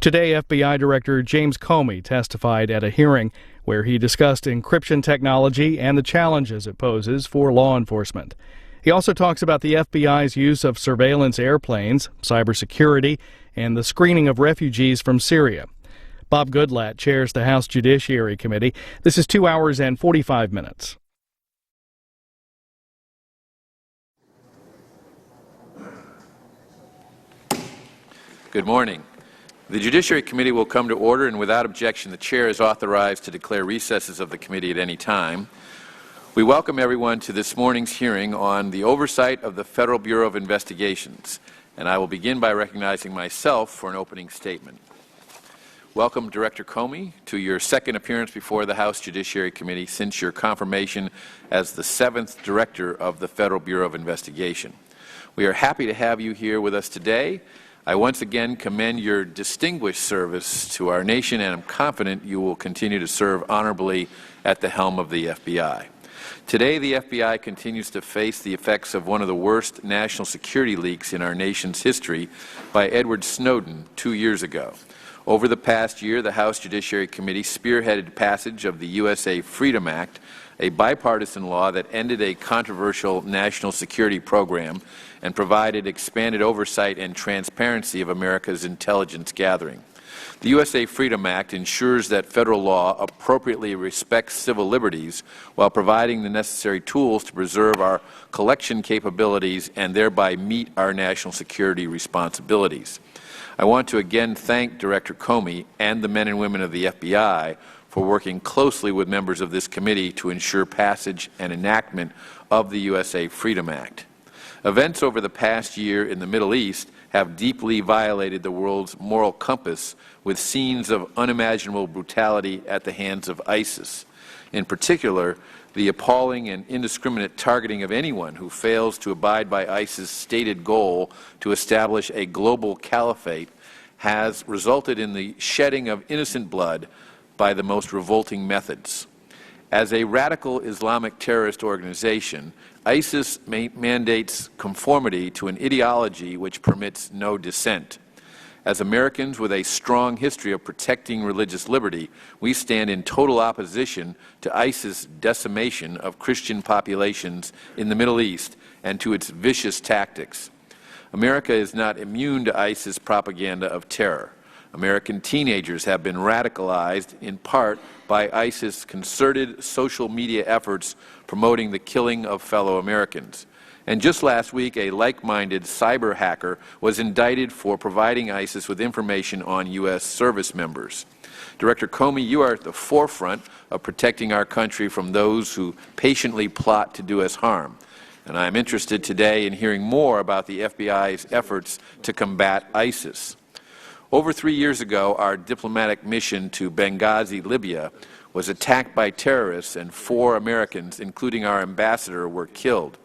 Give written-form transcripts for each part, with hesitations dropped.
Today, FBI Director James Comey testified at a hearing where he discussed encryption technology and the challenges it poses for law enforcement. He also talks about the FBI's use of surveillance airplanes, cybersecurity, and the screening of refugees from Syria. Bob Goodlatte chairs the House Judiciary Committee. This is 2 hours and 45 minutes. Good morning. The Judiciary Committee will come to order, and without objection, the Chair is authorized to declare recesses of the committee at any time. We welcome everyone to this morning's hearing on the oversight of the Federal Bureau of Investigations, and I will begin by recognizing myself for an opening statement. Welcome, Director Comey, to your second appearance before the House Judiciary Committee since your confirmation as the 7th Director of the Federal Bureau of Investigation. We are happy to have you here with us today. I once again commend your distinguished service to our nation, and I'm confident you will continue to serve honorably at the helm of the FBI. Today, the FBI continues to face the effects of one of the worst national security leaks in our nation's history by Edward Snowden 2 years ago. Over the past year, the House Judiciary Committee spearheaded passage of the USA Freedom Act, a bipartisan law that ended a controversial national security program and provided expanded oversight and transparency of America's intelligence gathering. The USA Freedom Act ensures that federal law appropriately respects civil liberties while providing the necessary tools to preserve our collection capabilities and thereby meet our national security responsibilities. I want to again thank Director Comey and the men and women of the FBI for working closely with members of this committee to ensure passage and enactment of the USA Freedom Act. Events over the past year in the Middle East have deeply violated the world's moral compass with scenes of unimaginable brutality at the hands of ISIS. In particular, the appalling and indiscriminate targeting of anyone who fails to abide by ISIS' stated goal to establish a global caliphate has resulted in the shedding of innocent blood by the most revolting methods. As a radical Islamic terrorist organization, ISIS mandates conformity to an ideology which permits no dissent. As Americans with a strong history of protecting religious liberty, we stand in total opposition to ISIS' decimation of Christian populations in the Middle East and to its vicious tactics. America is not immune to ISIS propaganda of terror. American teenagers have been radicalized in part by ISIS' concerted social media efforts promoting the killing of fellow Americans. And just last week, a like-minded cyber hacker was indicted for providing ISIS with information on U.S. service members. Director Comey, you are at the forefront of protecting our country from those who patiently plot to do us harm. And I am interested today in hearing more about the FBI's efforts to combat ISIS. Over 3 years ago, our diplomatic mission to Benghazi, Libya, was attacked by terrorists, and 4 Americans, including our ambassador, were killed.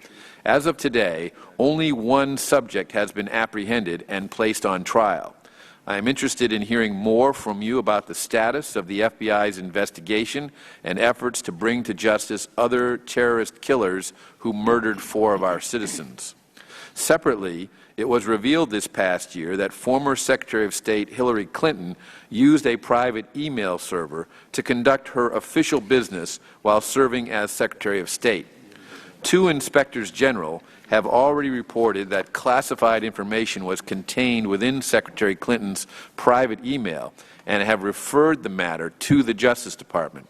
As of today, only 1 subject has been apprehended and placed on trial. I am interested in hearing more from you about the status of the FBI's investigation and efforts to bring to justice other terrorist killers who murdered 4 of our citizens. Separately, it was revealed this past year that former Secretary of State Hillary Clinton used a private email server to conduct her official business while serving as Secretary of State. 2 inspectors general have already reported that classified information was contained within Secretary Clinton's private email and have referred the matter to the Justice Department.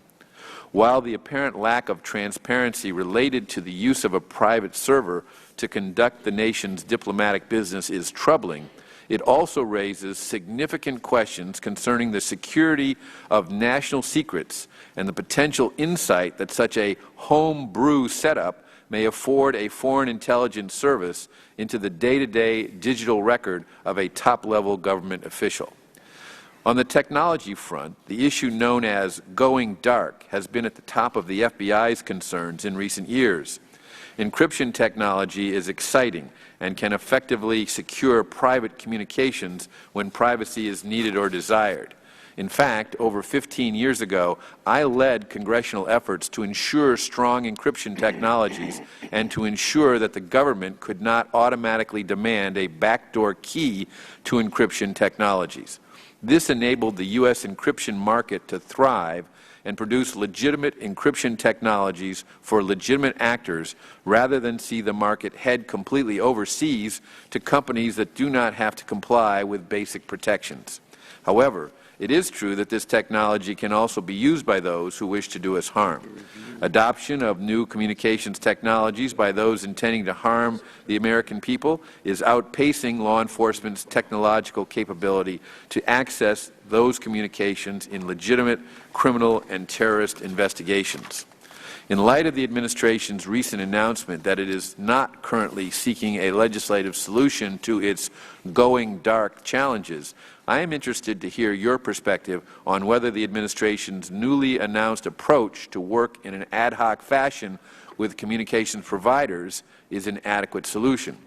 While the apparent lack of transparency related to the use of a private server to conduct the nation's diplomatic business is troubling, it also raises significant questions concerning the security of national secrets and the potential insight that such a home-brew setup may afford a foreign intelligence service into the day-to-day digital record of a top-level government official. On the technology front, the issue known as going dark has been at the top of the FBI's concerns in recent years. Encryption technology is exciting and can effectively secure private communications when privacy is needed or desired. In fact, over 15 years ago, I led congressional efforts to ensure strong encryption technologies and to ensure that the government could not automatically demand a backdoor key to encryption technologies. This enabled the U.S. encryption market to thrive and produce legitimate encryption technologies for legitimate actors rather than see the market head completely overseas to companies that do not have to comply with basic protections. However, it is true that this technology can also be used by those who wish to do us harm. Adoption of new communications technologies by those intending to harm the American people is outpacing law enforcement's technological capability to access those communications in legitimate criminal and terrorist investigations. In light of the administration's recent announcement that it is not currently seeking a legislative solution to its going dark challenges, I am interested to hear your perspective on whether the administration's newly announced approach to work in an ad hoc fashion with communications providers is an adequate solution.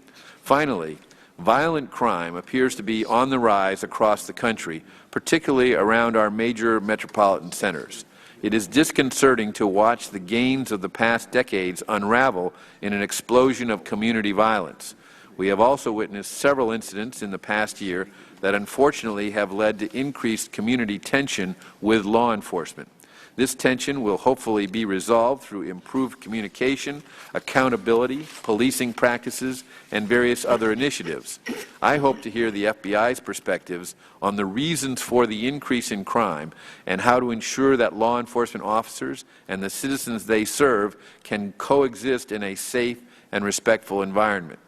Finally, violent crime appears to be on the rise across the country, particularly around our major metropolitan centers. It is disconcerting to watch the gains of the past decades unravel in an explosion of community violence. We have also witnessed several incidents in the past year that unfortunately have led to increased community tension with law enforcement. This tension will hopefully be resolved through improved communication, accountability, policing practices, and various other initiatives. I hope to hear the FBI's perspectives on the reasons for the increase in crime and how to ensure that law enforcement officers and the citizens they serve can coexist in a safe and respectful environment.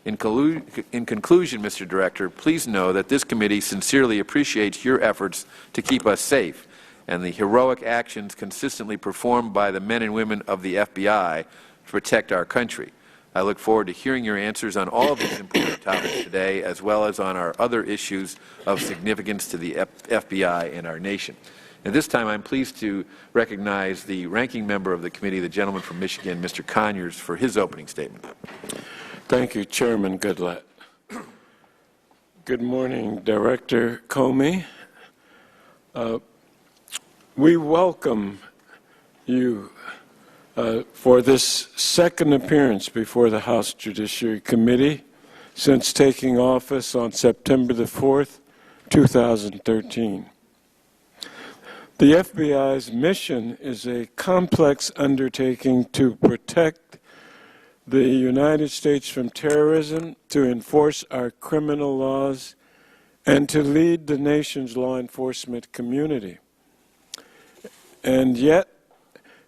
In conclusion, Mr. Director, please know that this committee sincerely appreciates your efforts to keep us safe and the heroic actions consistently performed by the men and women of the FBI to protect our country. I look forward to hearing your answers on all of these important topics today, as well as on our other issues of significance to the FBI and our nation. At this time, I'm pleased to recognize the ranking member of the committee, the gentleman from Michigan, Mr. Conyers, for his opening statement. Thank you, Chairman Goodlatte. Good morning, Director Comey. We welcome you for this second appearance before the House Judiciary Committee since taking office on September the 4th, 2013. The FBI's mission is a complex undertaking to protect the United States from terrorism, to enforce our criminal laws, and to lead the nation's law enforcement community. And yet,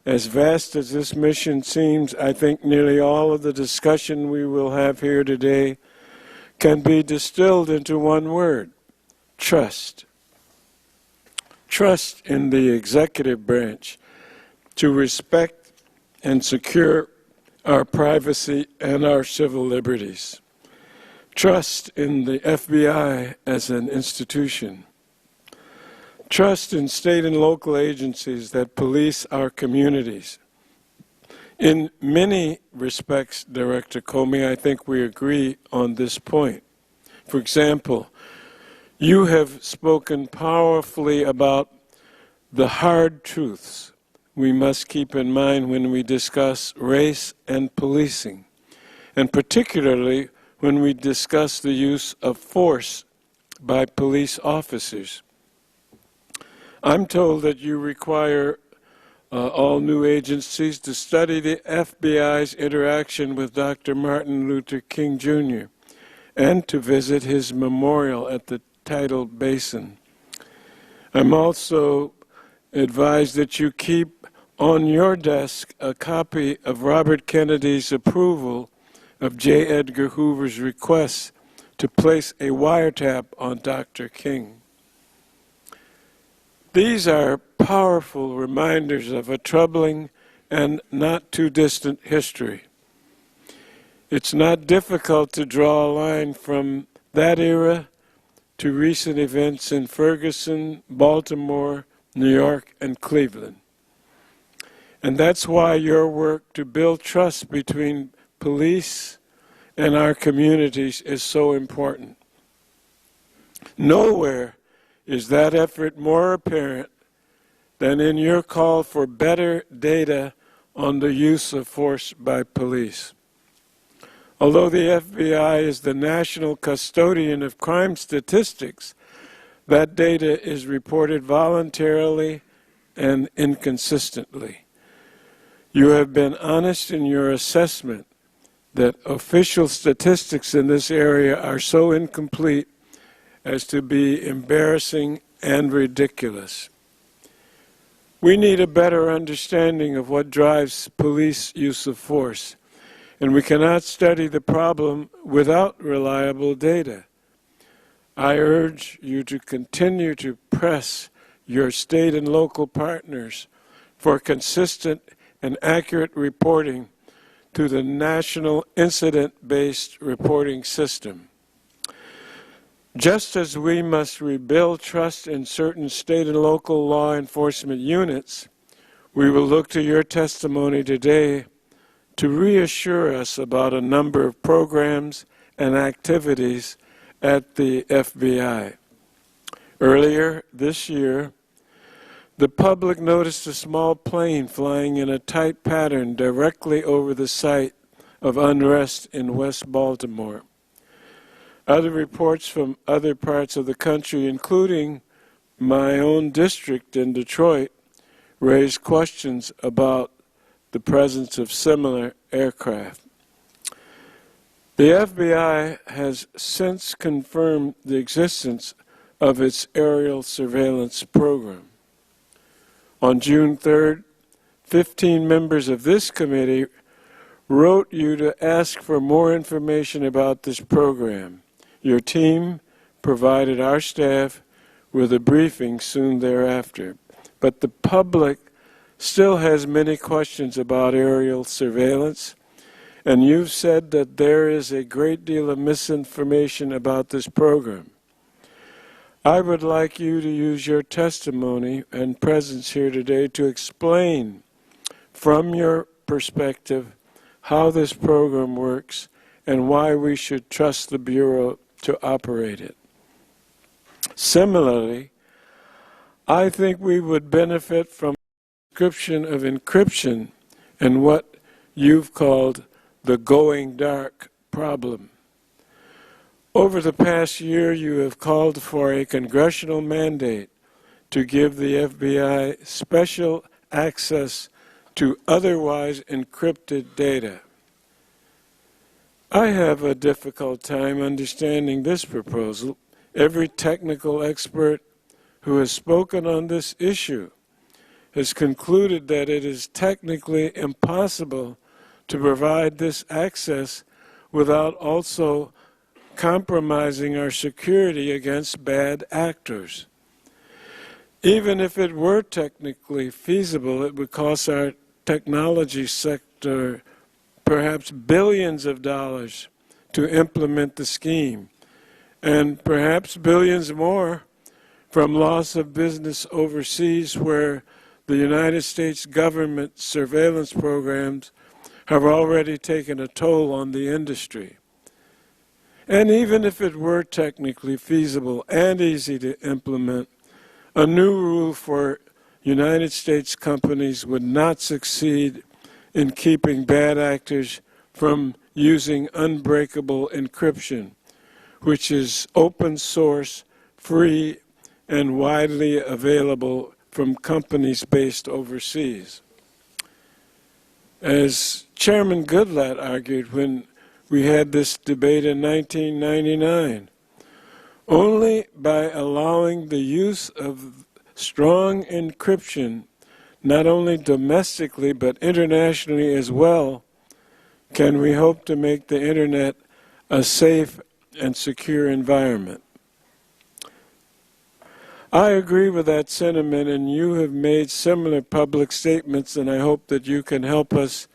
as vast as this mission seems, I think nearly all of the discussion we will have here today can be distilled into one word: trust. Trust in the executive branch to respect and secure our privacy and our civil liberties. Trust in the FBI as an institution. Trust in state and local agencies that police our communities. In many respects, Director Comey, I think we agree on this point. For example, you have spoken powerfully about the hard truths we must keep in mind when we discuss race and policing, and particularly when we discuss the use of force by police officers. I'm told that you require all new agencies to study the FBI's interaction with Dr. Martin Luther King Jr. and to visit his memorial at the Tidal Basin. I'm also advised that you keep on your desk a copy of Robert Kennedy's approval of J. Edgar Hoover's request to place a wiretap on Dr. King. These are powerful reminders of a troubling and not too distant history. It's not difficult to draw a line from that era to recent events in Ferguson, Baltimore, New York, and Cleveland. And that's why your work to build trust between police and our communities is so important. Nowhere is that effort more apparent than in your call for better data on the use of force by police. Although the FBI is the national custodian of crime statistics, that data is reported voluntarily and inconsistently. You have been honest in your assessment that official statistics in this area are so incomplete as to be embarrassing and ridiculous. We need a better understanding of what drives police use of force, and we cannot study the problem without reliable data. I urge you to continue to press your state and local partners for consistent and accurate reporting to the National Incident-Based Reporting System. Just as we must rebuild trust in certain state and local law enforcement units, we will look to your testimony today to reassure us about a number of programs and activities at the FBI. Earlier this year, the public noticed a small plane flying in a tight pattern directly over the site of unrest in West Baltimore. Other reports from other parts of the country, including my own district in Detroit, raised questions about the presence of similar aircraft. The FBI has since confirmed the existence of its aerial surveillance program. On June 3rd, 15 members of this committee wrote you to ask for more information about this program. Your team provided our staff with a briefing soon thereafter, but the public still has many questions about aerial surveillance, and you've said that there is a great deal of misinformation about this program. I would like you to use your testimony and presence here today to explain from your perspective how this program works and why we should trust the Bureau to operate it. Similarly, I think we would benefit from the description of encryption and what you've called the going dark problem. Over the past year, you have called for a congressional mandate to give the FBI special access to otherwise encrypted data. I have a difficult time understanding this proposal. Every technical expert who has spoken on this issue has concluded that it is technically impossible to provide this access without also compromising our security against bad actors. Even if it were technically feasible, it would cost our technology sector perhaps billions of dollars to implement the scheme, and perhaps billions more from loss of business overseas where the United States government surveillance programs have already taken a toll on the industry. And even if it were technically feasible and easy to implement, a new rule for United States companies would not succeed in keeping bad actors from using unbreakable encryption, which is open source, free, and widely available from companies based overseas. As Chairman Goodlatte argued when we had this debate in 1999, only by allowing the use of strong encryption, not only domestically but internationally as well, can we hope to make the Internet a safe and secure environment. I agree with that sentiment, and you have made similar public statements, and I hope that you can help us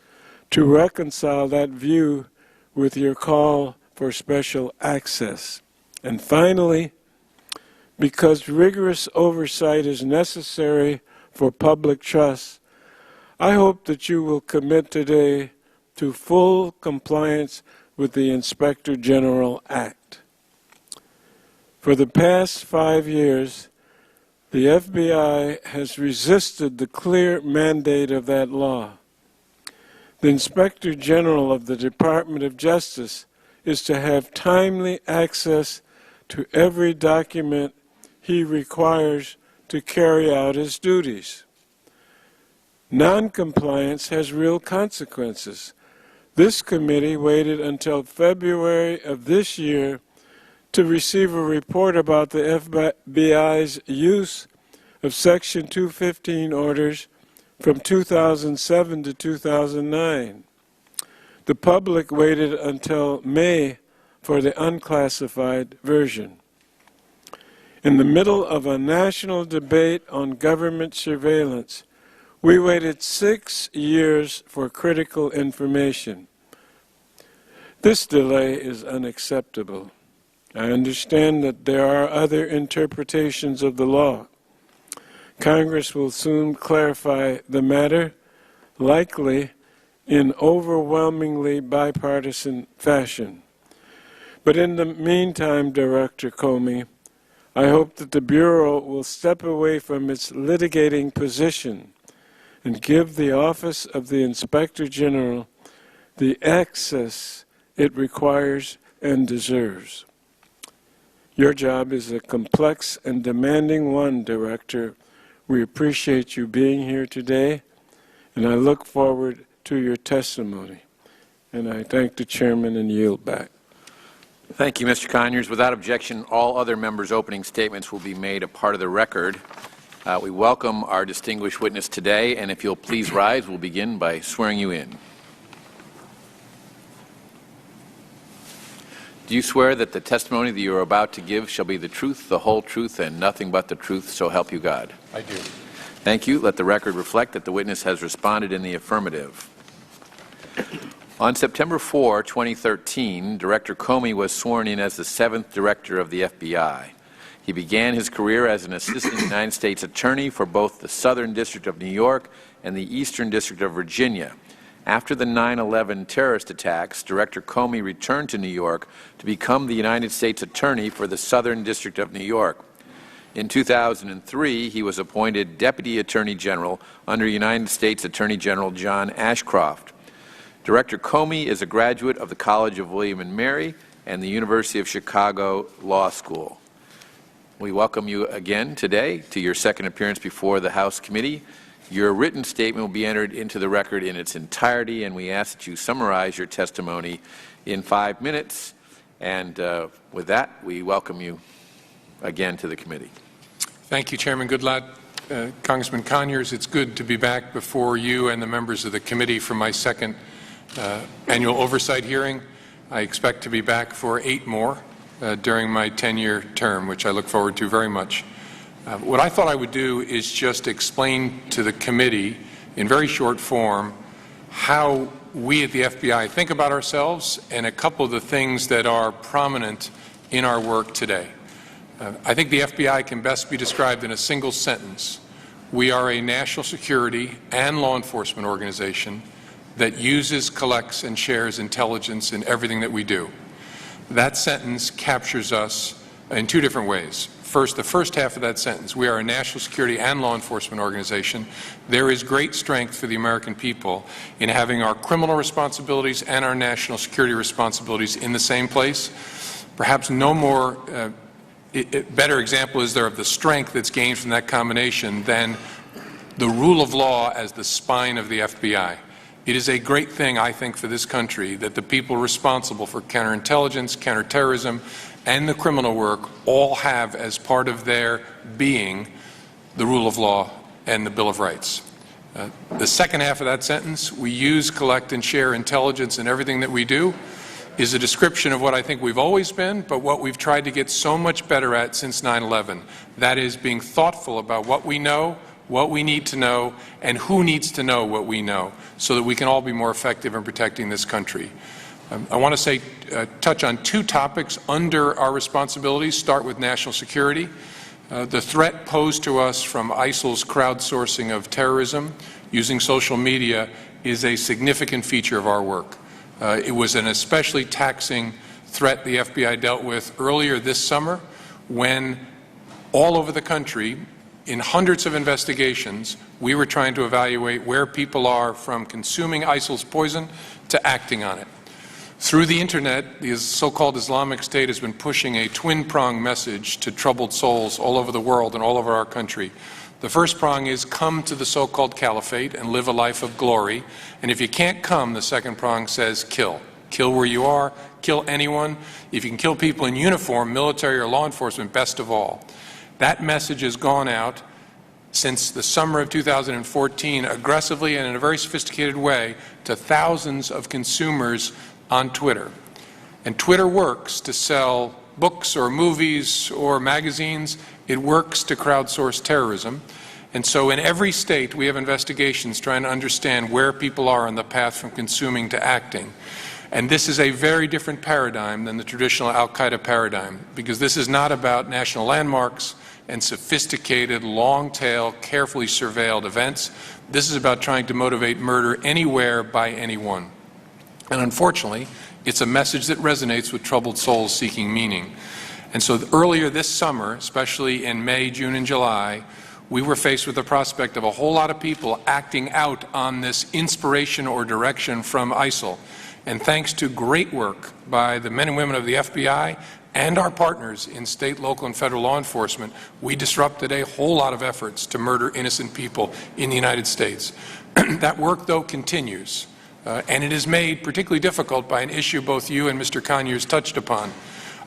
to reconcile that view with your call for special access. And finally, because rigorous oversight is necessary for public trust, I hope that you will commit today to full compliance with the Inspector General Act. For the past 5 years, The FBI has resisted the clear mandate of that law. The Inspector General of the Department of Justice is to have timely access to every document he requires to carry out his duties. Noncompliance has real consequences. This committee waited until February of this year to receive a report about the FBI's use of Section 215 orders from 2007 to 2009. The public waited until May for the unclassified version. In the middle of a national debate on government surveillance, we waited 6 years for critical information. This delay is unacceptable. I understand that there are other interpretations of the law. Congress will soon clarify the matter, likely in overwhelmingly bipartisan fashion. But in the meantime, Director Comey, I hope that the Bureau will step away from its litigating position and give the Office of the Inspector General the access it requires and deserves. Your job is a complex and demanding one, Director. We appreciate you being here today, and I look forward to your testimony. And I thank the Chairman and yield back. Thank you, Mr. Conyers. Without objection, all other members' opening statements will be made a part of the record. We welcome our distinguished witness today, and if you'll please rise, we'll begin by swearing you in. Do you swear that the testimony that you are about to give shall be the truth, the whole truth, and nothing but the truth, so help you God? I do. Thank you. Let the record reflect that the witness has responded in the affirmative. On September 4, 2013, Director Comey was sworn in as the 7th Director of the FBI. He began his career as an Assistant United States Attorney for both the Southern District of New York and the Eastern District of Virginia. After the 9/11 terrorist attacks, Director Comey returned to New York to become the United States Attorney for the Southern District of New York. In 2003, he was appointed Deputy Attorney General under United States Attorney General John Ashcroft. Director Comey is a graduate of the College of William and Mary and the University of Chicago Law School. We welcome you again today to your second appearance before the House Committee. Your written statement will be entered into the record in its entirety, and we ask that you summarize your testimony in 5 minutes. And with that, we welcome you again to the committee. Thank you, Chairman Goodlatte. Congressman Conyers, it's good to be back before you and the members of the committee for my second annual oversight hearing. I expect to be back for 8 more during my 10-year term, which I look forward to very much. What I thought I would do is just explain to the committee in very short form how we at the FBI think about ourselves and a couple of the things that are prominent in our work today. I think the FBI can best be described in a single sentence. We are a national security and law enforcement organization that uses, collects, and shares intelligence in everything that we do. That sentence captures us in 2 different ways. First, the first half of that sentence, we are a national security and law enforcement organization. There is great strength for the American people in having our criminal responsibilities and our national security responsibilities in the same place. Perhaps no more better example is there of the strength that's gained from that combination than the rule of law as the spine of the FBI. It is a great thing, I think, for this country that the people responsible for counterintelligence, counterterrorism, and the criminal work all have as part of their being the rule of law and the Bill of Rights. The second half of that sentence, we use, collect, and share intelligence in everything that we do, is a description of what I think we've always been, but what we've tried to get so much better at since 9/11. That is being thoughtful about what we know, what we need to know, and who needs to know what we know, so that we can all be more effective in protecting this country. I want to touch on 2 topics under our responsibilities. Start with national security. The threat posed to us from ISIL's crowdsourcing of terrorism using social media is a significant feature of our work. It was an especially taxing threat the FBI dealt with earlier this summer when all over the country in hundreds of investigations, we were trying to evaluate where people are from consuming ISIL's poison to acting on it. Through the internet, the so-called Islamic State has been pushing a twin-prong message to troubled souls all over the world and all over our country. The first prong is come to the so-called caliphate and live a life of glory. And if you can't come, the second prong says kill. Kill where you are, kill anyone. If you can kill people in uniform, military or law enforcement, best of all. That message has gone out since the summer of 2014 aggressively and in a very sophisticated way to thousands of consumers on Twitter. And Twitter works to sell books or movies or magazines. It works to crowdsource terrorism. And so in every state we have investigations trying to understand where people are on the path from consuming to acting. And this is a very different paradigm than the traditional al-Qaeda paradigm, because this is not about national landmarks and sophisticated, long-tail, carefully surveilled events. This is about trying to motivate murder anywhere by anyone. And unfortunately, it's a message that resonates with troubled souls seeking meaning. And so earlier this summer, especially in May, June, and July, we were faced with the prospect of a whole lot of people acting out on this inspiration or direction from ISIL. And thanks to great work by the men and women of the FBI and our partners in state, local, and federal law enforcement, we disrupted a whole lot of efforts to murder innocent people in the United States. That work, though, continues. And it is made particularly difficult by an issue both you and Mr. Conyers touched upon.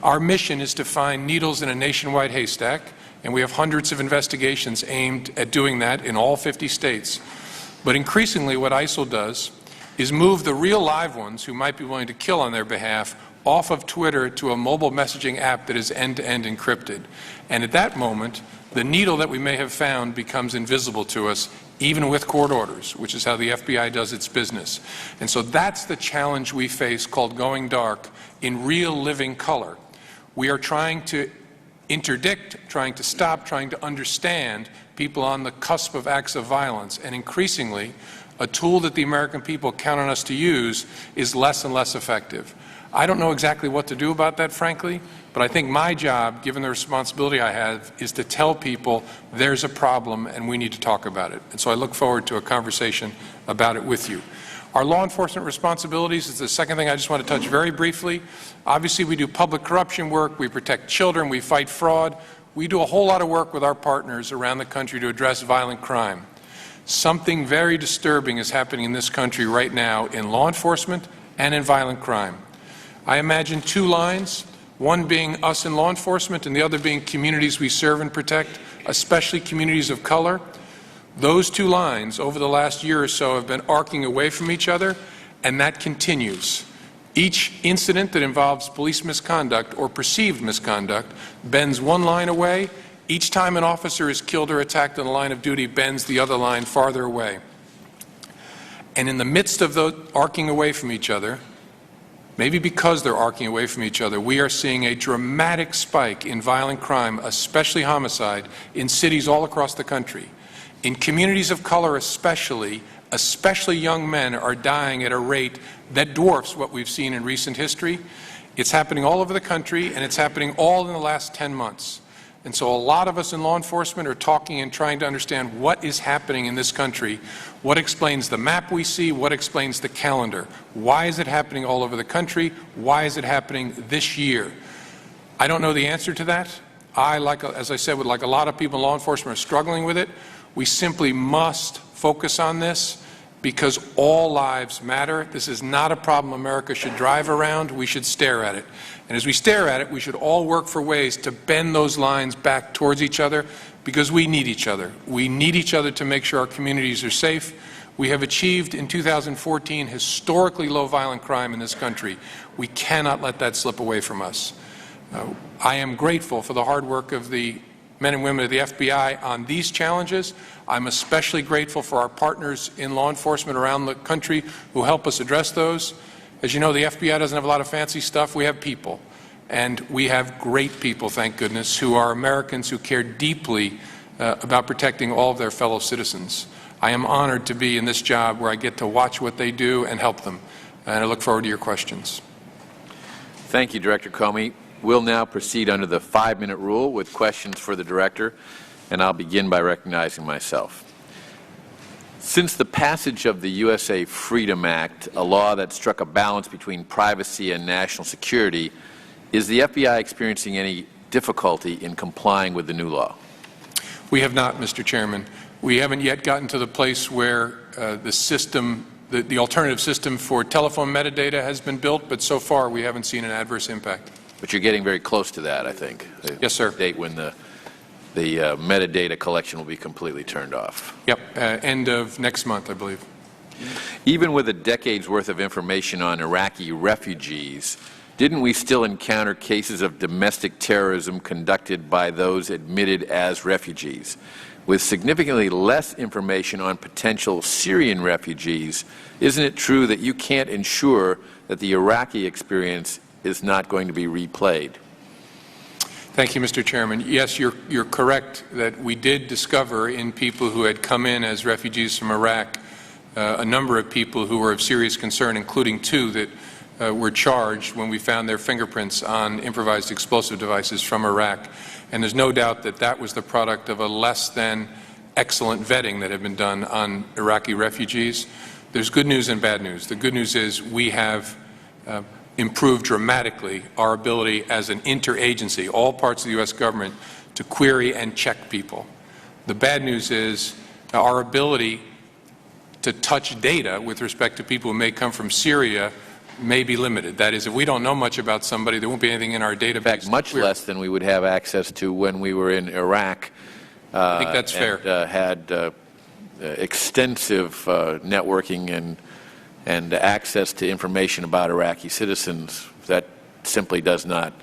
Our mission is to find needles in a nationwide haystack, and we have hundreds of investigations aimed at doing that in all 50 states. But increasingly what ISIL does is move the real live ones who might be willing to kill on their behalf off of Twitter to a mobile messaging app that is end-to-end encrypted. And at that moment, the needle that we may have found becomes invisible to us, even with court orders, which is how the FBI does its business. And so that's the challenge we face, called going dark, in real living color. We are trying to interdict, trying to stop, trying to understand people on the cusp of acts of violence. And increasingly, a tool that the American people count on us to use is less and less effective. I don't know exactly what to do about that, frankly, but I think my job, given the responsibility I have, is to tell people there's a problem and we need to talk about it. And so I look forward to a conversation about it with you. Our law enforcement responsibilities is the second thing I just want to touch very briefly. Obviously, we do public corruption work, we protect children, we fight fraud. We do a whole lot of work with our partners around the country to address violent crime. Something very disturbing is happening in this country right now in law enforcement and in violent crime. I imagine two lines, one being us in law enforcement and the other being communities we serve and protect, especially communities of color. Those two lines over the last year or so have been arcing away from each other, and that continues. Each incident that involves police misconduct or perceived misconduct bends one line away. Each time an officer is killed or attacked on the line of duty bends the other line farther away. And in the midst of the arcing away from each other, maybe because they're arcing away from each other, we are seeing a dramatic spike in violent crime, especially homicide, in cities all across the country. In communities of color especially young men are dying at a rate that dwarfs what we've seen in recent history. It's happening all over the country, and it's happening all in the last 10 months. And so a lot of us in law enforcement are talking and trying to understand what is happening in this country, what explains the map we see, what explains the calendar. Why is it happening all over the country? Why is it happening this year? I don't know the answer to that. As I said, like a lot of people in law enforcement, are struggling with it. We simply must focus on this because all lives matter. This is not a problem America should drive around. We should stare at it. And as we stare at it, we should all work for ways to bend those lines back towards each other because we need each other. We need each other to make sure our communities are safe. We have achieved in 2014 historically low violent crime in this country. We cannot let that slip away from us. I am grateful for the hard work of the men and women of the FBI on these challenges. I'm especially grateful for our partners in law enforcement around the country who help us address those. As you know, the FBI doesn't have a lot of fancy stuff. We have people. And we have great people, thank goodness, who are Americans who care deeply about protecting all of their fellow citizens. I am honored to be in this job where I get to watch what they do and help them. And I look forward to your questions. Thank you, Director Comey. We'll now proceed under the 5-minute rule with questions for the Director. and I'll begin by recognizing myself. Since the passage of the USA Freedom Act, a law that struck a balance between privacy and national security, is the FBI experiencing any difficulty in complying with the new law? We have not, Mr. Chairman. We haven't yet gotten to the place where the alternative system for telephone metadata has been built, but so far we haven't seen an adverse impact. But you're getting very close to that, I think. Yes, sir. The date when the metadata collection will be completely turned off. Yep, end of next month, I believe. Even with a decade's worth of information on Iraqi refugees, didn't we still encounter cases of domestic terrorism conducted by those admitted as refugees? With significantly less information on potential Syrian refugees, isn't it true that you can't ensure that the Iraqi experience is not going to be replayed? Thank you, Mr. Chairman. Yes, you're correct that we did discover in people who had come in as refugees from Iraq a number of people who were of serious concern, including 2 that were charged when we found their fingerprints on improvised explosive devices from Iraq. And there's no doubt that that was the product of a less than excellent vetting that had been done on Iraqi refugees. There's good news and bad news. The good news is we have improved dramatically our ability as an interagency, all parts of the U.S. government, to query and check people. The bad news is our ability to touch data with respect to people who may come from Syria may be limited. That is, if we don't know much about somebody, there won't be anything in our database. In fact, much less than we would have access to when we were in Iraq. I think that's fair. Had extensive networking and access to information about Iraqi citizens. That simply does not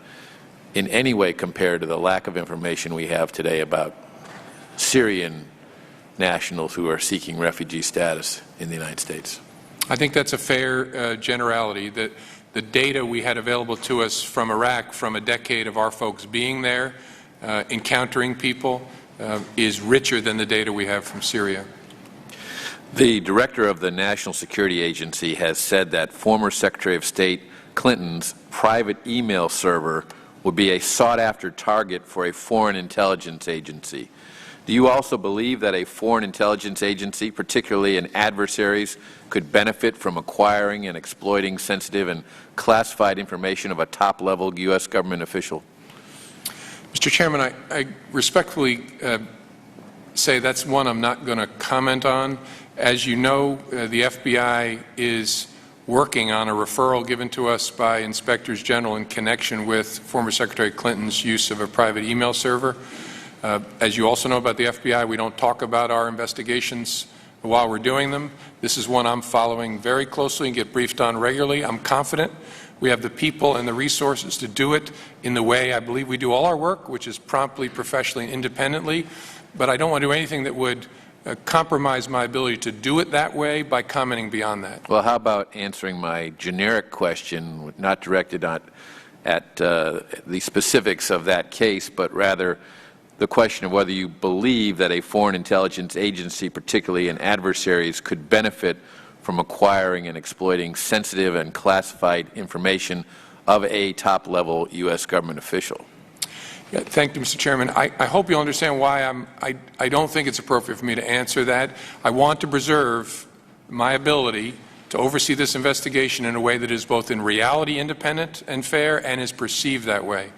in any way compare to the lack of information we have today about Syrian nationals who are seeking refugee status in the United States. I think that's a fair generality, that the data we had available to us from Iraq from a decade of our folks being there, encountering people, is richer than the data we have from Syria. The director of the National Security Agency has said that former Secretary of State Clinton's private email server would be a sought-after target for a foreign intelligence agency. Do you also believe that a foreign intelligence agency, particularly in adversaries, could benefit from acquiring and exploiting sensitive and classified information of a top-level U.S. government official? Mr. Chairman, I respectfully say that's one I'm not going to comment on. As you know, the FBI is working on a referral given to us by inspectors general in connection with former Secretary Clinton's use of a private email server. As you also know about the FBI, we don't talk about our investigations while we're doing them. This is one I'm following very closely and get briefed on regularly. I'm confident we have the people and the resources to do it in the way I believe we do all our work, which is promptly, professionally, and independently. But I don't want to do anything that would compromise my ability to do it that way by commenting beyond that. Well, how about answering my generic question, not directed at the specifics of that case, but rather the question of whether you believe that a foreign intelligence agency, particularly in adversaries, could benefit from acquiring and exploiting sensitive and classified information of a top-level U.S. government official? Yeah, thank you, Mr. Chairman. I hope you'll understand why I don't think it's appropriate for me to answer that. I want to preserve my ability to oversee this investigation in a way that is both in reality independent and fair and is perceived that way.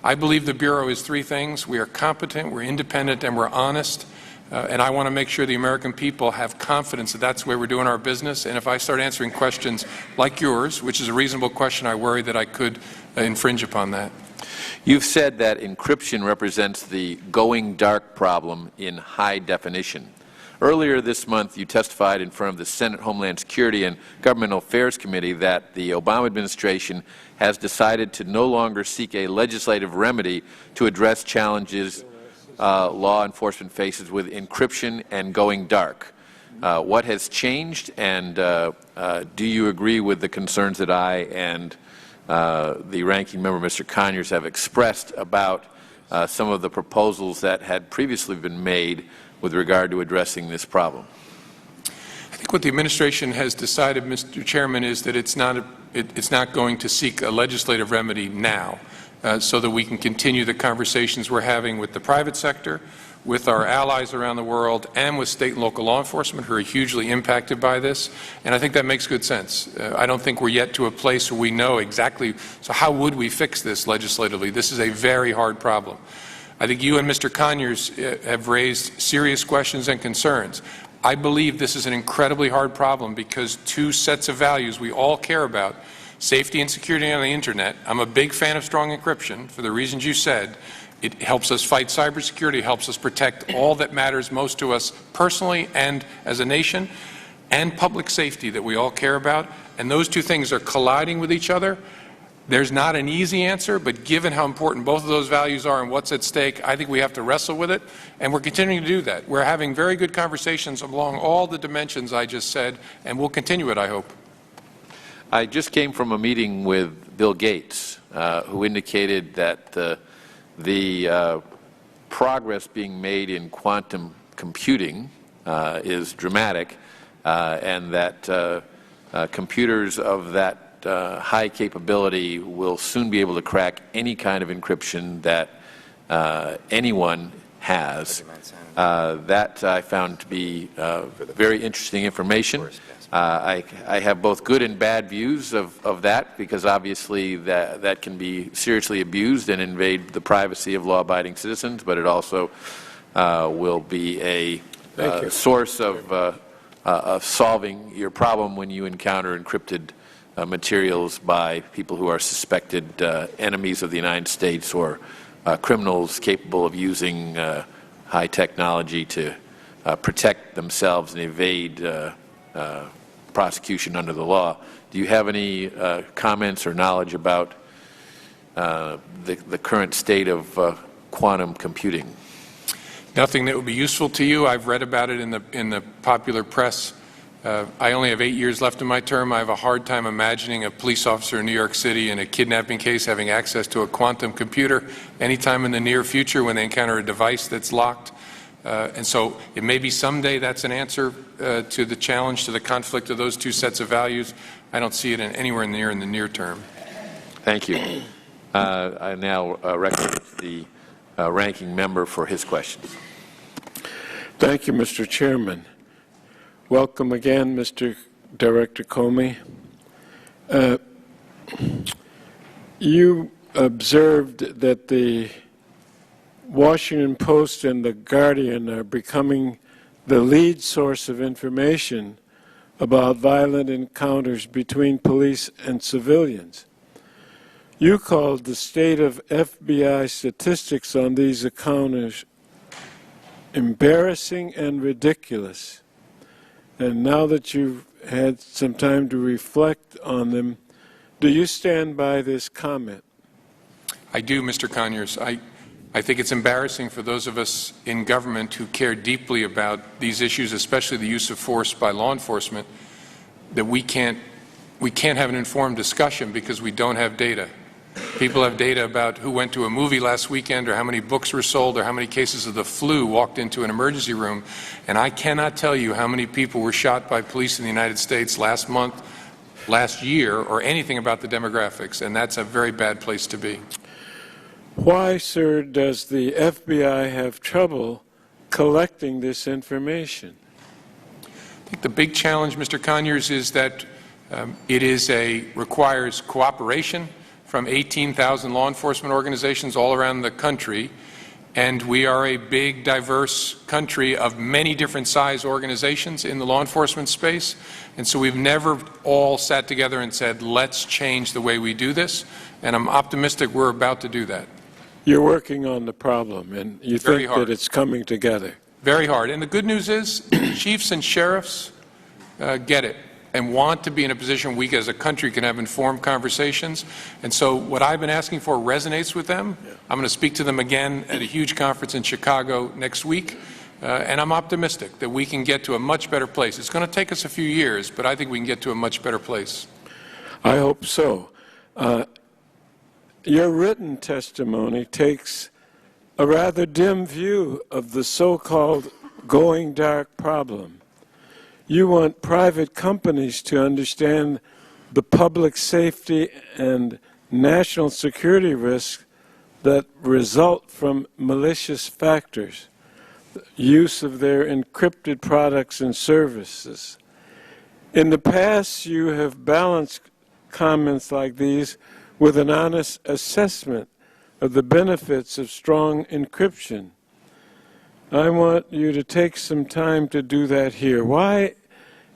I believe the Bureau is 3 things. We are competent, we're independent, and we're honest. And I want to make sure the American people have confidence that that's the way we're doing our business. And if I start answering questions like yours, which is a reasonable question, I worry that I could infringe upon that. You've said that encryption represents the going dark problem in high definition. Earlier this month, you testified in front of the Senate Homeland Security and Governmental Affairs Committee that the Obama administration has decided to no longer seek a legislative remedy to address challenges law enforcement faces with encryption and going dark. What has changed, and do you agree with the concerns that I and the ranking member, Mr. Conyers, have expressed about some of the proposals that had previously been made with regard to addressing this problem? I think what the administration has decided, Mr. Chairman, is that it's not going to seek a legislative remedy now, so that we can continue the conversations we're having with the private sector, with our allies around the world and with state and local law enforcement who are hugely impacted by this, and I think that makes good sense. I don't think we're yet to a place where we know exactly, so how would we fix this legislatively? This is a very hard problem. I think you and Mr. Conyers have raised serious questions and concerns. I believe this is an incredibly hard problem because two sets of values we all care about, safety and security on the Internet. I'm a big fan of strong encryption for the reasons you said. It helps us fight cybersecurity, helps us protect all that matters most to us personally and as a nation, and public safety that we all care about. And those two things are colliding with each other. There's not an easy answer, but given how important both of those values are and what's at stake, I think we have to wrestle with it, and we're continuing to do that. We're having very good conversations along all the dimensions I just said, and we'll continue it, I hope. I just came from a meeting with Bill Gates, who indicated that the progress being made in quantum computing is dramatic, and that computers of that high capability will soon be able to crack any kind of encryption that anyone has. That I found to be very interesting information. I have both good and bad views of that, because obviously that can be seriously abused and invade the privacy of law-abiding citizens, but it also will be a source of solving your problem when you encounter encrypted materials by people who are suspected enemies of the United States or criminals capable of using high technology to protect themselves and evade prosecution under the law. Do you have any comments or knowledge about the current state of quantum computing? Nothing that would be useful to you. I've read about it in the popular press. I only have 8 years left in my term. I have a hard time imagining a police officer in New York City in a kidnapping case having access to a quantum computer anytime in the near future when they encounter a device that's locked. And so it may be someday that's an answer to the challenge, to the conflict of those two sets of values. I don't see it anywhere near in the near term. Thank you. I now recognize the ranking member for his questions. Thank you, Mr. Chairman. Welcome again, Mr. Director Comey. You observed that the Washington Post and the Guardian are becoming the lead source of information about violent encounters between police and civilians. You called the state of FBI statistics on these encounters embarrassing and ridiculous. And now that you've had some time to reflect on them, do you stand by this comment? I do, Mr. Conyers. I think it's embarrassing for those of us in government who care deeply about these issues, especially the use of force by law enforcement, that we can't have an informed discussion because we don't have data. People have data about who went to a movie last weekend, or how many books were sold, or how many cases of the flu walked into an emergency room. And I cannot tell you how many people were shot by police in the United States last month, last year, or anything about the demographics. And that's a very bad place to be. Why, sir, does the FBI have trouble collecting this information? I think the big challenge, Mr. Conyers, is that it requires cooperation from 18,000 law enforcement organizations all around the country, and we are a big, diverse country of many different size organizations in the law enforcement space, and so we've never all sat together and said, let's change the way we do this, and I'm optimistic we're about to do that. You're working on the problem, and you think that it's coming together. Very hard. And the good news is chiefs and sheriffs get it and want to be in a position we as a country can have informed conversations. And so what I've been asking for resonates with them. I'm going to speak to them again at a huge conference in Chicago next week. And I'm optimistic that we can get to a much better place. It's going to take us a few years, but I think we can get to a much better place. I hope so. Your written testimony takes a rather dim view of the so-called going dark problem. You want private companies to understand the public safety and national security risks that result from malicious factors. use of their encrypted products and services. In the past, you have balanced comments like these with an honest assessment of the benefits of strong encryption. I want you to take some time to do that here. Why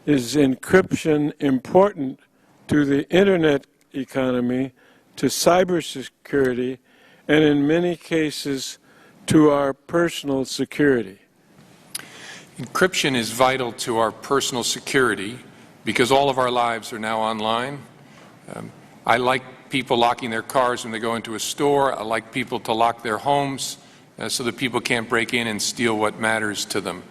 is encryption important to the Internet economy, to cybersecurity, and in many cases, to our personal security? Encryption is vital to our personal security because all of our lives are now online. I like people locking their cars when they go into a store. I like people to lock their homes so that people can't break in and steal what matters to them.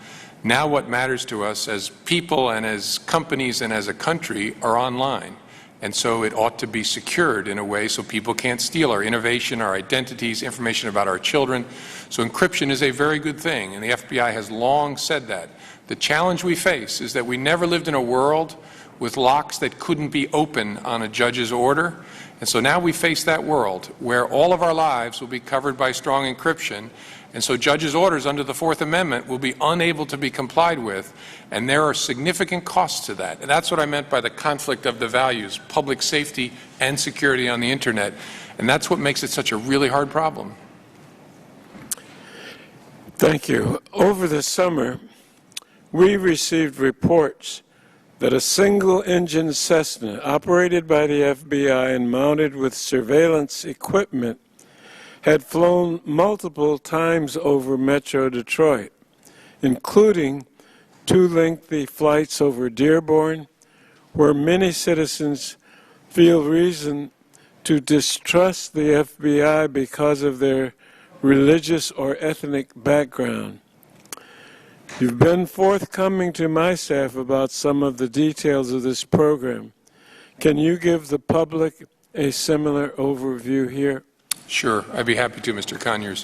Now what matters to us as people and as companies and as a country are online. And so it ought to be secured in a way so people can't steal our innovation, our identities, information about our children. So encryption is a very good thing, and the FBI has long said that. The challenge we face is that we never lived in a world with locks that couldn't be open on a judge's order. And so now we face that world where all of our lives will be covered by strong encryption. And so judges' orders under the Fourth Amendment will be unable to be complied with, and there are significant costs to that. And that's what I meant by the conflict of the values, public safety and security on the Internet. And that's what makes it such a really hard problem. Thank you. Over the summer, we received reports that a single-engine Cessna operated by the FBI and mounted with surveillance equipment had flown multiple times over Metro Detroit, including 2 lengthy flights over Dearborn, where many citizens feel reason to distrust the FBI because of their religious or ethnic background. You've been forthcoming to my staff about some of the details of this program. Can you give the public a similar overview here? Sure, I'd be happy to, Mr. Conyers.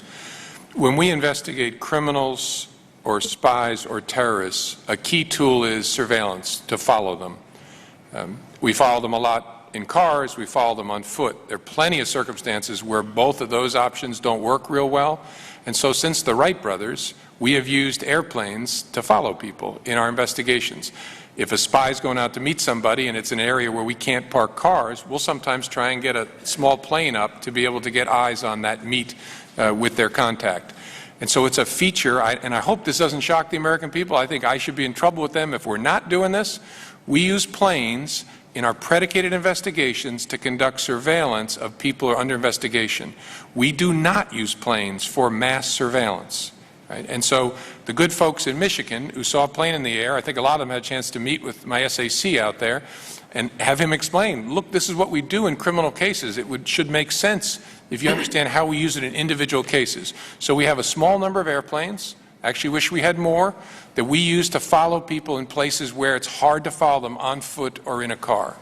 When we investigate criminals or spies or terrorists, a key tool is surveillance to follow them. We follow them a lot in cars, we follow them on foot. There are plenty of circumstances where both of those options don't work real well. And so since the Wright brothers, we have used airplanes to follow people in our investigations. If a spy is going out to meet somebody and it's an area where we can't park cars, we'll sometimes try and get a small plane up to be able to get eyes on that meet with their contact. And so it's a feature, and I hope this doesn't shock the American people. I think I should be in trouble with them if we're not doing this. We use planes in our predicated investigations to conduct surveillance of people who are under investigation. We do not use planes for mass surveillance. Right? And so the good folks in Michigan who saw a plane in the air, I think a lot of them had a chance to meet with my SAC out there and have him explain, look, this is what we do in criminal cases. It should make sense if you understand how we use it in individual cases. So we have a small number of airplanes, actually wish we had more, that we use to follow people in places where it's hard to follow them on foot or in a car.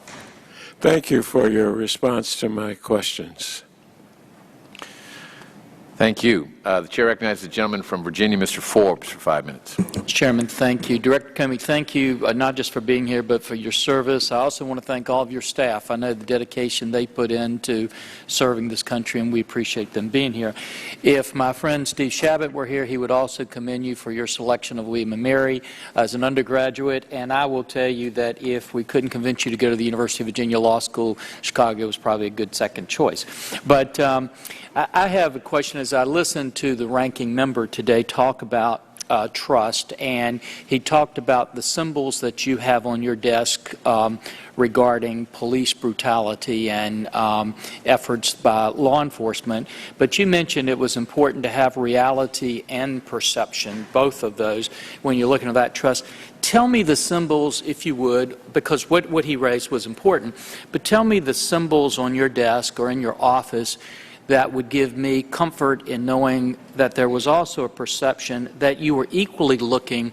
Thank you for your response to my questions. Thank you. The chair recognizes the gentleman from Virginia, Mr. Forbes, for 5 minutes. Mr. Chairman, thank you. Director Comey, thank you not just for being here, but for your service. I also want to thank all of your staff. I know the dedication they put into serving this country, and we appreciate them being here. If my friend Steve Shabbat were here, he would also commend you for your selection of William & Mary as an undergraduate. And I will tell you that if we couldn't convince you to go to the University of Virginia Law School, Chicago was probably a good second choice. But I have a question. As I listened to the ranking member today talk about trust, and he talked about the symbols that you have on your desk regarding police brutality and efforts by law enforcement. But you mentioned it was important to have reality and perception, both of those, when you're looking at that trust. Tell me the symbols, if you would, because what he raised was important, but tell me the symbols on your desk or in your office that would give me comfort in knowing that there was also a perception that you were equally looking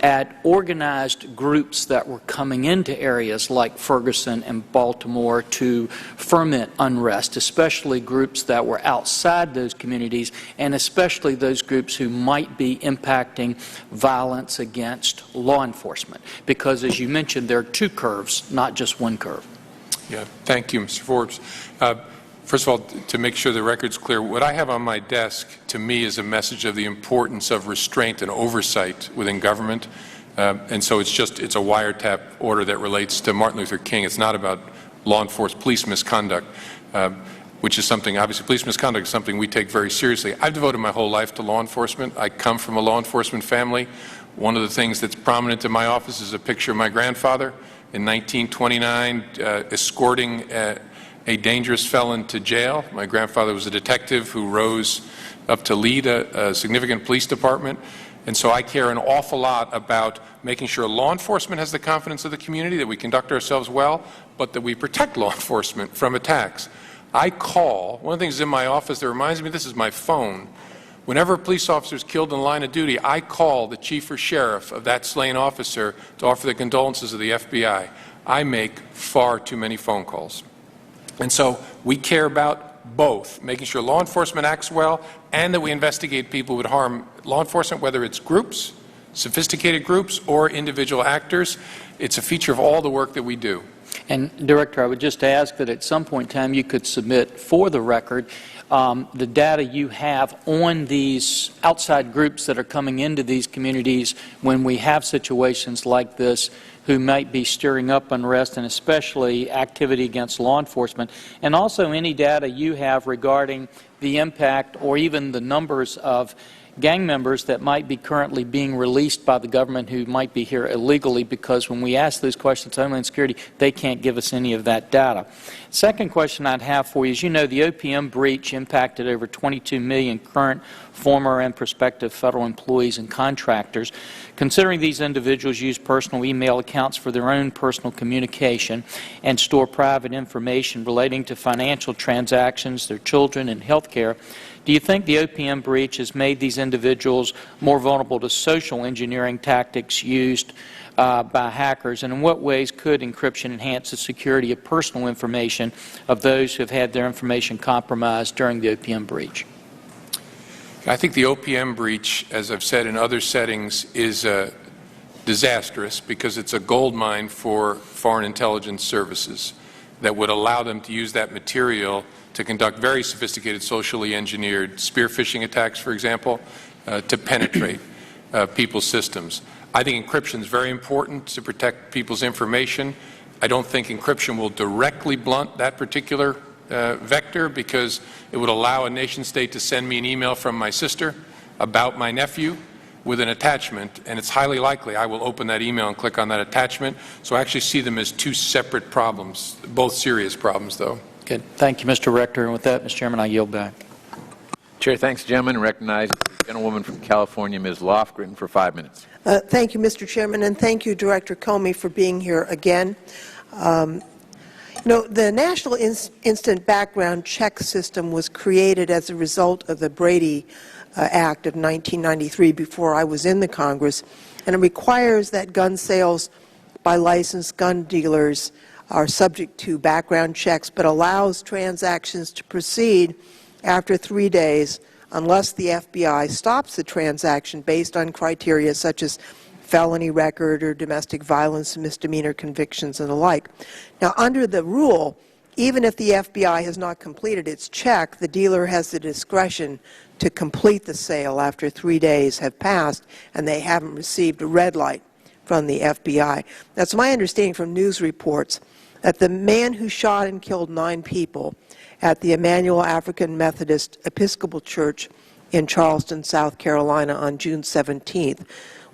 at organized groups that were coming into areas like Ferguson and Baltimore to ferment unrest, especially groups that were outside those communities, and especially those groups who might be impacting violence against law enforcement. Because, as you mentioned, there are two curves, not just one curve. Yeah, thank you, Mr. Forbes. First of all, to make sure the record's clear, what I have on my desk, to me, is a message of the importance of restraint and oversight within government. And so it's a wiretap order that relates to Martin Luther King. It's not about law enforcement, police misconduct, which is something, obviously, police misconduct is something we take very seriously. I've devoted my whole life to law enforcement. I come from a law enforcement family. One of the things that's prominent in my office is a picture of my grandfather in 1929 escorting a dangerous felon to jail. My grandfather was a detective who rose up to lead a significant police department. And so I care an awful lot about making sure law enforcement has the confidence of the community, that we conduct ourselves well, but that we protect law enforcement from attacks. I call, one of the things in my office that reminds me, this is my phone. Whenever a police officer is killed in the line of duty, I call the chief or sheriff of that slain officer to offer the condolences of the FBI. I make far too many phone calls. And so we care about both, making sure law enforcement acts well and that we investigate people who would harm law enforcement, whether it's groups, sophisticated groups, or individual actors. It's a feature of all the work that we do. And, Director, I would just ask that at some point in time you could submit for the record the data you have on these outside groups that are coming into these communities when we have situations like this, who might be stirring up unrest and especially activity against law enforcement, and also any data you have regarding the impact or even the numbers of gang members that might be currently being released by the government who might be here illegally, because when we ask those questions to Homeland Security, they can't give us any of that data. Second question I'd have for you is, you know, the OPM breach impacted over 22 million current, former, and prospective federal employees and contractors. Considering these individuals use personal email accounts for their own personal communication and store private information relating to financial transactions, their children, and health care, do you think the OPM breach has made these individuals more vulnerable to social engineering tactics used by hackers? And in what ways could encryption enhance the security of personal information of those who have had their information compromised during the OPM breach? I think the OPM breach, as I've said in other settings, is disastrous because it's a gold mine for foreign intelligence services that would allow them to use that material to conduct very sophisticated socially engineered spear phishing attacks, for example, to penetrate people's systems. I think encryption is very important to protect people's information. I don't think encryption will directly blunt that particular vector, because it would allow a nation state to send me an email from my sister about my nephew with an attachment, and it's highly likely I will open that email and click on that attachment. So I actually see them as two separate problems, both serious problems, though. Good. Thank you, Mr. Rector. And with that, Mr. Chairman, I yield back. Chair thanks the gentleman and recognizes the gentlewoman from California, Ms. Lofgren, for 5 minutes. Thank you, Mr. Chairman, and thank you, Director Comey, for being here again. You know, the National Instant Background Check System was created as a result of the Brady Act of 1993, before I was in the Congress, and it requires that gun sales by licensed gun dealers are subject to background checks, but allows transactions to proceed after 3 days unless the FBI stops the transaction based on criteria such as felony record or domestic violence, misdemeanor convictions, and the like. Now, under the rule, even if the FBI has not completed its check, the dealer has the discretion to complete the sale after 3 days have passed and they haven't received a red light from the FBI. That's my understanding from news reports that the man who shot and killed 9 people at the Emmanuel African Methodist Episcopal Church in Charleston, South Carolina on June 17th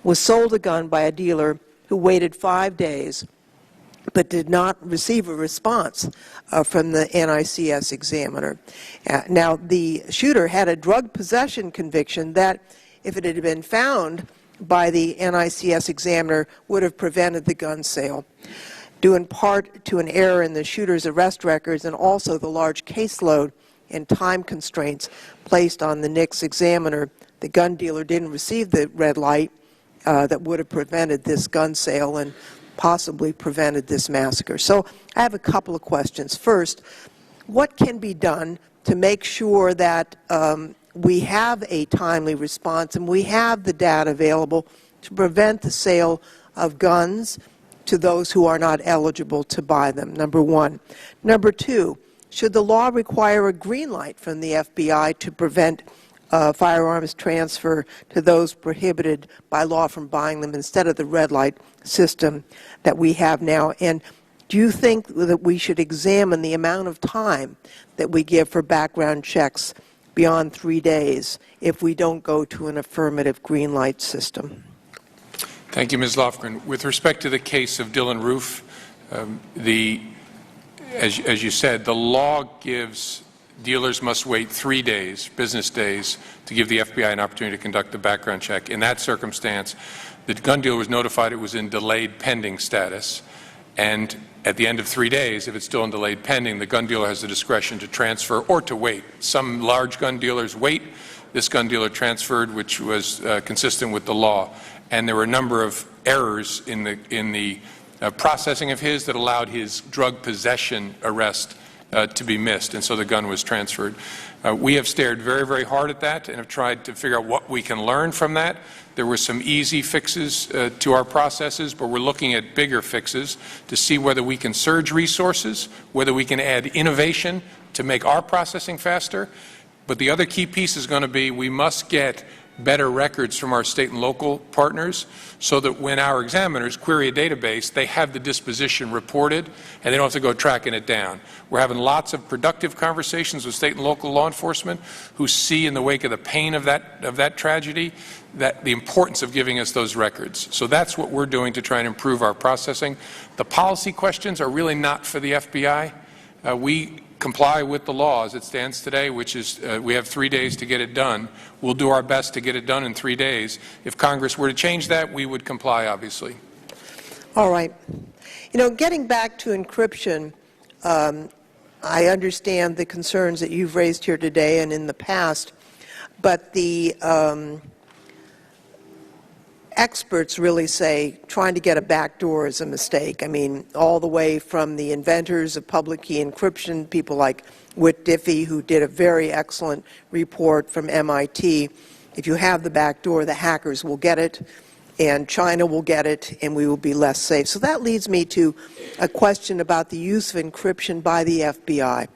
was sold a gun by a dealer who waited 5 days but did not receive a response from the NICS examiner. Now, the shooter had a drug possession conviction that, if it had been found by the NICS examiner, would have prevented the gun sale. Due in part to an error in the shooter's arrest records and also the large caseload and time constraints placed on the NICS examiner, the gun dealer didn't receive the red light that would have prevented this gun sale and possibly prevented this massacre. So I have a couple of questions. First, what can be done to make sure that we have a timely response and we have the data available to prevent the sale of guns to those who are not eligible to buy them, number one. Number two, should the law require a green light from the FBI to prevent firearms transfer to those prohibited by law from buying them instead of the red light system that we have now? And do you think that we should examine the amount of time that we give for background checks beyond 3 days if we don't go to an affirmative green light system? Thank you, Ms. Lofgren. With respect to the case of Dylan Roof, as you said, the law gives dealers must wait 3 days, business days, to give the FBI an opportunity to conduct the background check. In that circumstance, the gun dealer was notified it was in delayed pending status, and at the end of 3 days, if it's still in delayed pending, the gun dealer has the discretion to transfer or to wait. Some large gun dealers wait. This gun dealer transferred, which was consistent with the law. And there were a number of errors in the processing of his that allowed his drug possession arrest to be missed, and so the gun was transferred. We have stared very, very hard at that and have tried to figure out what we can learn from that. There were some easy fixes to our processes, but we're looking at bigger fixes to see whether we can surge resources, whether we can add innovation to make our processing faster. But the other key piece is going to be we must get better records from our state and local partners so that when our examiners query a database, they have the disposition reported and they don't have to go tracking it down. We're having lots of productive conversations with state and local law enforcement who see in the wake of the pain of that tragedy that the importance of giving us those records. So that's what we're doing to try and improve our processing. The policy questions are really not for the FBI. We comply with the law as it stands today, which is we have 3 days to get it done. We'll do our best to get it done in 3 days. If Congress were to change that, we would comply, obviously. All right. You know, getting back to encryption, I understand the concerns that you've raised here today and in the past, but the experts really say trying to get a backdoor is a mistake. I mean, all the way from the inventors of public key encryption, people like Whit Diffie, who did a very excellent report from MIT. If you have the backdoor, the hackers will get it, and China will get it, and we will be less safe. So that leads me to a question about the use of encryption by the FBI.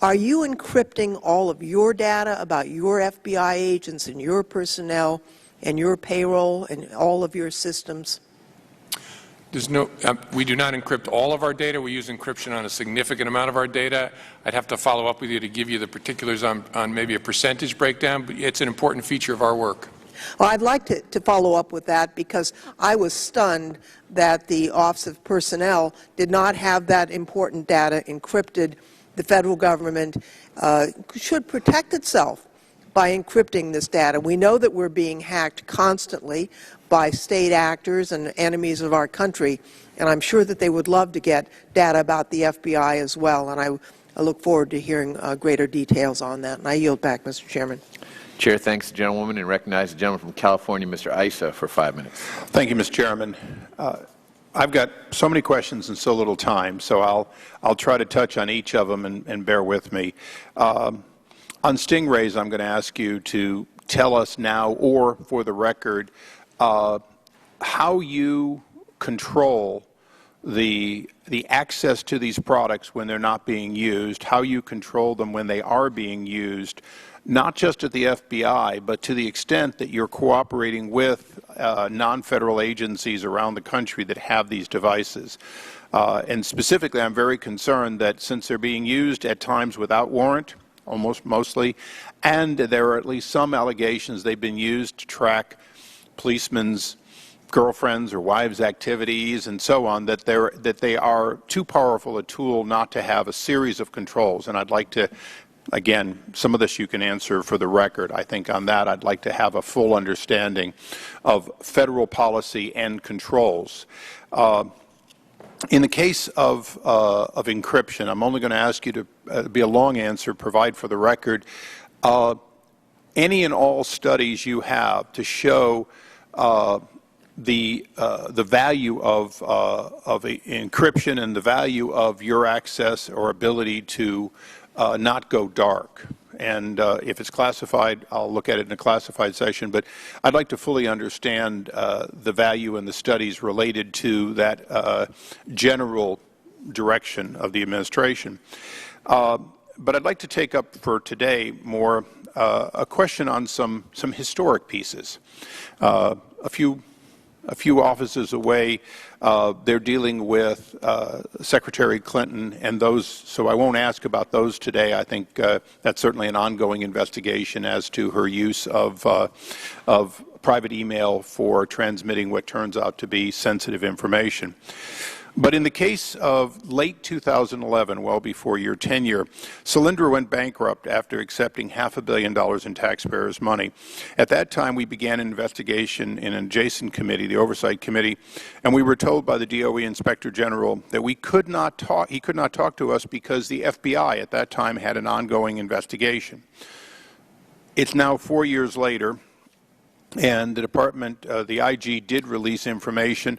Are you encrypting all of your data about your FBI agents and your personnel and your payroll and all of your systems? There's no, we do not encrypt all of our data. We use encryption on a significant amount of our data. I'd have to follow up with you to give you the particulars on maybe a percentage breakdown, but it's an important feature of our work. Well, I'd like to follow up with that because I was stunned that the Office of Personnel did not have that important data encrypted. The federal government should protect itself by encrypting this data. We know that we're being hacked constantly by state actors and enemies of our country, and I'm sure that they would love to get data about the FBI as well, and I look forward to hearing greater details on that. And I yield back, Mr. Chairman. Chair thanks the gentlewoman and recognize the gentleman from California, Mr. Issa, for 5 minutes. Thank you, Mr. Chairman. I've got so many questions and so little time, so I'll try to touch on each of them and bear with me. On stingrays, I'm going to ask you to tell us now, or for the record, how you control the access to these products when they're not being used, how you control them when they are being used, not just at the FBI, but to the extent that you're cooperating with non-federal agencies around the country that have these devices. And specifically, I'm very concerned that since they're being used at times without warrant, mostly, and there are at least some allegations they've been used to track policemen's girlfriends or wives' activities and so on, that they are too powerful a tool not to have a series of controls. And I'd like to, again, some of this you can answer for the record. I think on that I'd like to have a full understanding of federal policy and controls. In the case of encryption, I'm only going to ask you to be a long answer, provide for the record, any and all studies you have to show the value of encryption and the value of your access or ability to not go dark. And if it's classified, I'll look at it in a classified session, but I'd like to fully understand the value and the studies related to that general direction of the administration. but I'd like to take up for today more a question on some historic pieces. A few offices away, they're dealing with Secretary Clinton and those, so I won't ask about those today. I think that's certainly an ongoing investigation as to her use of private email for transmitting what turns out to be sensitive information. But in the case of late 2011, well before your tenure, Solyndra went bankrupt after accepting $500 million in taxpayers' money. At that time, we began an investigation in an adjacent committee, the Oversight Committee, and we were told by the DOE Inspector General that he could not talk to us because the FBI at that time had an ongoing investigation. It's now 4 years later, and the department, the IG, did release information,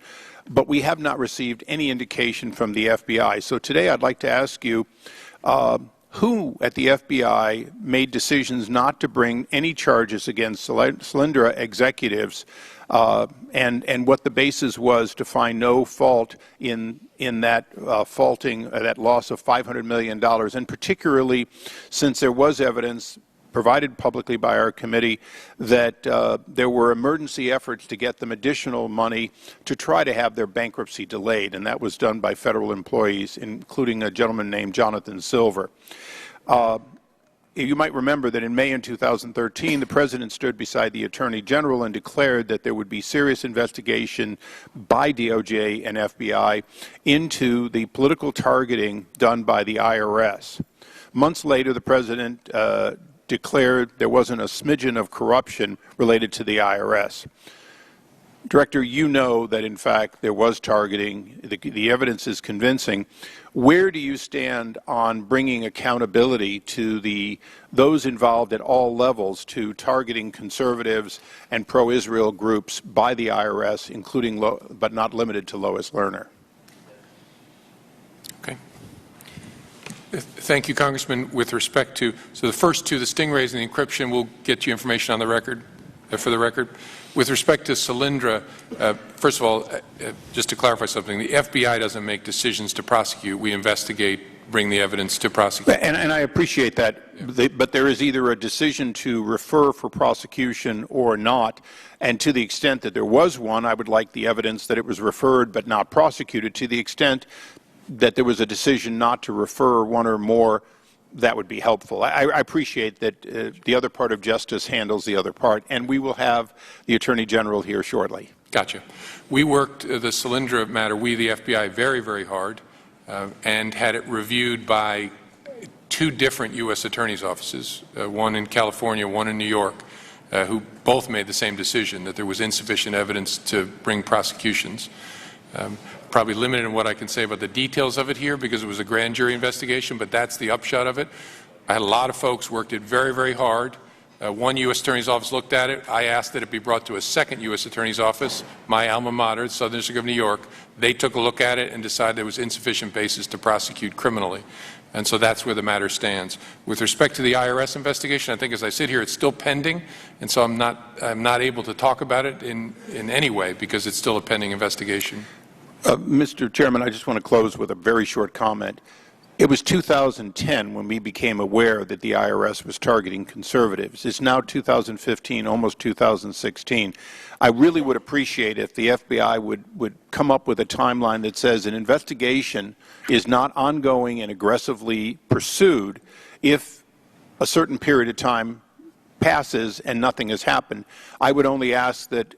but we have not received any indication from the FBI. So today I'd like to ask you, who at the FBI made decisions not to bring any charges against Solyndra executives, and what the basis was to find no fault in that that loss of $500 million, and particularly since there was evidence provided publicly by our committee that there were emergency efforts to get them additional money to try to have their bankruptcy delayed, and that was done by federal employees, including a gentleman named Jonathan Silver. You might remember that in May in 2013, the President stood beside the Attorney General and declared that there would be serious investigation by DOJ and FBI into the political targeting done by the IRS. Months later, the President declared there wasn't a smidgen of corruption related to the IRS. Director, you know that in fact there was targeting. The evidence is convincing. Where do you stand on bringing accountability to those involved at all levels to targeting conservatives and pro-Israel groups by the IRS, including but not limited to Lois Lerner? Okay. Thank you, Congressman. With respect to, so the first two, the stingrays and the encryption, we'll get you information on the record, for the record. With respect to Solyndra, first of all, just to clarify something, the FBI doesn't make decisions to prosecute. We investigate, bring the evidence to prosecute. And I appreciate that, yeah. But there is either a decision to refer for prosecution or not, and to the extent that there was one, I would like the evidence that it was referred but not prosecuted. To the extent that there was a decision not to refer one or more, that would be helpful. I appreciate that the other part of justice handles the other part, and we will have the Attorney General here shortly. Gotcha. We worked the Solyndra matter, we, the FBI, very, very hard, and had it reviewed by two different U.S. attorneys' offices, one in California, one in New York, who both made the same decision, that there was insufficient evidence to bring prosecutions. Probably limited in what I can say about the details of it here because it was a grand jury investigation, but that's the upshot of it. I had a lot of folks worked it very, very hard. One U.S. Attorney's Office looked at it. I asked that it be brought to a second U.S. Attorney's Office, my alma mater, Southern District of New York. They took a look at it and decided there was insufficient basis to prosecute criminally. And so that's where the matter stands. With respect to the IRS investigation, I think as I sit here, it's still pending, and so I'm not able to talk about it in any way because it's still a pending investigation. Mr. Chairman, I just want to close with a very short comment. It was 2010 when we became aware that the IRS was targeting conservatives. It's now 2015, almost 2016. I really would appreciate if the FBI would come up with a timeline that says an investigation is not ongoing and aggressively pursued if a certain period of time passes and nothing has happened. I would only ask that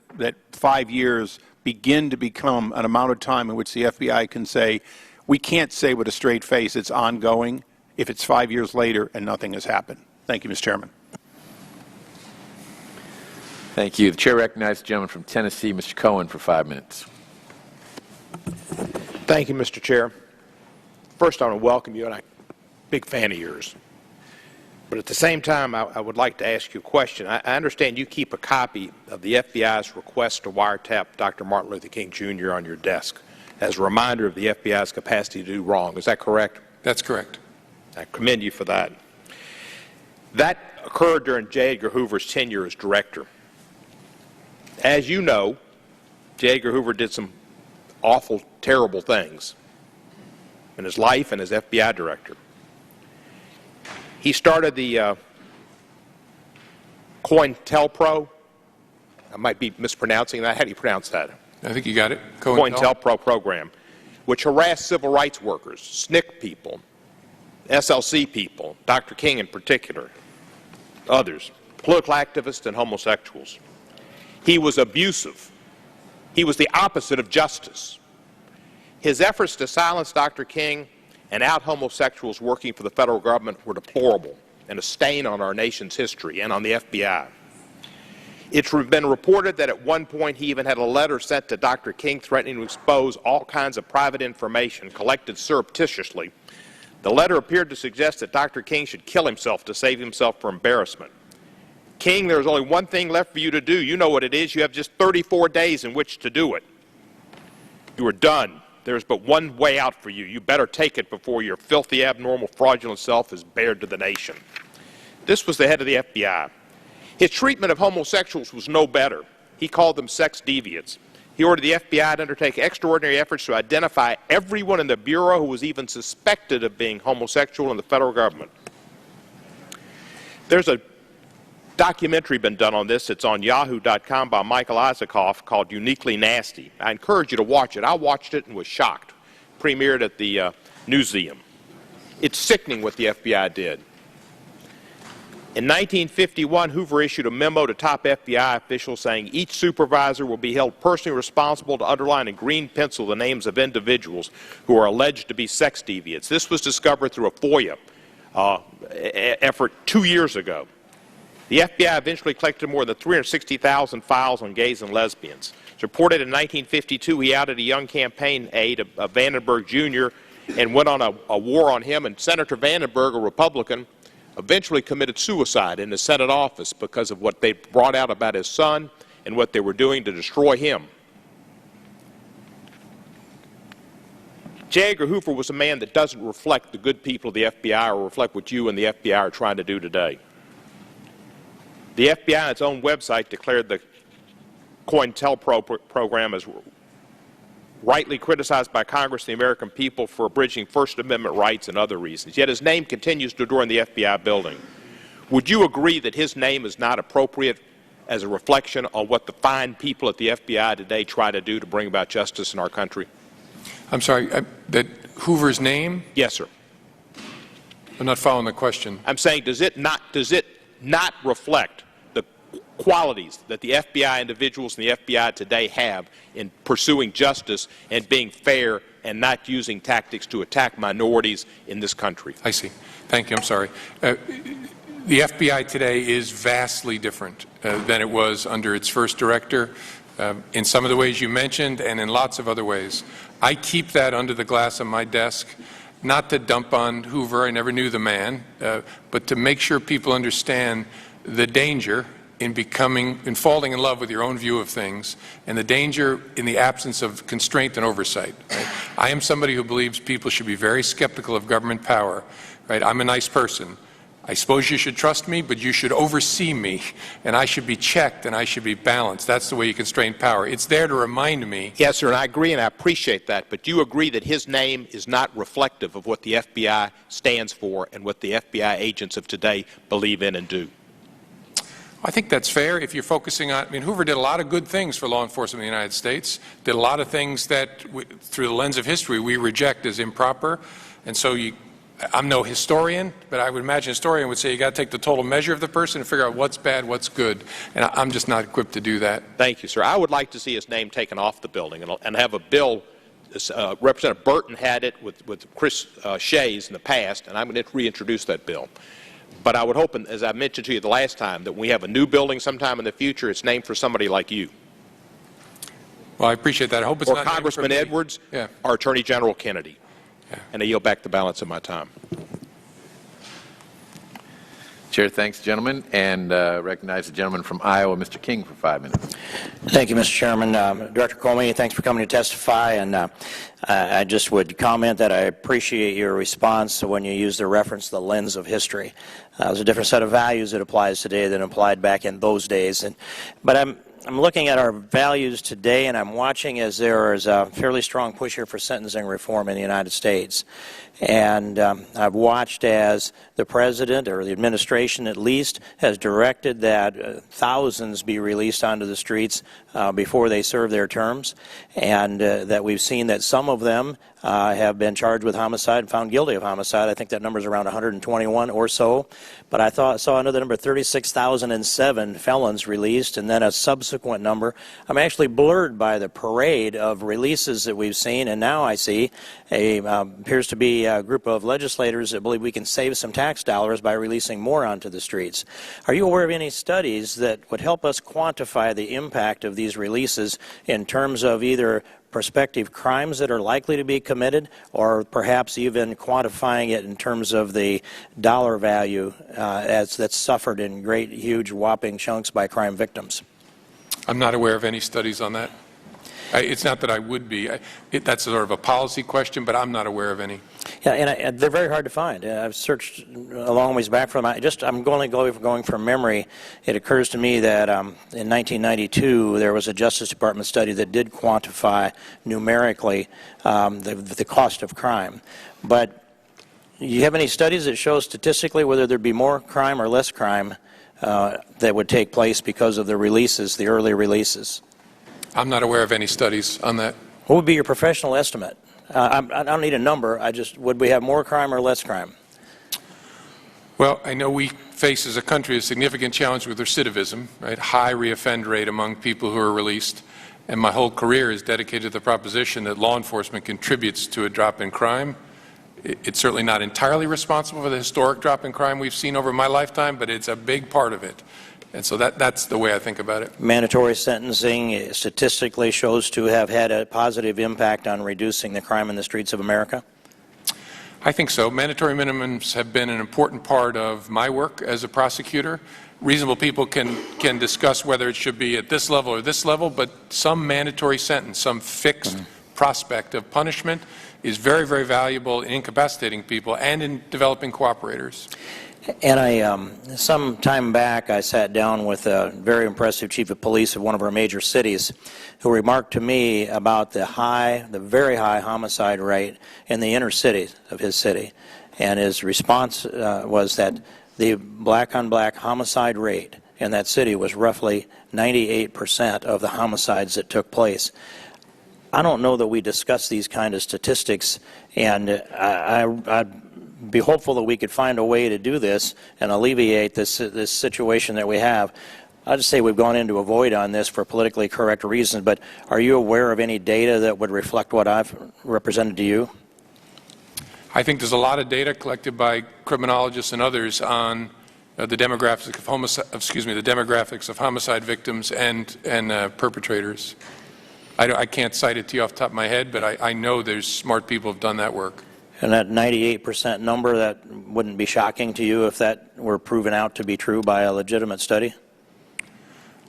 5 years begin to become an amount of time in which the FBI can say, we can't say with a straight face it's ongoing if it's 5 years later and nothing has happened. Thank you, Mr. Chairman. Thank you. The chair recognizes the gentleman from Tennessee, Mr. Cohen, for 5 minutes. Thank you, Mr. Chair. First, I want to welcome you, and I'm a big fan of yours. But at the same time, I would like to ask you a question. I understand you keep a copy of the FBI's request to wiretap Dr. Martin Luther King Jr. on your desk as a reminder of the FBI's capacity to do wrong. Is that correct? That's correct. I commend you for that. That occurred during J. Edgar Hoover's tenure as director. As you know, J. Edgar Hoover did some awful, terrible things in his life and as FBI director. He started the COINTELPRO. I might be mispronouncing that. How do you pronounce that? I think you got it. COINTELPRO program, which harassed civil rights workers, SNCC people, SLC people, Dr. King in particular, others, political activists and homosexuals. He was abusive. He was the opposite of justice. His efforts to silence Dr. King and out homosexuals working for the federal government were deplorable and a stain on our nation's history and on the FBI. It's been reported that at one point he even had a letter sent to Dr. King threatening to expose all kinds of private information collected surreptitiously. The letter appeared to suggest that Dr. King should kill himself to save himself from embarrassment. King, there's only one thing left for you to do. You know what it is. You have just 34 days in which to do it. You are done. There's but one way out for you. You better take it before your filthy, abnormal, fraudulent self is bared to the nation. This was the head of the FBI. His treatment of homosexuals was no better. He called them sex deviants. He ordered the FBI to undertake extraordinary efforts to identify everyone in the Bureau who was even suspected of being homosexual in the federal government. There's a documentary been done on this. It's on yahoo.com by Michael Isaacoff called Uniquely Nasty. I encourage you to watch it. I watched it and was shocked. Premiered at the Newseum. It's sickening what the FBI did. In 1951, Hoover issued a memo to top FBI officials saying each supervisor will be held personally responsible to underline in green pencil the names of individuals who are alleged to be sex deviants. This was discovered through a FOIA effort 2 years ago. The FBI eventually collected more than 360,000 files on gays and lesbians. It's reported in 1952 he outed a young campaign aide of Vandenberg Jr. and went on a war on him, and Senator Vandenberg, a Republican, eventually committed suicide in the Senate office because of what they brought out about his son and what they were doing to destroy him. J. Edgar Hoover was a man that doesn't reflect the good people of the FBI or reflect what you and the FBI are trying to do today. The FBI on its own website declared the COINTELPRO program as rightly criticized by Congress and the American people for abridging First Amendment rights and other reasons. Yet his name continues to adorn the FBI building. Would you agree that his name is not appropriate as a reflection on what the fine people at the FBI today try to do to bring about justice in our country? I'm sorry, that Hoover's name? Yes, sir. I'm not following the question. I'm saying, does it not reflect the qualities that the FBI individuals in the FBI today have in pursuing justice and being fair and not using tactics to attack minorities in this country? I see. Thank you. I'm sorry. The FBI today is vastly different than it was under its first director in some of the ways you mentioned and in lots of other ways. I keep that under the glass of my desk, not to dump on Hoover. I never knew the man, but to make sure people understand the danger in falling in love with your own view of things, and the danger in the absence of constraint and oversight. Right? I am somebody who believes people should be very skeptical of government power. Right? I'm a nice person. I suppose you should trust me, but you should oversee me, and I should be checked, and I should be balanced. That's the way you constrain power. It's there to remind me. Yes, sir, and I agree, and I appreciate that, but do you agree that his name is not reflective of what the FBI stands for and what the FBI agents of today believe in and do? I think that's fair if you're focusing on, Hoover did a lot of good things for law enforcement in the United States, did a lot of things that, through the lens of history, we reject as improper, and so I'm no historian, but I would imagine a historian would say you got to take the total measure of the person and figure out what's bad, what's good, and I'm just not equipped to do that. Thank you, sir. I would like to see his name taken off the building and have a bill. Representative Burton had it with Chris Shays in the past, and I'm going to reintroduce that bill. But I would hope, as I mentioned to you the last time, that when we have a new building sometime in the future, it's named for somebody like you. Well, I appreciate that. I hope it's not Congressman Edwards, yeah, or Attorney General Kennedy. Yeah. And I yield back the balance of my time. Chair thanks, gentlemen, and recognize the gentleman from Iowa, Mr. King, for 5 minutes. Thank you, Mr. Chairman. Director Comey, thanks for coming to testify. And I just would comment that I appreciate your response when you use the reference the lens of history. There's a different set of values that applies today than applied back in those days. But I'm looking at our values today, and I'm watching as there is a fairly strong push here for sentencing reform in the United States. And I've watched as the President, or the administration at least, has directed that thousands be released onto the streets before they serve their terms, and that we've seen that some of them have been charged with homicide and found guilty of homicide. I think that number is around 121 or so. But I saw another number, 36,007 felons released, and then a subsequent number. I'm actually blurred by the parade of releases that we've seen, and now I see appears to be a group of legislators that believe we can save some tax dollars by releasing more onto the streets. Are you aware of any studies that would help us quantify the impact of these releases in terms of either prospective crimes that are likely to be committed, or perhaps even quantifying it in terms of the dollar value that's suffered in great, huge, whopping chunks by crime victims? I'm not aware of any studies on that. It's not that I would be. That's sort of a policy question, but I'm not aware of any. Yeah, and they're very hard to find. I've searched a long ways back from it. I'm only going from memory. It occurs to me that in 1992 there was a Justice Department study that did quantify numerically the cost of crime. But do you have any studies that show statistically whether there'd be more crime or less crime that would take place because of the releases, the early releases? I'm not aware of any studies on that. What would be your professional estimate? I don't need a number. Would we have more crime or less crime? Well, I know we face as a country a significant challenge with recidivism, right? High reoffend rate among people who are released. And my whole career is dedicated to the proposition that law enforcement contributes to a drop in crime. It's certainly not entirely responsible for the historic drop in crime we've seen over my lifetime, but it's a big part of it. And so that's the way I think about it. Mandatory sentencing statistically shows to have had a positive impact on reducing the crime in the streets of America? I think so. Mandatory minimums have been an important part of my work as a prosecutor. Reasonable people can discuss whether it should be at this level or this level, but some mandatory sentence, some fixed prospect of punishment is very, very valuable in incapacitating people and in developing cooperators. And some time back, I sat down with a very impressive chief of police of one of our major cities who remarked to me about the very high homicide rate in the inner cities of his city. And his response was that the black-on-black homicide rate in that city was roughly 98% of the homicides that took place. I don't know that we discuss these kind of statistics, and I'd be hopeful that we could find a way to do this and alleviate this situation that we have. I'll just say we've gone into a void on this for politically correct reasons, but are you aware of any data that would reflect what I've represented to you? I think there's a lot of data collected by criminologists and others on the demographics of homicide victims and perpetrators. I can't cite it to you off the top of my head, but I know there's smart people who've done that work. And that 98% number, that wouldn't be shocking to you if that were proven out to be true by a legitimate study?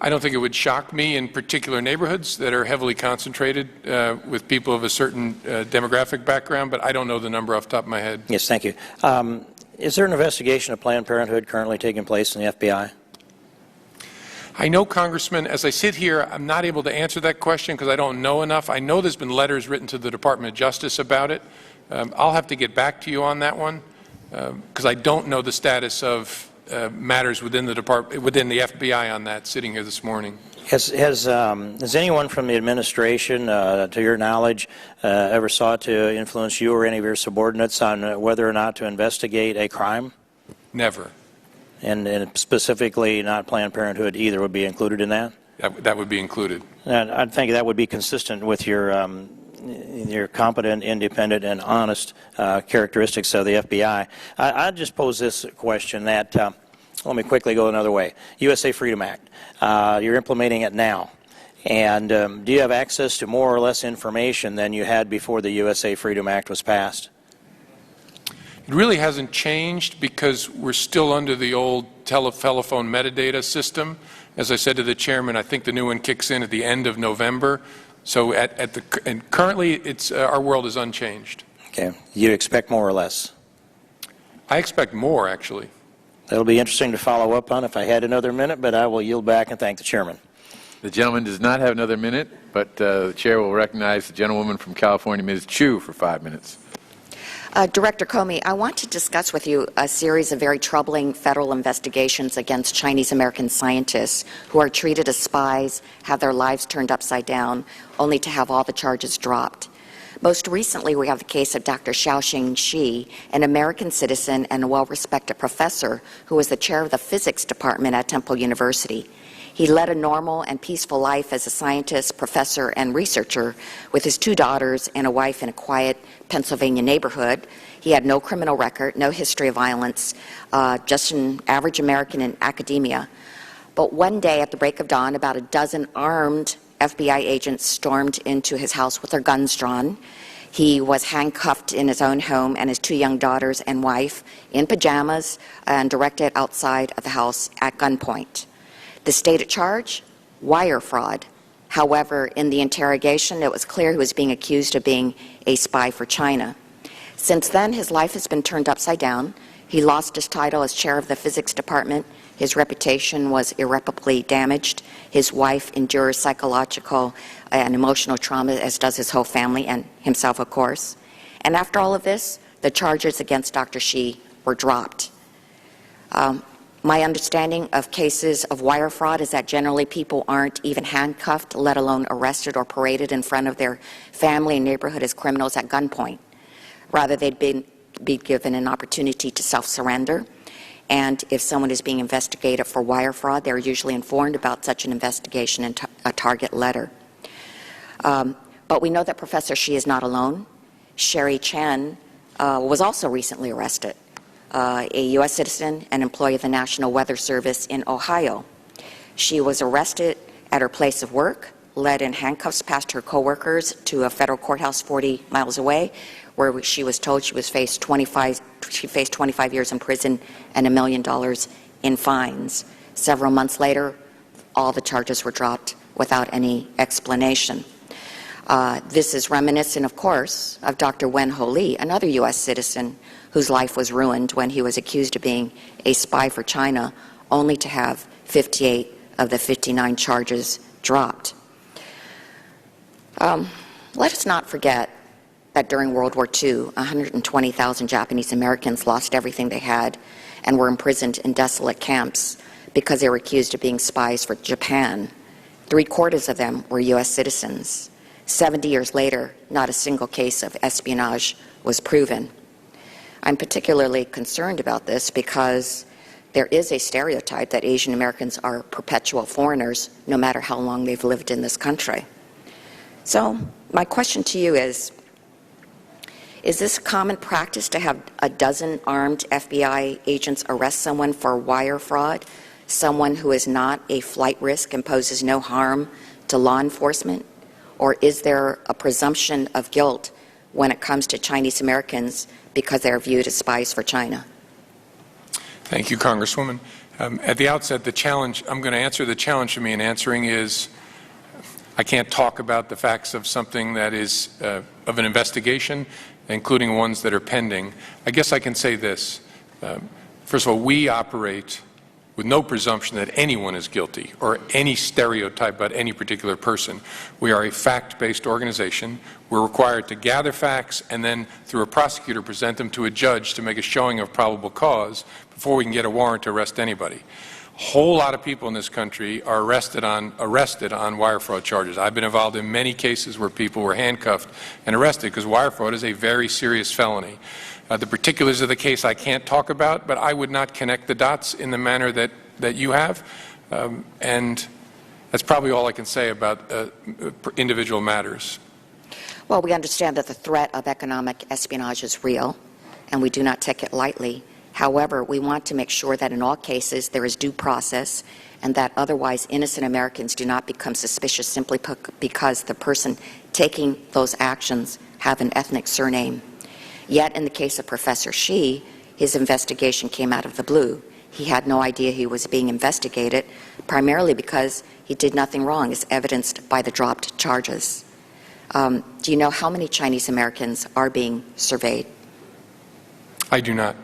I don't think it would shock me in particular neighborhoods that are heavily concentrated with people of a certain demographic background, but I don't know the number off the top of my head. Yes, thank you. Is there an investigation of Planned Parenthood currently taking place in the FBI? I know, Congressman, as I sit here, I'm not able to answer that question because I don't know enough. I know there's been letters written to the Department of Justice about it. I'll have to get back to you on that one because I don't know the status of matters within the FBI on that sitting here this morning. Has anyone from the administration, to your knowledge, ever sought to influence you or any of your subordinates on whether or not to investigate a crime? Never. And specifically not Planned Parenthood either would be included in that? That would be included. And I think that would be consistent with your competent, independent, and honest characteristics of the FBI. I'd just pose this question that, let me quickly go another way. USA Freedom Act, you're implementing it now. And do you have access to more or less information than you had before the USA Freedom Act was passed? It really hasn't changed because we're still under the old telephone metadata system. As I said to the chairman, I think the new one kicks in at the end of November. So and currently, our world is unchanged. Okay. You expect more or less? I expect more, actually. That'll be interesting to follow up on if I had another minute, but I will yield back and thank the chairman. The gentleman does not have another minute, but the chair will recognize the gentlewoman from California, Ms. Chu, for 5 minutes. Director Comey, I want to discuss with you a series of very troubling federal investigations against Chinese-American scientists who are treated as spies, have their lives turned upside down, only to have all the charges dropped. Most recently, we have the case of Dr. Xiaoxing Shi, an American citizen and a well-respected professor who was the chair of the physics department at Temple University. He led a normal and peaceful life as a scientist, professor, and researcher with his 2 daughters and a wife in a quiet Pennsylvania neighborhood. He had no criminal record, no history of violence, just an average American in academia. But one day at the break of dawn, about a dozen armed FBI agents stormed into his house with their guns drawn. He was handcuffed in his own home, and his 2 young daughters and wife in pajamas and directed outside of the house at gunpoint. The stated charge? Wire fraud. However, in the interrogation, it was clear he was being accused of being a spy for China. Since then, his life has been turned upside down. He lost his title as chair of the physics department. His reputation was irreparably damaged. His wife endures psychological and emotional trauma, as does his whole family and himself, of course. And after all of this, the charges against Dr. Shi were dropped. My understanding of cases of wire fraud is that generally people aren't even handcuffed, let alone arrested or paraded in front of their family and neighborhood as criminals at gunpoint. Rather, they'd be given an opportunity to self-surrender. And if someone is being investigated for wire fraud, they're usually informed about such an investigation in a target letter. But we know that Professor Shi is not alone. Sherry Chen was also recently arrested. A U.S. citizen and employee of the National Weather Service in Ohio. She was arrested at her place of work, led in handcuffs past her coworkers to a federal courthouse 40 miles away, where she was told she faced 25 years in prison and $1 million in fines. Several months later, all the charges were dropped without any explanation. This is reminiscent, of course, of Dr. Wen-Ho Lee, another U.S. citizen whose life was ruined when he was accused of being a spy for China, only to have 58 of the 59 charges dropped. Let us not forget that during World War II, 120,000 Japanese Americans lost everything they had and were imprisoned in desolate camps because they were accused of being spies for Japan. 3/4 of them were U.S. citizens. 70 years later, not a single case of espionage was proven. I'm particularly concerned about this because there is a stereotype that Asian Americans are perpetual foreigners, no matter how long they've lived in this country. So my question to you is this common practice to have a dozen armed FBI agents arrest someone for wire fraud, someone who is not a flight risk and poses no harm to law enforcement? Or is there a presumption of guilt when it comes to Chinese Americans because they are viewed as spies for China? Thank you, Congresswoman. At the outset, I'm going to answer the challenge to me in answering is I can't talk about the facts of something that is of an investigation, including ones that are pending. I guess I can say this. First of all, we operate with no presumption that anyone is guilty or any stereotype about any particular person. We are a fact-based organization. We're required to gather facts and then, through a prosecutor, present them to a judge to make a showing of probable cause before we can get a warrant to arrest anybody. A whole lot of people in this country are arrested on wire fraud charges. I've been involved in many cases where people were handcuffed and arrested because wire fraud is a very serious felony. The particulars of the case I can't talk about, but I would not connect the dots in the manner that you have. And that's probably all I can say about individual matters. Well, we understand that the threat of economic espionage is real, and we do not take it lightly. However, we want to make sure that in all cases there is due process and that otherwise innocent Americans do not become suspicious simply because the person taking those actions have an ethnic surname. Yet in the case of Professor Shi, his investigation came out of the blue. He had no idea he was being investigated, primarily because he did nothing wrong, as evidenced by the dropped charges. Do you know how many Chinese Americans are being surveyed? I do not.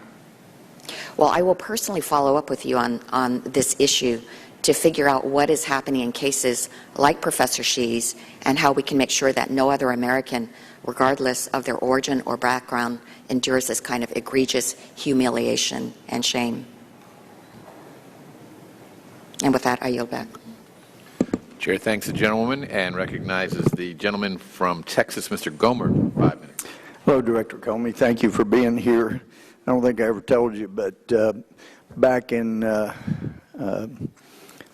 Well, I will personally follow up with you on this issue to figure out what is happening in cases like Professor Xi's and how we can make sure that no other American, regardless of their origin or background, endures this kind of egregious humiliation and shame. And with that, I yield back. Chair thanks the gentlewoman and recognizes the gentleman from Texas, Mr. Gomer, 5 minutes. Hello, Director Comey. Thank you for being here. I don't think I ever told you, but back in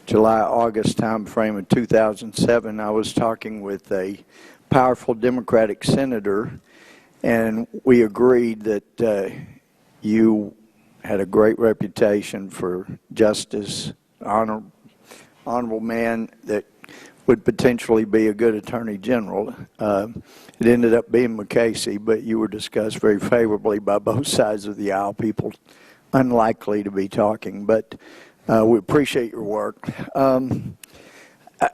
July, August time frame of 2007, I was talking with a powerful Democratic senator, and we agreed that you had a great reputation for justice, honorable man that would potentially be a good attorney general. It ended up being McCasey, but you were discussed very favorably by both sides of the aisle, people unlikely to be talking. But we appreciate your work. I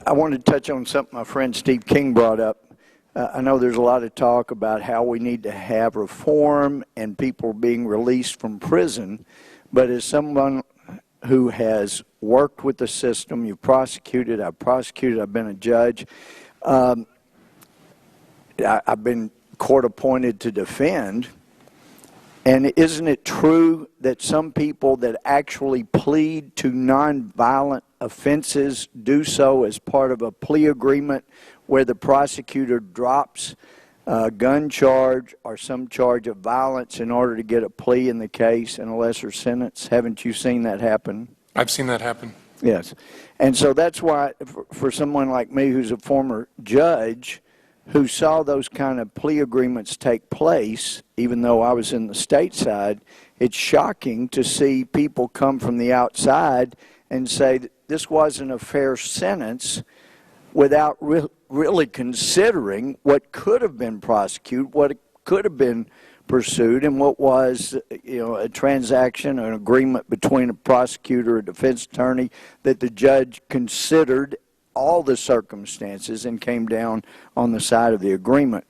wanted to touch on something my friend Steve King brought up. I know there's a lot of talk about how we need to have reform and people being released from prison, but as someone who has worked with the system, you've prosecuted, I've been a judge, I've been court appointed to defend. And isn't it true that some people that actually plead to nonviolent offenses do so as part of a plea agreement where the prosecutor drops a gun charge or some charge of violence in order to get a plea in the case and a lesser sentence? Haven't you seen that happen? I've seen that happen. Yes. And so that's why for someone like me who's a former judge who saw those kind of plea agreements take place, even though I was in the state side, it's shocking to see people come from the outside and say that this wasn't a fair sentence without really considering what could have been prosecuted, what could have been pursued, and what was, a transaction, an agreement between a prosecutor, a defense attorney, that the judge considered all the circumstances and came down on the side of the agreement.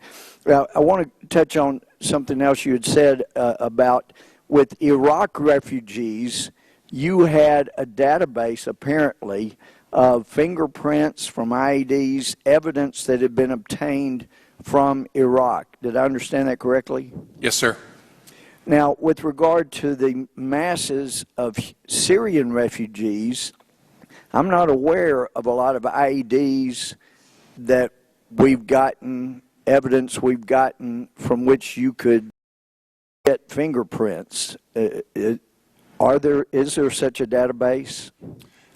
Now, I want to touch on something else you had said about with Iraq refugees. You had a database, apparently, of fingerprints from IEDs, evidence that had been obtained from Iraq. Did I understand that correctly? Yes, sir. Now, with regard to the masses of Syrian refugees, I'm not aware of a lot of IEDs that we've gotten, evidence we've gotten from which you could get fingerprints. Is there such a database?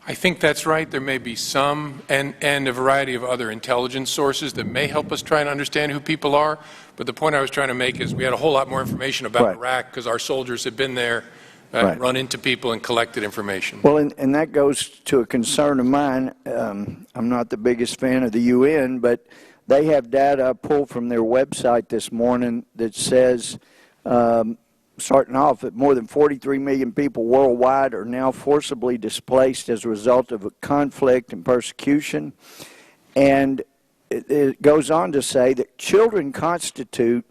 I think that's right. There may be some and a variety of other intelligence sources that may help us try and understand who people are. But the point I was trying to make is we had a whole lot more information about Iraq because our soldiers had been there, run into people, and collected information. Well, and that goes to a concern of mine. I'm not the biggest fan of the UN, but they have data pulled from their website this morning that says, starting off, that more than 43 million people worldwide are now forcibly displaced as a result of a conflict and persecution. And it goes on to say that children constitute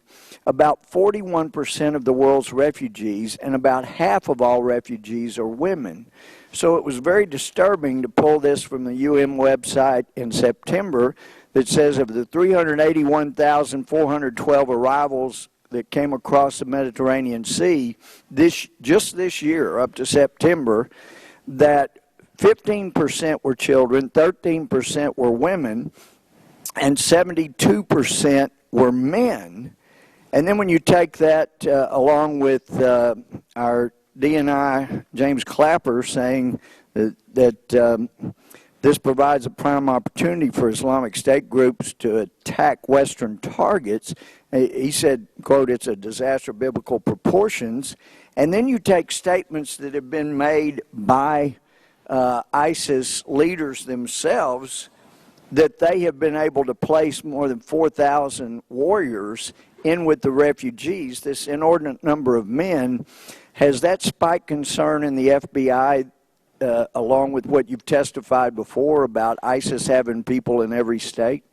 about 41% of the world's refugees, and about half of all refugees are women. So it was very disturbing to pull this from the UN website in September that says of the 381,412 arrivals that came across the Mediterranean Sea just this year, up to September, that 15% were children, 13% were women, and 72% were men. And then when you take that along with our DNI, James Clapper, saying that this provides a prime opportunity for Islamic State groups to attack Western targets, he said, quote, "It's a disaster of biblical proportions." And then you take statements that have been made by ISIS leaders themselves that they have been able to place more than 4,000 warriors in with the refugees, this inordinate number of men. Has that spiked concern in the FBI, along with what you've testified before about ISIS having people in every state?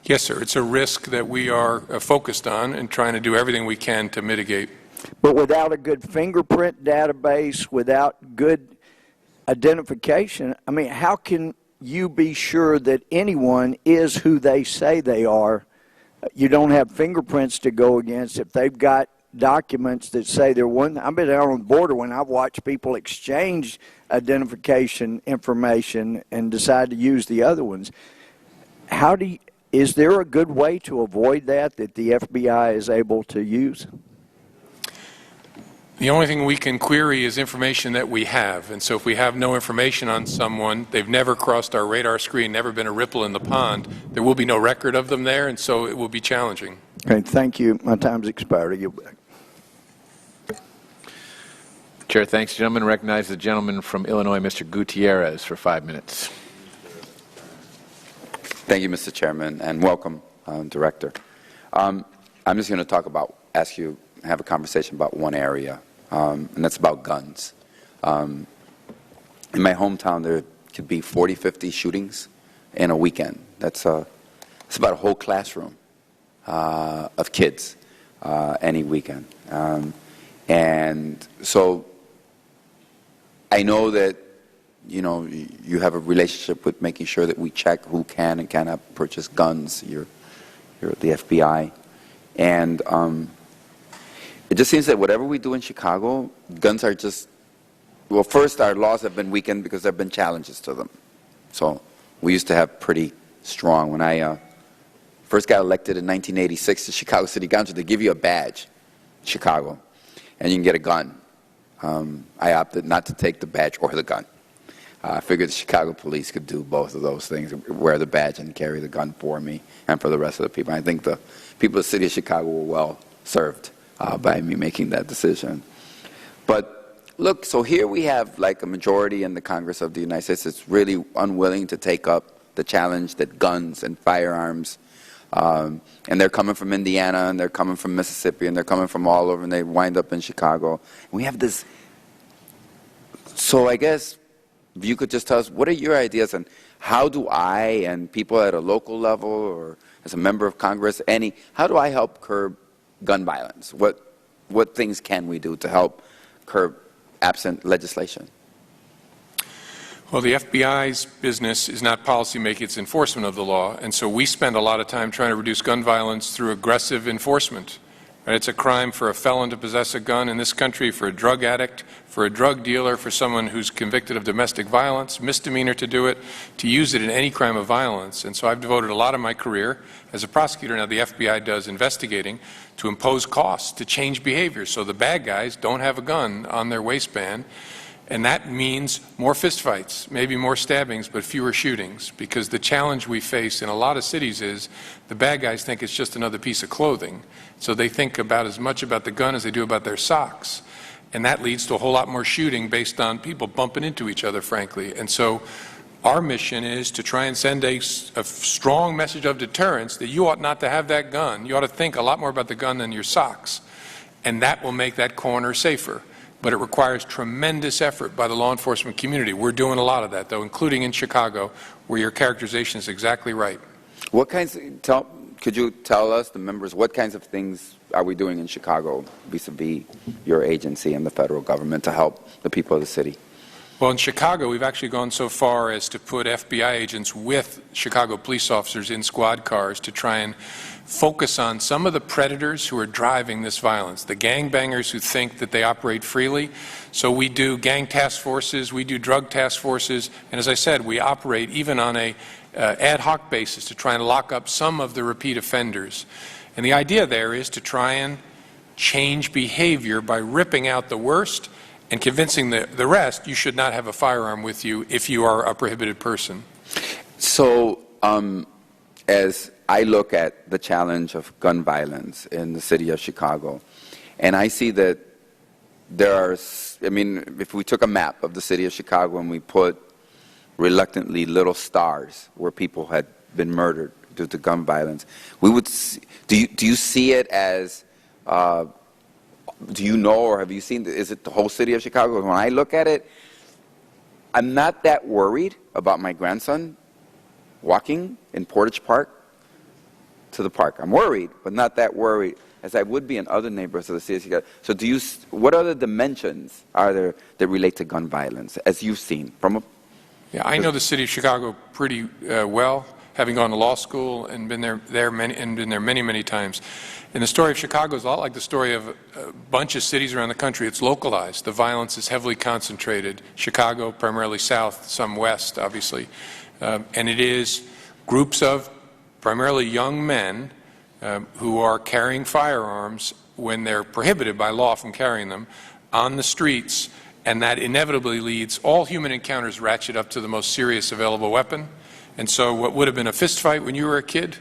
Yes, sir. It's a risk that we are focused on and trying to do everything we can to mitigate. But without a good fingerprint database, without good identification, I mean, how can you be sure that anyone is who they say they are? You don't have fingerprints to go against. If they've got documents that say they're one, I've been out on the border when I've watched people exchange identification information and decide to use the other ones. Is there a good way to avoid that the FBI is able to use? The only thing we can query is information that we have. And so if we have no information on someone, they've never crossed our radar screen, never been a ripple in the pond, there will be no record of them there, and so it will be challenging. Okay, thank you. My time's expired. I yield back. Chair, thanks. Gentleman recognize the gentleman from Illinois, Mr. Gutierrez, for 5 minutes. Thank you, Mr. Chairman, and welcome, Director. I'm just going to have a conversation about one area, and that's about guns. In my hometown, there could be 40, 50 shootings in a weekend. That's about a whole classroom of kids any weekend. And so I know that, you know, you have a relationship with making sure that we check who can and cannot purchase guns. You're the FBI. And it just seems that whatever we do in Chicago, guns are just, well, first, our laws have been weakened because there have been challenges to them. So we used to have pretty strong, when I first got elected in 1986 to Chicago City Council, they give you a badge in Chicago, and you can get a gun. I opted not to take the badge or the gun. I figured the Chicago police could do both of those things, wear the badge and carry the gun for me and for the rest of the people. I think the people of the city of Chicago were well served by me making that decision. But look, so here we have like a majority in the Congress of the United States that's really unwilling to take up the challenge that guns and firearms, and they're coming from Indiana, and they're coming from Mississippi, and they're coming from all over, and they wind up in Chicago. And we have this, so I guess if you could just tell us, what are your ideas on how do I and people at a local level or as a member of Congress, how do I help curb gun violence? What things can we do to help curb absent legislation? Well, the FBI's business is not policymaking, it's enforcement of the law. And so we spend a lot of time trying to reduce gun violence through aggressive enforcement. It's a crime for a felon to possess a gun in this country, for a drug addict, for a drug dealer, for someone who's convicted of domestic violence, misdemeanor to do it, to use it in any crime of violence. And so I've devoted a lot of my career as a prosecutor, now the FBI does investigating, to impose costs, to change behavior so the bad guys don't have a gun on their waistband. And that means more fistfights, maybe more stabbings, but fewer shootings, because the challenge we face in a lot of cities is the bad guys think it's just another piece of clothing. So they think about as much about the gun as they do about their socks. And that leads to a whole lot more shooting based on people bumping into each other, frankly. And so our mission is to try and send a strong message of deterrence that you ought not to have that gun. You ought to think a lot more about the gun than your socks. And that will make that corner safer. But it requires tremendous effort by the law enforcement community. We're doing a lot of that, though, including in Chicago, where your characterization is exactly right. What kinds? Could you tell us, the members, what kinds of things are we doing in Chicago vis-a-vis your agency and the federal government to help the people of the city? Well, in Chicago, we've actually gone so far as to put FBI agents with Chicago police officers in squad cars to try and focus on some of the predators who are driving this violence, the gangbangers who think that they operate freely. So we do gang task forces, we do drug task forces, and as I said, we operate even on a ad hoc basis to try and lock up some of the repeat offenders. And the idea there is to try and change behavior by ripping out the worst and convincing the rest you should not have a firearm with you if you are a prohibited person. So as I look at the challenge of gun violence in the city of Chicago, and I see that there are, I mean, if we took a map of the city of Chicago and we put reluctantly little stars where people had been murdered due to gun violence, we would see, do you see it as, do you know or have you seen, is it the whole city of Chicago? When I look at it, I'm not that worried about my grandson walking in Portage Park to the park. I'm worried, but not that worried as I would be in other neighborhoods of the city of Chicago. So what other dimensions are there that relate to gun violence, as you've seen from a... Yeah, I know the city of Chicago pretty well, having gone to law school and been there many, many times. And the story of Chicago is a lot like the story of a bunch of cities around the country. It's localized. The violence is heavily concentrated. Chicago, primarily south, some west, obviously. And it is groups of primarily young men who are carrying firearms when they're prohibited by law from carrying them on the streets, and that inevitably leads all human encounters ratchet up to the most serious available weapon. And so what would have been a fist fight when you were a kid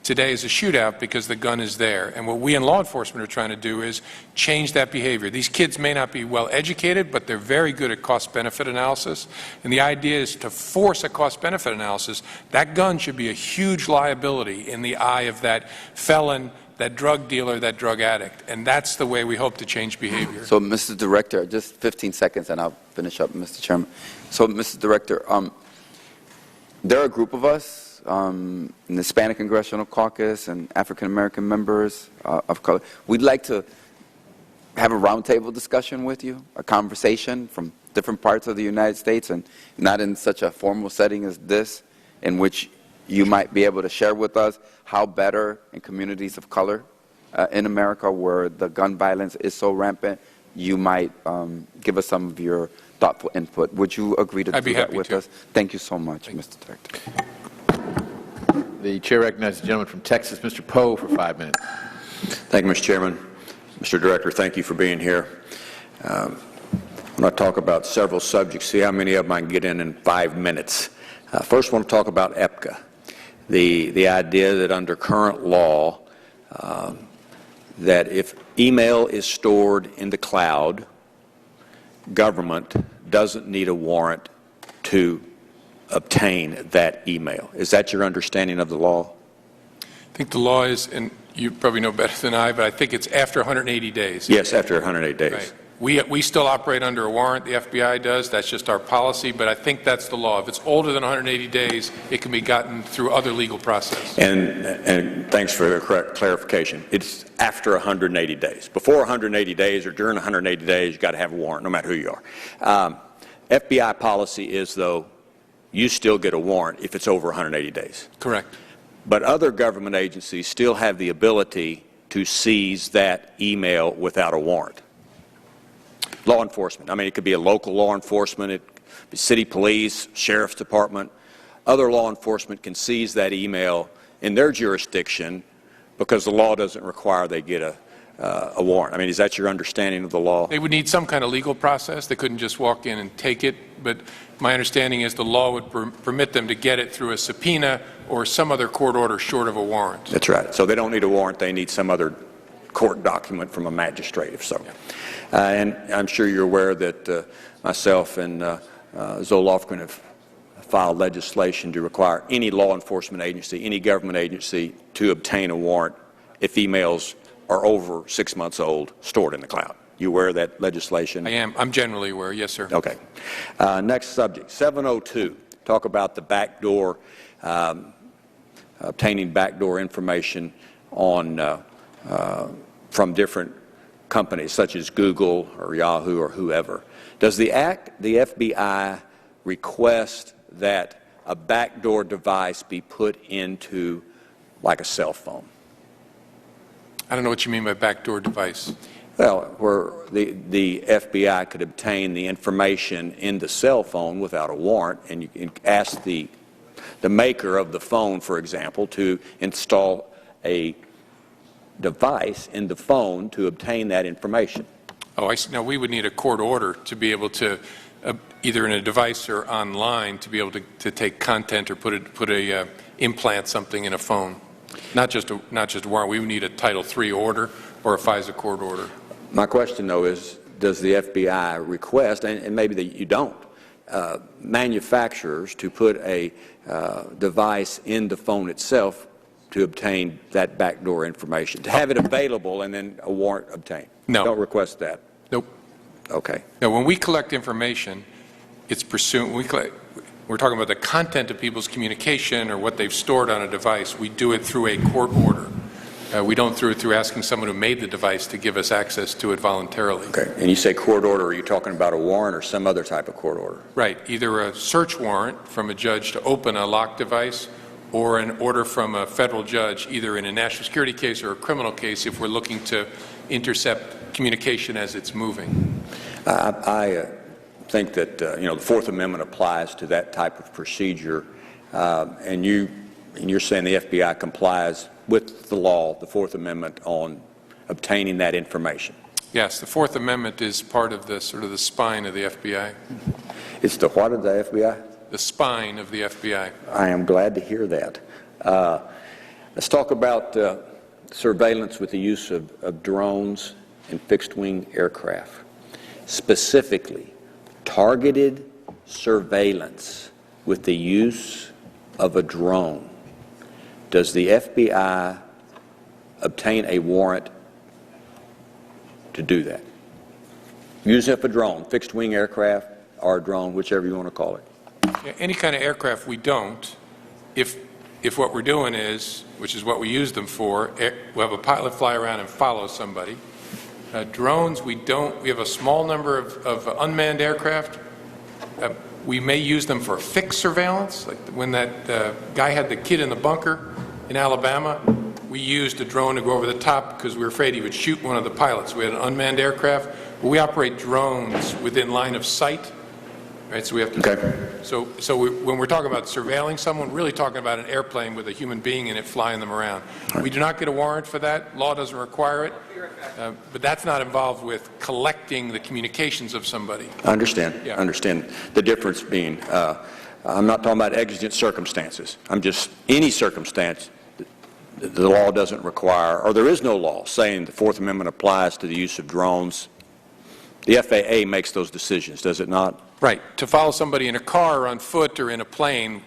today is a shootout because the gun is there. And what we in law enforcement are trying to do is change that behavior. These kids may not be well educated, but they're very good at cost-benefit analysis. And the idea is to force a cost-benefit analysis. That gun should be a huge liability in the eye of that felon, that drug dealer, that drug addict. And that's the way we hope to change behavior. So, Mr. Director, just 15 seconds and I'll finish up, Mr. Chairman. So, Mr. Director, there are a group of us in the Hispanic Congressional Caucus and African-American members of color. We'd like to have a roundtable discussion with you, a conversation from different parts of the United States, and not in such a formal setting as this, in which you might be able to share with us how better in communities of color in America where the gun violence is so rampant, you might give us some of your thoughtful input. Would you agree to do that with us? Thank you so much, Mr. Director. The chair recognizes the gentleman from Texas, Mr. Poe, for 5 minutes. Thank you, Mr. Chairman. Mr. Director, thank you for being here. When I talk about several subjects, see how many of them I can get in 5 minutes. First, I want to talk about EPCA, the idea that under current law, that if email is stored in the cloud, government doesn't need a warrant to obtain that email. Is that your understanding of the law? I think the law is, and you probably know better than I, but I think it's after 180 days. Yes, after 180 days. Right. We still operate under a warrant. The FBI does. That's just our policy, but I think that's the law. If it's older than 180 days, it can be gotten through other legal process. And thanks for the correct clarification. It's after 180 days. Before 180 days or during 180 days, you've got to have a warrant, no matter who you are. FBI policy is, though, you still get a warrant if it's over 180 days. Correct. But other government agencies still have the ability to seize that email without a warrant. Law enforcement. I mean, it could be a local law enforcement, it could be city police, sheriff's department. Other law enforcement can seize that email in their jurisdiction because the law doesn't require they get a warrant. I mean, is that your understanding of the law? They would need some kind of legal process. They couldn't just walk in and take it. But my understanding is the law would permit them to get it through a subpoena or some other court order short of a warrant. That's right. So they don't need a warrant. They need some other court document from a magistrate, if so. Yeah. And I'm sure you're aware that myself and Zoe Lofgren have filed legislation to require any law enforcement agency, any government agency, to obtain a warrant if emails are over 6 months old, stored in the cloud. You aware of that legislation? I am. I'm generally aware. Yes, sir. Okay. Next subject, 702. Talk about the backdoor, obtaining backdoor information on from different companies such as Google or Yahoo or whoever. Does the FBI request that a backdoor device be put into like a cell phone? I don't know what you mean by backdoor device. Well, where the FBI could obtain the information in the cell phone without a warrant, and you can ask the maker of the phone, for example, to install a device in the phone to obtain that information. Oh, I see. Now, we would need a court order to be able to, either in a device or online, to be able to take content or put a implant something in a phone. Not just a warrant. We would need a Title III order or a FISA court order. My question, though, is does the FBI request, and maybe you don't, manufacturers to put a device in the phone itself to obtain that backdoor information, to have it available and then a warrant obtained? No. Don't request that? Nope. Okay. Now, when we collect information, it's pursuant. we're talking about the content of people's communication or what they've stored on a device, we do it through a court order. We don't do it through asking someone who made the device to give us access to it voluntarily. Okay. And you say court order, are you talking about a warrant or some other type of court order? Right. Either a search warrant from a judge to open a locked device or an order from a federal judge, either in a national security case or a criminal case, if we're looking to intercept communication as it's moving. I think that the Fourth Amendment applies to that type of procedure, and you're saying the FBI complies with the law, the Fourth Amendment, on obtaining that information. Yes, the Fourth Amendment is part of the sort of the spine of the FBI. It's the what of the FBI? The spine of the FBI. I am glad to hear that. Let's talk about surveillance with the use of drones and fixed-wing aircraft. Specifically, targeted surveillance with the use of a drone. Does the FBI obtain a warrant to do that? Use it for a drone, fixed-wing aircraft or a drone, whichever you want to call it. Yeah, any kind of aircraft we don't. If what we're doing is, which is what we use them for, we have a pilot fly around and follow somebody. Drones, we don't. We have a small number of unmanned aircraft. We may use them for fixed surveillance, like when that guy had the kid in the bunker in Alabama. We used a drone to go over the top because we were afraid he would shoot one of the pilots. We had an unmanned aircraft. But we operate drones within line of sight, right? So we have to. Okay. When we're talking about surveilling someone, we're really talking about an airplane with a human being in it flying them around. Right. We do not get a warrant for that. Law doesn't require it. But that's not involved with collecting the communications of somebody. I understand. Yeah. I understand the difference being, I'm not talking about exigent circumstances. I'm just any circumstance the law doesn't require, or there is no law saying the Fourth Amendment applies to the use of drones. The FAA makes those decisions, does it not? Right. To follow somebody in a car or on foot or in a plane,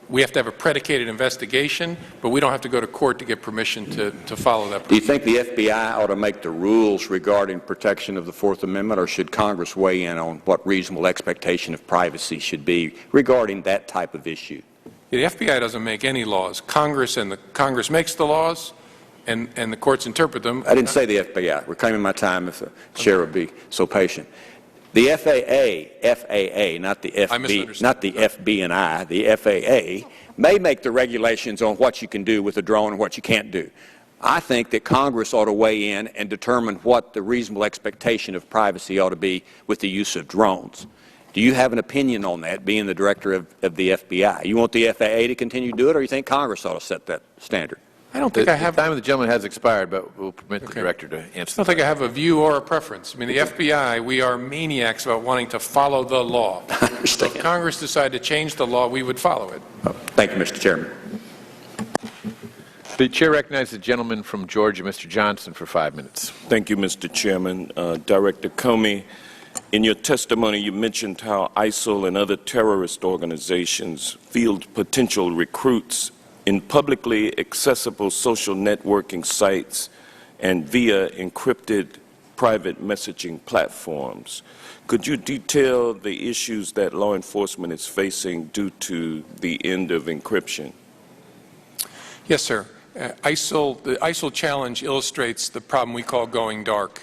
we have to have a predicated investigation, but we don't have to go to court to get permission to follow that person. Do you think the FBI ought to make the rules regarding protection of the Fourth Amendment, or should Congress weigh in on what reasonable expectation of privacy should be regarding that type of issue? The FBI doesn't make any laws. Congress makes the laws, and the courts interpret them. I didn't say the FBI. Reclaiming my time, if the chair would be so patient. The FAA, not the FB, not the FB&I, the FAA, may make the regulations on what you can do with a drone and what you can't do. I think that Congress ought to weigh in and determine what the reasonable expectation of privacy ought to be with the use of drones. Do you have an opinion on that, being the director of the FBI? You want the FAA to continue to do it, or you think Congress ought to set that standard? I don't think I have. The time of the gentleman has expired, but we'll permit the director to answer. I don't think I have a view or a preference. I mean, the FBI, we are maniacs about wanting to follow the law. So if Congress decided to change the law, we would follow it. Thank you, Mr. Chairman. The chair recognizes the gentleman from Georgia, Mr. Johnson, for 5 minutes. Thank you, Mr. Chairman. Director Comey, in your testimony, you mentioned how ISIL and other terrorist organizations field potential recruits in publicly accessible social networking sites and via encrypted private messaging platforms. Could you detail the issues that law enforcement is facing due to the end of encryption? Yes, sir. The ISIL challenge illustrates the problem we call going dark,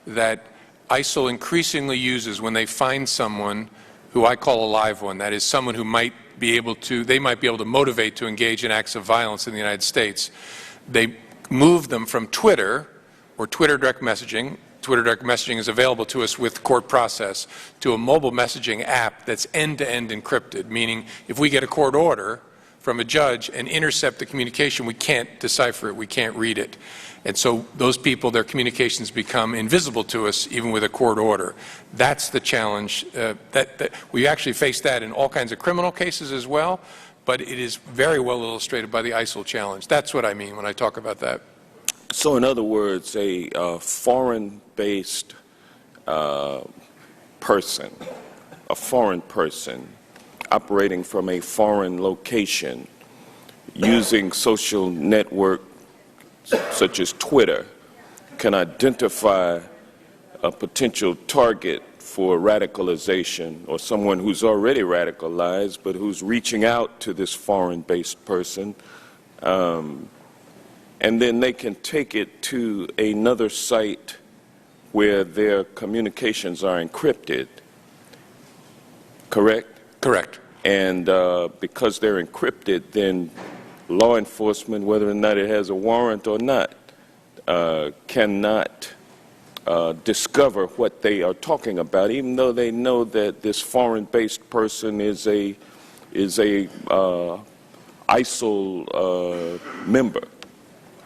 that ISIL increasingly uses when they find someone who I call a live one, that is someone who might be able to motivate to engage in acts of violence in the United States. They move them from Twitter or Twitter direct messaging. Twitter direct messaging is available to us with court process, to a mobile messaging app that's end-to-end encrypted, meaning if we get a court order from a judge and intercept the communication, we can't decipher it, we can't read it. And so those people, their communications become invisible to us even with a court order. That's the challenge. We actually face that in all kinds of criminal cases as well, but it is very well illustrated by the ISIL challenge. That's what I mean when I talk about that. So in other words, a foreign-based person, a foreign person operating from a foreign location using social network such as Twitter can identify a potential target for radicalization, or someone who's already radicalized but who's reaching out to this foreign-based person, and then they can take it to another site where their communications are encrypted, correct? Correct. And because they're encrypted, then law enforcement, whether or not it has a warrant or not, cannot discover what they are talking about, even though they know that this foreign-based person is a ISIL member.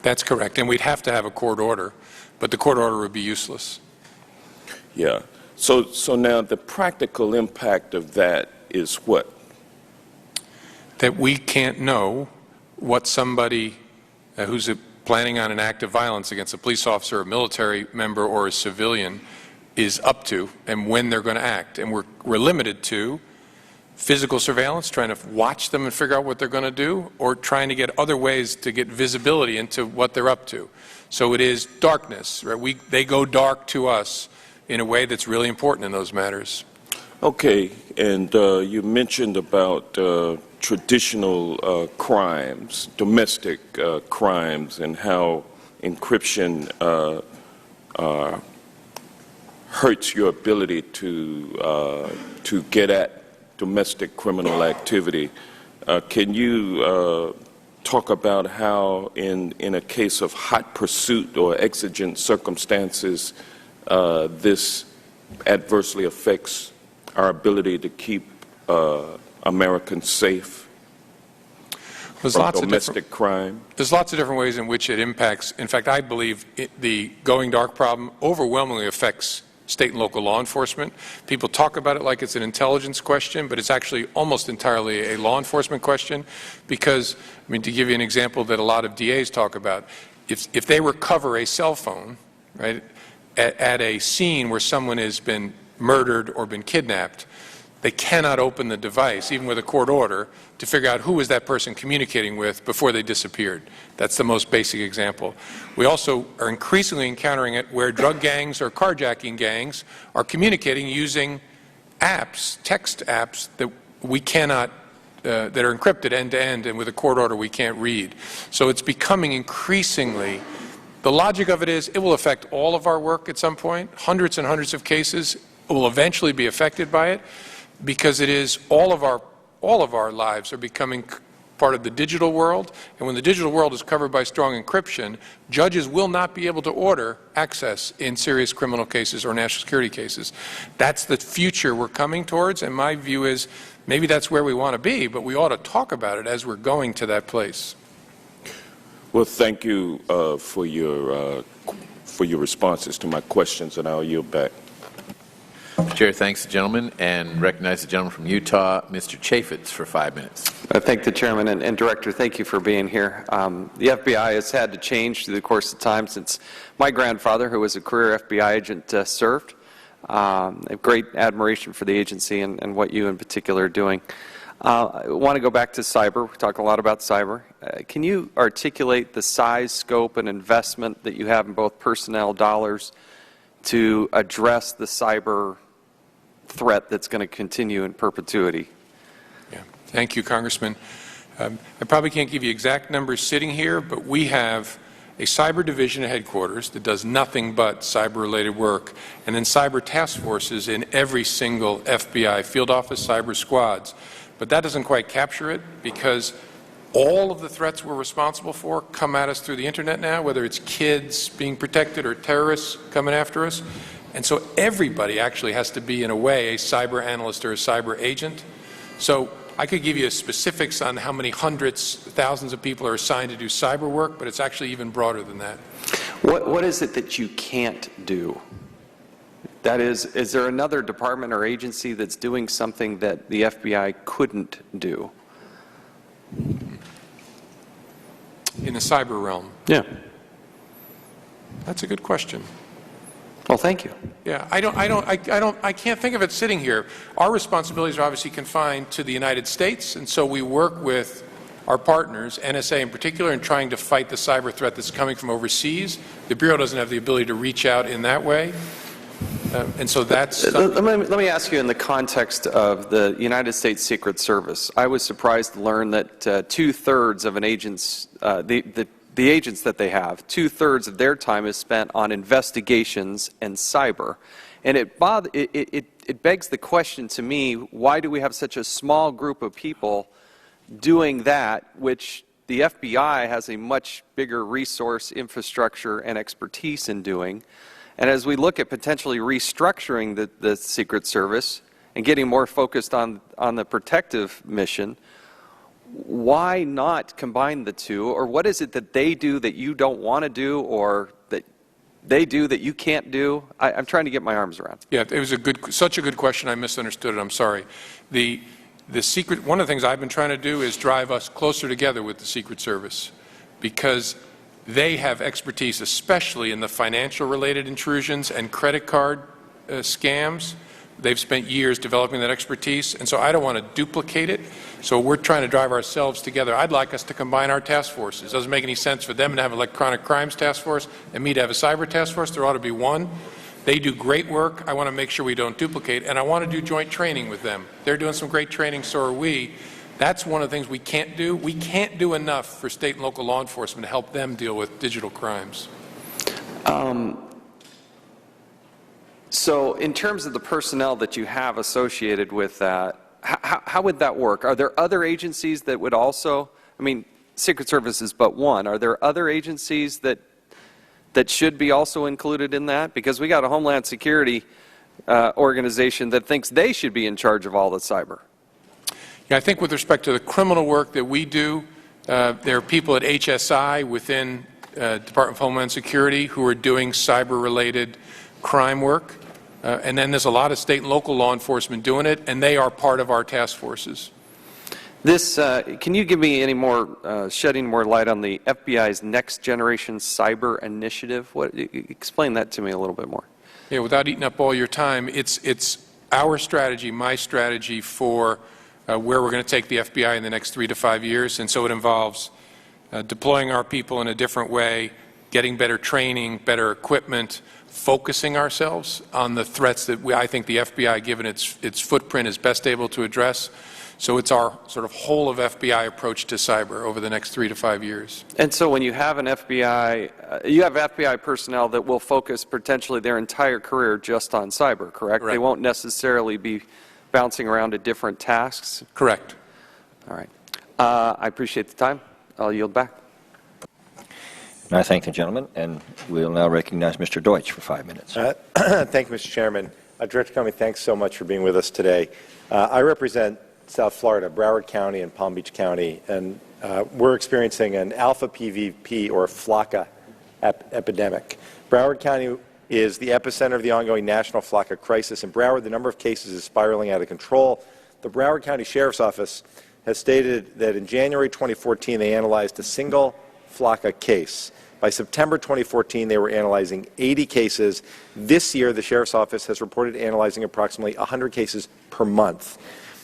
That's correct, and we'd have to have a court order, but the court order would be useless. Yeah. So now the practical impact of that is what? That we can't know what somebody who's planning on an act of violence against a police officer, a military member, or a civilian is up to and when they're going to act. And we're limited to physical surveillance, trying to watch them and figure out what they're going to do, or trying to get other ways to get visibility into what they're up to. So it is darkness, right? They go dark to us in a way that's really important in those matters. Okay, and you mentioned about traditional crimes, domestic crimes, and how encryption hurts your ability to get at domestic criminal activity. Can you talk about how, in a case of hot pursuit or exigent circumstances, this adversely affects our ability to keep Americans safe from domestic crime? There's lots of different ways in which it impacts. In fact, I believe the going dark problem overwhelmingly affects state and local law enforcement. People talk about it like it's an intelligence question, but it's actually almost entirely a law enforcement question because, I mean, to give you an example that a lot of DAs talk about, if they recover a cell phone, right, at a scene where someone has been murdered or been kidnapped, they cannot open the device, even with a court order, to figure out who was that person communicating with before they disappeared. That's the most basic example. We also are increasingly encountering it where drug gangs or carjacking gangs are communicating using apps, text apps that we cannot, that are encrypted end to end, and with a court order we can't read. So it's becoming increasingly, the logic of it is it will affect all of our work at some point. Hundreds and hundreds of cases will eventually be affected by it, because it is all of our lives are becoming part of the digital world, and when the digital world is covered by strong encryption, judges will not be able to order access in serious criminal cases or national security cases. That's the future we're coming towards, and my view is maybe that's where we want to be, but we ought to talk about it as we're going to that place. Well, thank you for your responses to my questions, and I'll yield back. Mr. Chair, thanks the gentleman, and recognize the gentleman from Utah, Mr. Chaffetz, for 5 minutes. I thank the Chairman and Director. Thank you for being here. The FBI has had to change through the course of time since my grandfather, who was a career FBI agent, served. I have great admiration for the agency and what you in particular are doing. I want to go back to cyber. We talk a lot about cyber. Can you articulate the size, scope, and investment that you have in both personnel dollars to address the cyber threat that's going to continue in perpetuity? Yeah. Thank you, Congressman. I probably can't give you exact numbers sitting here, but we have a cyber division at headquarters that does nothing but cyber-related work, and then cyber task forces in every single FBI field office, cyber squads. But that doesn't quite capture it, because all of the threats we're responsible for come at us through the internet now, whether it's kids being protected or terrorists coming after us. And so everybody actually has to be, in a way, a cyber analyst or a cyber agent. So I could give you specifics on how many hundreds, thousands of people are assigned to do cyber work, but it's actually even broader than that. What is it that you can't do? That is there another department or agency that's doing something that the FBI couldn't do? In the cyber realm? Yeah. That's a good question. Well, thank you. Yeah, I can't think of it sitting here. Our responsibilities are obviously confined to the United States, and so we work with our partners, NSA in particular, in trying to fight the cyber threat that's coming from overseas. The Bureau doesn't have the ability to reach out in that way. And so that's... Let me ask you in the context of the United States Secret Service. I was surprised to learn that two-thirds of an agent's, the agents that they have, two-thirds of their time is spent on investigations and cyber. And it begs the question to me, why do we have such a small group of people doing that, which the FBI has a much bigger resource, infrastructure, and expertise in doing? And as we look at potentially restructuring the Secret Service and getting more focused on the protective mission, why not combine the two? Or what is it that they do that you don't want to do, or that they do that you can't do? I'm trying to get my arms around. Yeah, it was such a good question. I misunderstood it. I'm sorry. The secret, one of the things I've been trying to do is drive us closer together with the Secret Service, because they have expertise, especially in the financial-related intrusions and credit card scams. They've spent years developing that expertise, and so I don't want to duplicate it. So we're trying to drive ourselves together. I'd like us to combine our task forces. It doesn't make any sense for them to have an electronic crimes task force and me to have a cyber task force. There ought to be one. They do great work. I want to make sure we don't duplicate, and I want to do joint training with them. They're doing some great training, so are we. That's one of the things we can't do. We can't do enough for state and local law enforcement to help them deal with digital crimes. So in terms of the personnel that you have associated with that, how would that work? Are there other agencies that would also, I mean, Secret Service is but one. Are there other agencies that should be also included in that? Because we got a Homeland Security organization that thinks they should be in charge of all the cyber. Yeah, I think with respect to the criminal work that we do, there are people at HSI within Department of Homeland Security who are doing cyber-related crime work. And then there's a lot of state and local law enforcement doing it, and they are part of our task forces. This, can you give me any more, shedding more light on the FBI's Next Generation Cyber Initiative? Explain that to me a little bit more. Yeah, without eating up all your time, it's our strategy, my strategy for where we're going to take the FBI in the next 3 to 5 years. And so it involves deploying our people in a different way, getting better training, better equipment, focusing ourselves on the threats that I think the FBI, given its footprint, is best able to address. So it's our sort of whole of FBI approach to cyber over the next 3 to 5 years. And so when you have an FBI, you have FBI personnel that will focus potentially their entire career just on cyber, correct? They won't necessarily be bouncing around to different tasks? Correct. All right. I appreciate the time. I'll yield back. I thank the gentleman, and we'll now recognize Mr. Deutsch for 5 minutes. Thank you, Mr. Chairman. Director Comey, thanks so much for being with us today. I represent South Florida, Broward County and Palm Beach County, and we're experiencing an alpha PVP or FLACA epidemic. Broward County is the epicenter of the ongoing national FLACA crisis. In Broward, the number of cases is spiraling out of control. The Broward County Sheriff's Office has stated that in January 2014 they analyzed a single FLACA case. By September 2014, they were analyzing 80 cases. This year, the Sheriff's Office has reported analyzing approximately 100 cases per month.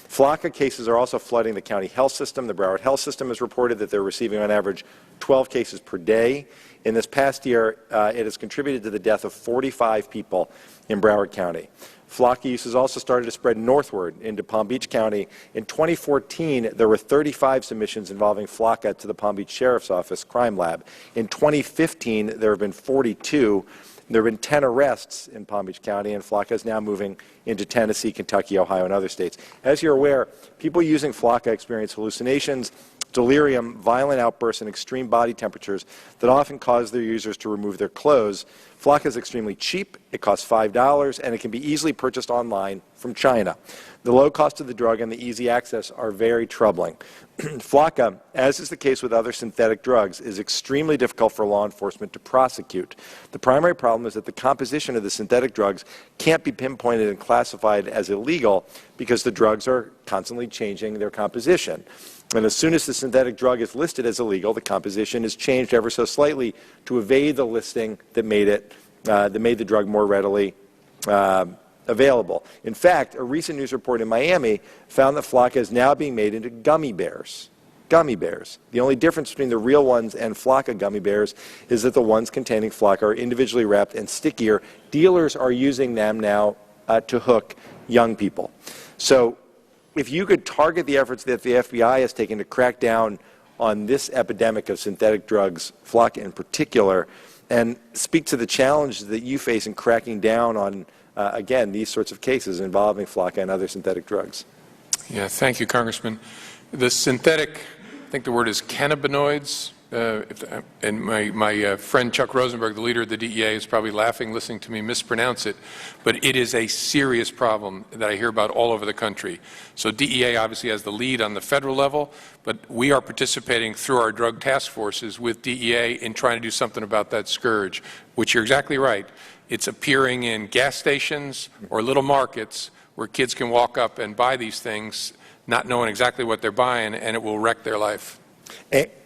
FLACA cases are also flooding the county health system. The Broward Health System has reported that they're receiving on average 12 cases per day. In this past year, it has contributed to the death of 45 people in Broward County. FLACA use has also started to spread northward into Palm Beach County. In 2014, there were 35 submissions involving FLACA to the Palm Beach Sheriff's Office Crime Lab. In 2015, there have been 42. There have been 10 arrests in Palm Beach County, and FLACA is now moving into Tennessee, Kentucky, Ohio, and other states. As you're aware, people using FLACA experience hallucinations, delirium, violent outbursts, and extreme body temperatures that often cause their users to remove their clothes. FLACA is extremely cheap. It costs $5, and it can be easily purchased online from China. The low cost of the drug and the easy access are very troubling. FLACA, as is the case with other synthetic drugs, is extremely difficult for law enforcement to prosecute. The primary problem is that the composition of the synthetic drugs can't be pinpointed and classified as illegal because the drugs are constantly changing their composition. And as soon as the synthetic drug is listed as illegal, the composition is changed ever so slightly to evade the listing that made the drug more readily available. In fact, a recent news report in Miami found that FLACA is now being made into gummy bears. gummy bears. The only difference between the real ones and Flocka gummy bears is that the ones containing Flocka are individually wrapped and stickier. Dealers are using them now to hook young people. So if you could target the efforts that the FBI has taken to crack down on this epidemic of synthetic drugs, Flocka in particular, and speak to the challenges that you face in cracking down on, again, these sorts of cases involving Flocka and other synthetic drugs. Yeah, thank you, Congressman. The synthetic, I think the word is cannabinoids, and my friend Chuck Rosenberg, the leader of the DEA, is probably laughing listening to me mispronounce it, but it is a serious problem that I hear about all over the country. So DEA obviously has the lead on the federal level, but we are participating through our drug task forces with DEA in trying to do something about that scourge, which you're exactly right. It's appearing in gas stations or little markets where kids can walk up and buy these things not knowing exactly what they're buying, and it will wreck their life.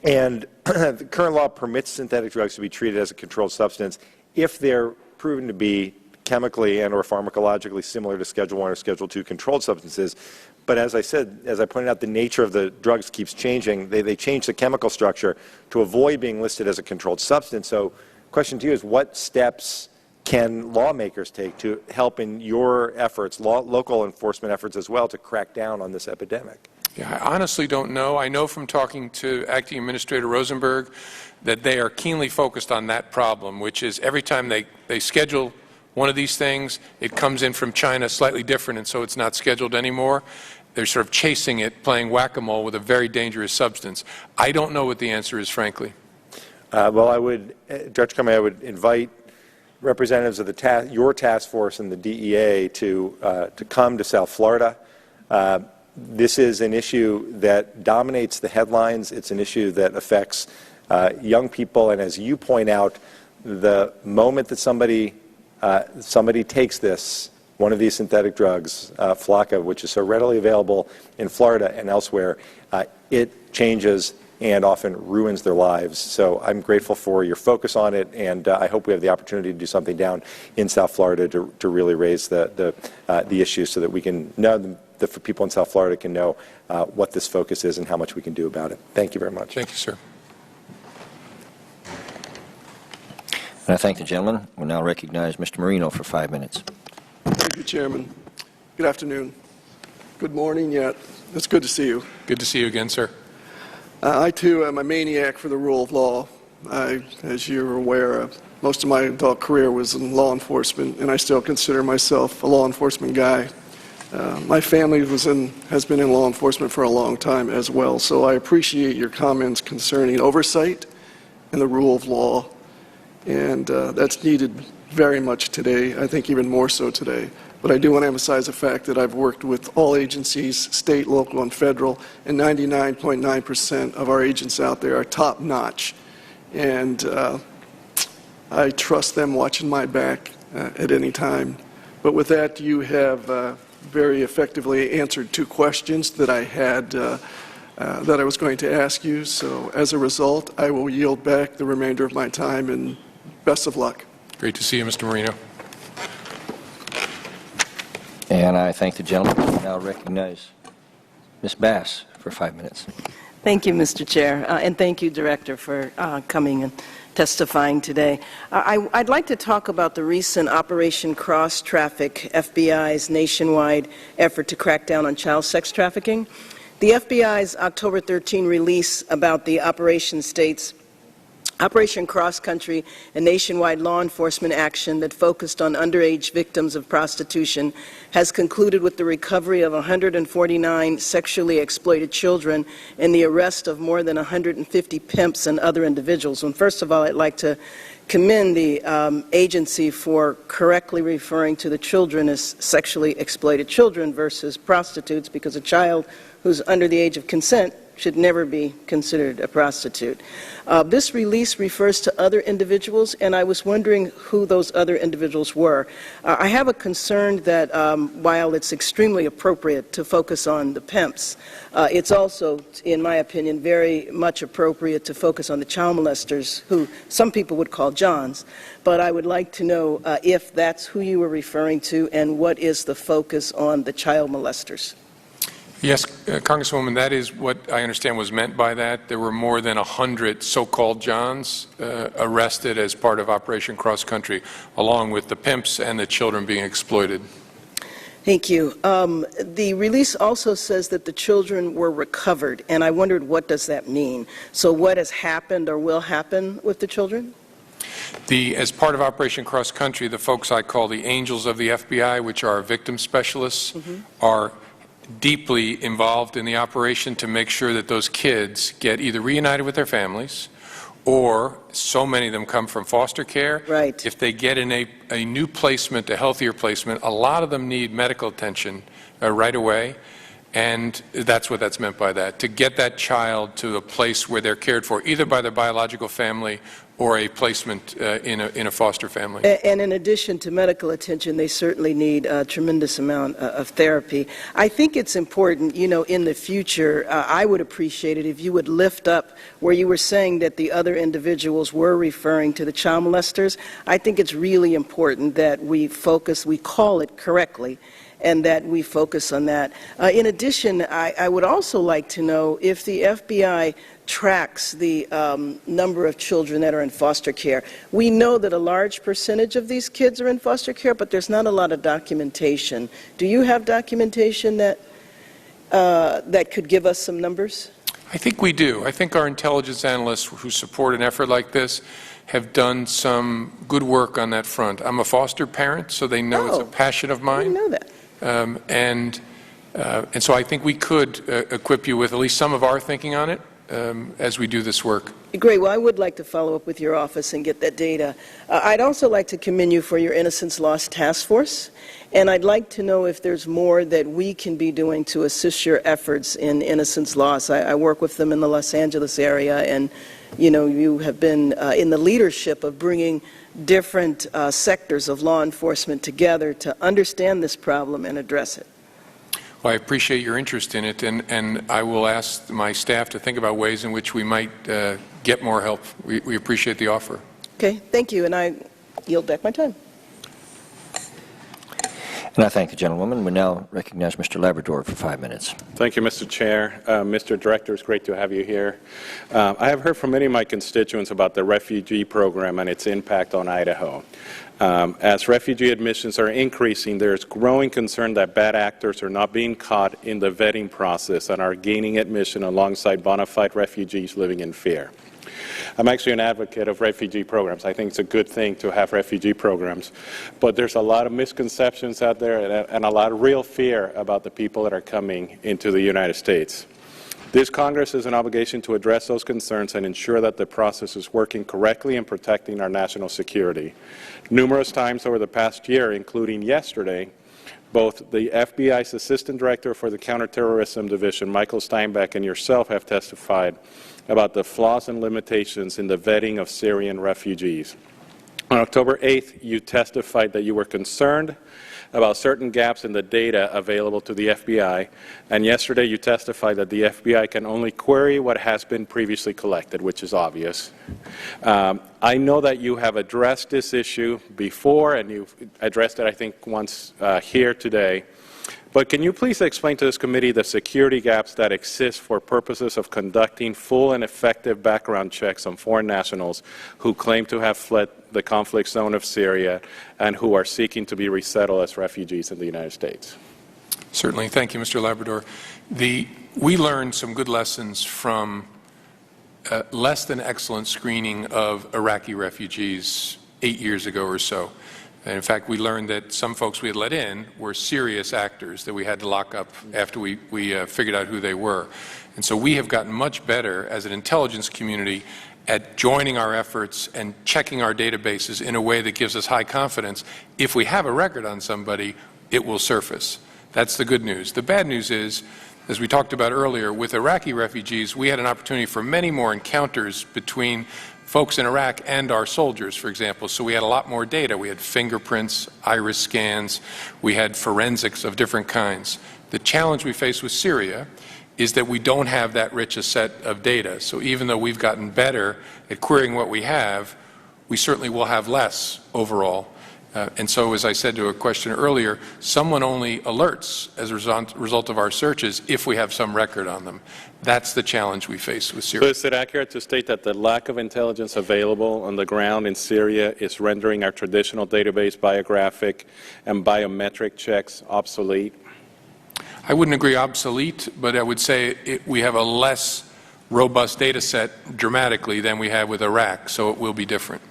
And the current law permits synthetic drugs to be treated as a controlled substance if they're proven to be chemically and or pharmacologically similar to Schedule I or Schedule II controlled substances. But as I said, as I pointed out, the nature of the drugs keeps changing. They change the chemical structure to avoid being listed as a controlled substance. So the question to you is, what steps can lawmakers take to help in your efforts, local enforcement efforts as well, to crack down on this epidemic? Yeah, I honestly don't know. I know from talking to Acting Administrator Rosenberg that they are keenly focused on that problem, which is every time they schedule one of these things, it comes in from China slightly different, and so it's not scheduled anymore. They're sort of chasing it, playing whack-a-mole with a very dangerous substance. I don't know what the answer is, frankly. Well, I would, Director Comey, I would invite representatives of your task force and the DEA to come to South Florida. This is an issue that dominates the headlines. It's an issue that affects young people, and as you point out, the moment that somebody takes one of these synthetic drugs, Flocka, which is so readily available in Florida and elsewhere, it changes and often ruins their lives. So I'm grateful for your focus on it, and I hope we have the opportunity to do something down in South Florida to really raise the issue so that we can know, that people in South Florida can know what this focus is and how much we can do about it. Thank you very much. Thank you, sir. And I thank the gentleman. We'll now recognize Mr. Marino for 5 minutes. Thank you, Chairman. Good afternoon. Good morning yet. It's good to see you. Good to see you again, sir. I, too, am a maniac for the rule of law. As you're aware, most of my adult career was in law enforcement, and I still consider myself a law enforcement guy. My family has been in law enforcement for a long time as well, so I appreciate your comments concerning oversight and the rule of law, and that's needed very much today, I think even more so today. But I do want to emphasize the fact that I've worked with all agencies, state, local, and federal, and 99.9% of our agents out there are top-notch. And I trust them watching my back at any time. But with that, you have very effectively answered 2 questions that I had that I was going to ask you. So as a result, I will yield back the remainder of my time, and best of luck. Great to see you, Mr. Marino. And I thank the gentleman. I now recognize Ms. Bass for 5 minutes. Thank you, Mr. Chair, and thank you, Director, for coming and testifying today. I'd like to talk about the recent Operation Cross Traffic, FBI's nationwide effort to crack down on child sex trafficking. The FBI's October 13 release about the operation states, Operation Cross Country, a nationwide law enforcement action that focused on underage victims of prostitution, has concluded with the recovery of 149 sexually exploited children and the arrest of more than 150 pimps and other individuals. And first of all, I'd like to commend the agency for correctly referring to the children as sexually exploited children versus prostitutes, because a child who's under the age of consent should never be considered a prostitute. This release refers to other individuals, and I was wondering who those other individuals were. I have a concern that while it's extremely appropriate to focus on the pimps, it's also, in my opinion, very much appropriate to focus on the child molesters, who some people would call Johns. But I would like to know if that's who you were referring to, and what is the focus on the child molesters. Yes, Congresswoman, that is what I understand was meant by that. There were more than 100 so-called Johns arrested as part of Operation Cross Country, along with the pimps and the children being exploited. Thank you. The release also says that the children were recovered, and I wondered, what does that mean? So what has happened or will happen with the children? As part of Operation Cross Country, the folks I call the angels of the FBI, which are victim specialists, are deeply involved in the operation to make sure that those kids get either reunited with their families, or so many of them come from foster care. Right. If they get in a new placement, a healthier placement, a lot of them need medical attention right away. And that's what that's meant by that, to get that child to a place where they're cared for, either by their biological family or a placement in a foster family. And in addition to medical attention, they certainly need a tremendous amount of therapy. I think it's important, you know, in the future, I would appreciate it if you would lift up where you were saying that the other individuals were referring to the child molesters. I think it's really important that we focus, we call it correctly, and that we focus on that. In addition, I would also like to know if the FBI tracks the number of children that are in foster care. We know that a large percentage of these kids are in foster care, but there's not a lot of documentation. Do you have documentation that that could give us some numbers? I think we do. I think our intelligence analysts who support an effort like this have done some good work on that front. I'm a foster parent, so they know it's a passion of mine. I didn't know that. And so I think we could equip you with at least some of our thinking on it as we do this work. Great. Well, I would like to follow up with your office and get that data. I'd also like to commend you for your Innocence Lost Task Force, and I'd like to know if there's more that we can be doing to assist your efforts in innocence loss. I work with them in the Los Angeles area, and you know, you have been in the leadership of bringing different sectors of law enforcement together to understand this problem and address it. Well, I appreciate your interest in it, and I will ask my staff to think about ways in which we might get more help. We appreciate the offer. Okay, thank you, and I yield back my time. And I thank the gentlewoman. We now recognize Mr. Labrador for 5 minutes. Thank you, Mr. Chair. Mr. Director, it's great to have you here. I have heard from many of my constituents about the refugee program and its impact on Idaho. As refugee admissions are increasing, there is growing concern that bad actors are not being caught in the vetting process and are gaining admission alongside bona fide refugees living in fear. I'm actually an advocate of refugee programs. I think it's a good thing to have refugee programs. But there's a lot of misconceptions out there and a lot of real fear about the people that are coming into the United States. This Congress has an obligation to address those concerns and ensure that the process is working correctly and protecting our national security. Numerous times over the past year, including yesterday, both the FBI's Assistant Director for the Counterterrorism Division, Michael Steinbeck, and yourself have testified about the flaws and limitations in the vetting of Syrian refugees. On October 8th, you testified that you were concerned about certain gaps in the data available to the FBI, and yesterday you testified that the FBI can only query what has been previously collected, which is obvious. I know that you have addressed this issue before, and you've addressed it, I think, once here today. But can you please explain to this committee the security gaps that exist for purposes of conducting full and effective background checks on foreign nationals who claim to have fled the conflict zone of Syria and who are seeking to be resettled as refugees in the United States? Certainly. Thank you, Mr. Labrador. We learned some good lessons from less than excellent screening of Iraqi refugees 8 years ago or so. And in fact, we learned that some folks we had let in were serious actors that we had to lock up after we figured out who they were. And so we have gotten much better as an intelligence community at joining our efforts and checking our databases in a way that gives us high confidence. If we have a record on somebody, it will surface. That's the good news. The bad news is, as we talked about earlier, with Iraqi refugees, we had an opportunity for many more encounters between folks in Iraq and our soldiers, for example. So we had a lot more data. We had fingerprints, iris scans, we had forensics of different kinds. The challenge we face with Syria is that we don't have that rich a set of data. So even though we've gotten better at querying what we have, we certainly will have less overall. And so, as I said to a question earlier, someone only alerts as a result of our searches if we have some record on them. That's the challenge we face with Syria. So is it accurate to state that the lack of intelligence available on the ground in Syria is rendering our traditional database biographic and biometric checks obsolete? I wouldn't agree obsolete, but I would say we have a less robust data set dramatically than we have with Iraq, so it will be different.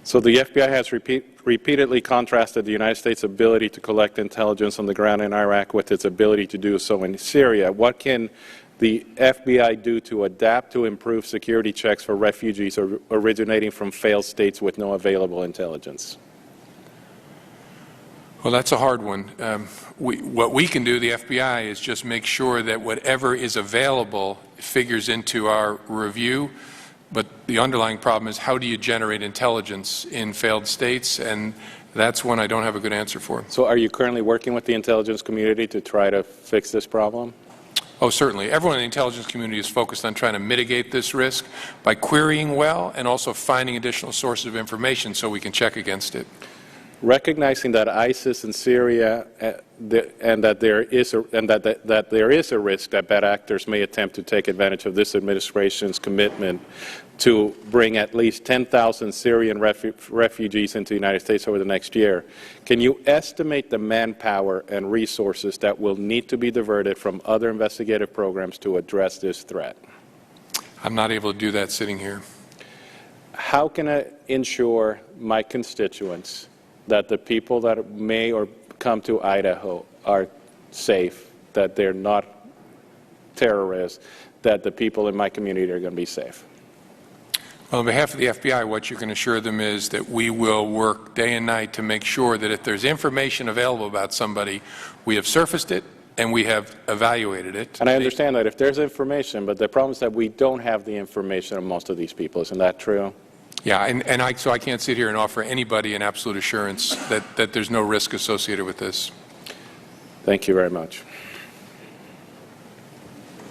So the FBI has repeatedly contrasted the United States' ability to collect intelligence on the ground in Iraq with its ability to do so in Syria. What can the FBI do to adapt to improve security checks for refugees originating from failed states with no available intelligence? Well, that's a hard one. What we can do, the FBI, is just make sure that whatever is available figures into our review. But the underlying problem is, how do you generate intelligence in failed states? And that's one I don't have a good answer for. So are you currently working with the intelligence community to try to fix this problem? Oh, certainly. Everyone in the intelligence community is focused on trying to mitigate this risk by querying well and also finding additional sources of information so we can check against it. Recognizing that ISIS in Syria and that there is a risk that bad actors may attempt to take advantage of this administration's commitment to bring at least 10,000 Syrian refugees into the United States over the next year, can you estimate the manpower and resources that will need to be diverted from other investigative programs to address this threat? I'm not able to do that sitting here. How can I ensure my constituents that the people that may or come to Idaho are safe, that they're not terrorists, that the people in my community are going to be safe? Well, on behalf of the FBI, what you can assure them is that we will work day and night to make sure that if there's information available about somebody, we have surfaced it and we have evaluated it. And I understand that if there's information, but the problem is that we don't have the information on most of these people. Isn't that true? Yeah, so I can't sit here and offer anybody an absolute assurance that there's no risk associated with this. Thank you very much.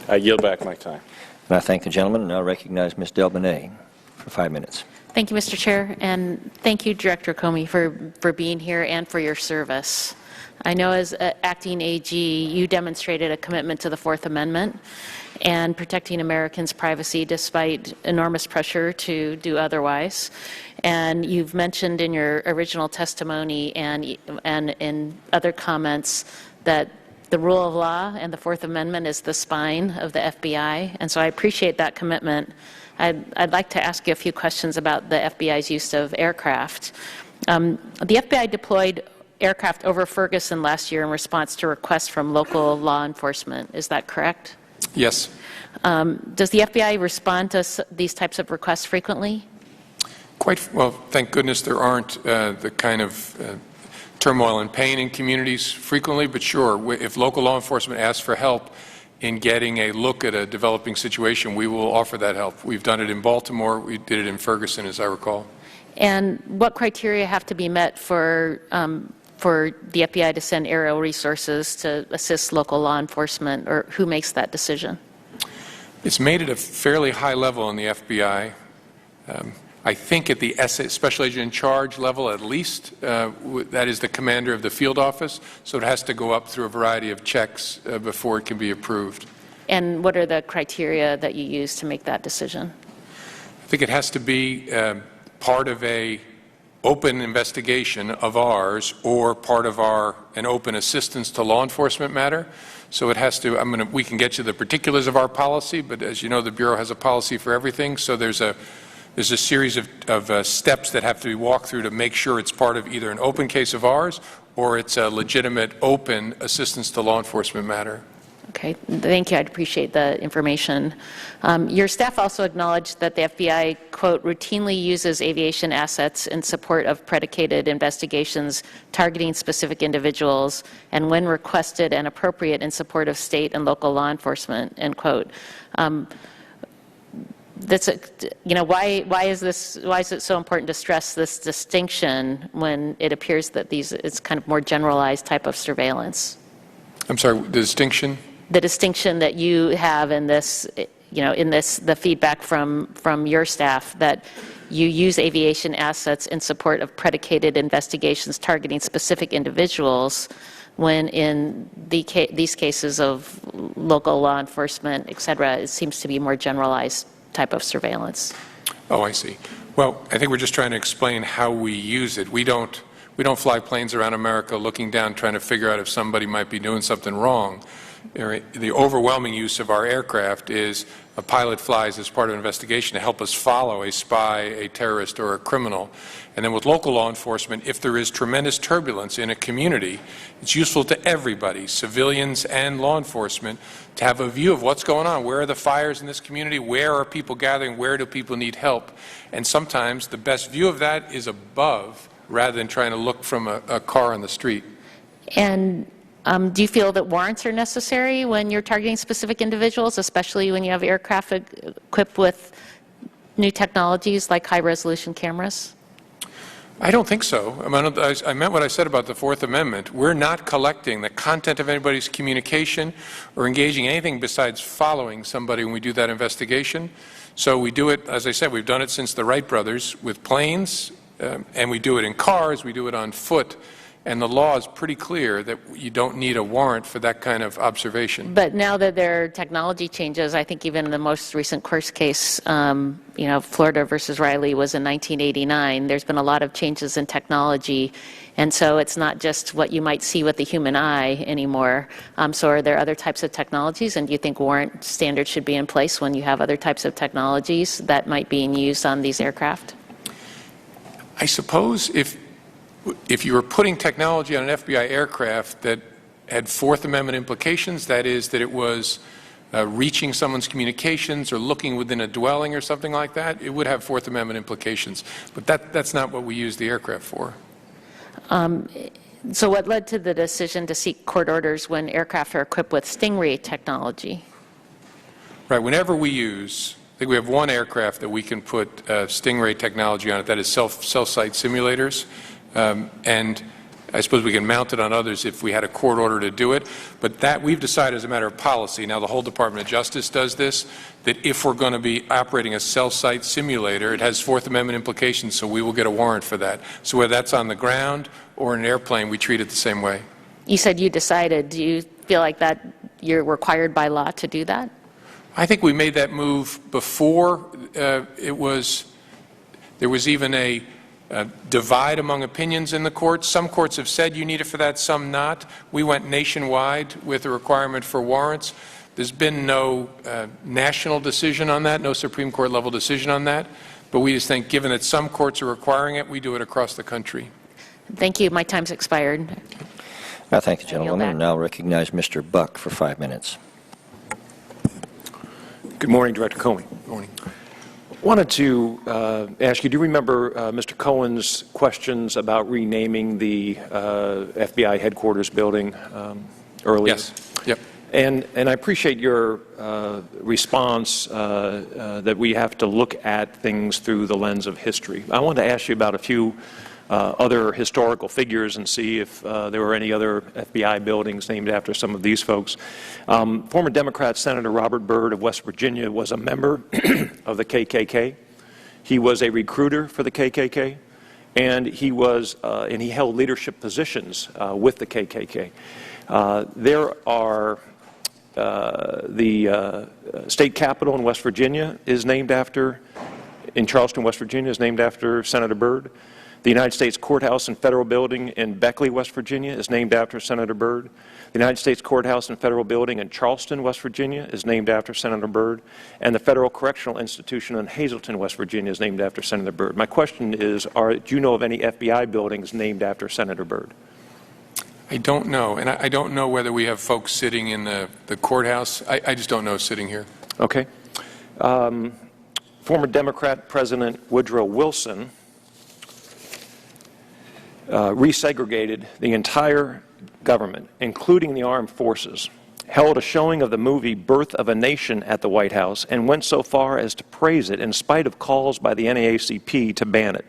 I yield back my time. And I thank the gentleman, and I recognize Ms. Delbonnay for 5 minutes. Thank you, Mr. Chair, and thank you, Director Comey, for being here and for your service. I know as acting AG, you demonstrated a commitment to the Fourth Amendment and protecting Americans' privacy despite enormous pressure to do otherwise. And you've mentioned in your original testimony and in other comments that the rule of law and the Fourth Amendment is the spine of the FBI, and so I appreciate that commitment. I'd like to ask you a few questions about the FBI's use of aircraft. The FBI deployed aircraft over Ferguson last year in response to requests from local law enforcement. Is that correct? Yes. Does the FBI respond to these types of requests frequently? Quite well, thank goodness there aren't the kind of turmoil and pain in communities frequently, but sure, if local law enforcement asks for help in getting a look at a developing situation, we will offer that help. We've done it in Baltimore. We did it in Ferguson, as I recall. And what criteria have to be met for the FBI to send aerial resources to assist local law enforcement, or who makes that decision? It's made at a fairly high level in the FBI. I think at the Special Agent in Charge level at least, that is the commander of the field office, so it has to go up through a variety of checks before it can be approved. And what are the criteria that you use to make that decision? I think it has to be part of an open investigation of ours or part of an open assistance to law enforcement matter. So it has to, we can get you the particulars of our policy, but as you know, the Bureau has a policy for everything, so there's a series of steps that have to be walked through to make sure it's part of either an open case of ours or it's a legitimate open assistance to law enforcement matter. Okay, thank you. I'd appreciate the information. Your staff also acknowledged that the FBI, quote, routinely uses aviation assets in support of predicated investigations targeting specific individuals and when requested and appropriate in support of state and local law enforcement, end quote. Why is it so important to stress this distinction when it appears that it's kind of more generalized type of surveillance? I'm sorry, the distinction? The distinction that you have in this in the feedback from your staff, that you use aviation assets in support of predicated investigations targeting specific individuals, when in these cases of local law enforcement, et cetera, it seems to be more generalized type of surveillance. Oh, I see. Well, I think we're just trying to explain how we use it. We don't fly planes around America looking down trying to figure out if somebody might be doing something wrong. The overwhelming use of our aircraft is a pilot flies as part of an investigation to help us follow a spy, a terrorist, or a criminal. And then with local law enforcement, if there is tremendous turbulence in a community, it's useful to everybody, civilians and law enforcement, to have a view of what's going on. Where are the fires in this community? Where are people gathering? Where do people need help? And sometimes the best view of that is above, rather than trying to look from a car on the street. And do you feel that warrants are necessary when you're targeting specific individuals, especially when you have aircraft equipped with new technologies like high-resolution cameras? I don't think so. I meant what I said about the Fourth Amendment. We're not collecting the content of anybody's communication or engaging anything besides following somebody when we do that investigation. So we do it, as I said, we've done it since the Wright brothers with planes, and we do it in cars, we do it on foot. And the law is pretty clear that you don't need a warrant for that kind of observation. But now that there are technology changes, I think even in the most recent course case, Florida versus Riley was in 1989. There's been a lot of changes in technology, and so it's not just what you might see with the human eye anymore. So are there other types of technologies, and do you think warrant standards should be in place when you have other types of technologies that might be used on these aircraft? I suppose if you were putting technology on an FBI aircraft that had Fourth Amendment implications, that is, that it was reaching someone's communications or looking within a dwelling or something like that, it would have Fourth Amendment implications. But that's not what we use the aircraft for. So what led to the decision to seek court orders when aircraft are equipped with Stingray technology? Right. Whenever we use, I think we have one aircraft that we can put Stingray technology on it, that is cell site simulators. And I suppose we can mount it on others if we had a court order to do it. But that we've decided as a matter of policy, now the whole Department of Justice does this, that if we're going to be operating a cell site simulator, it has Fourth Amendment implications, so we will get a warrant for that. So whether that's on the ground or in an airplane, we treat it the same way. You said you decided. Do you feel like that you're required by law to do that? I think we made that move before there was even a divide among opinions in the courts. Some courts have said you need it for that, some not. We went nationwide with a requirement for warrants. There's been no national decision on that, no Supreme Court level decision on that. But we just think, given that some courts are requiring it, we do it across the country. Thank you. My time's expired. I thank the gentleman, and now recognize Mr. Buck for 5 minutes. Good morning, Director Comey. Good morning. Wanted to ask you, do you remember Mr. Cohen's questions about renaming the FBI headquarters building earlier? Yes. Yep. And I appreciate your response that we have to look at things through the lens of history. I wanted to ask you about a few other historical figures and see if there were any other FBI buildings named after some of these folks. Former Democrat Senator Robert Byrd of West Virginia was a member of the KKK. He was a recruiter for the KKK, and he held leadership positions with the KKK. There are the state capitol in West Virginia is named after, in Charleston, West Virginia, is named after Senator Byrd. The United States Courthouse and Federal Building in Beckley, West Virginia, is named after Senator Byrd. The United States Courthouse and Federal Building in Charleston, West Virginia, is named after Senator Byrd. And the Federal Correctional Institution in Hazleton, West Virginia, is named after Senator Byrd. My question is, do you know of any FBI buildings named after Senator Byrd? I don't know. And I don't know whether we have folks sitting in the courthouse. I just don't know sitting here. Okay. Former Democrat President Woodrow Wilson resegregated the entire government, including the armed forces, held a showing of the movie Birth of a Nation at the White House, and went so far as to praise it in spite of calls by the NAACP to ban it.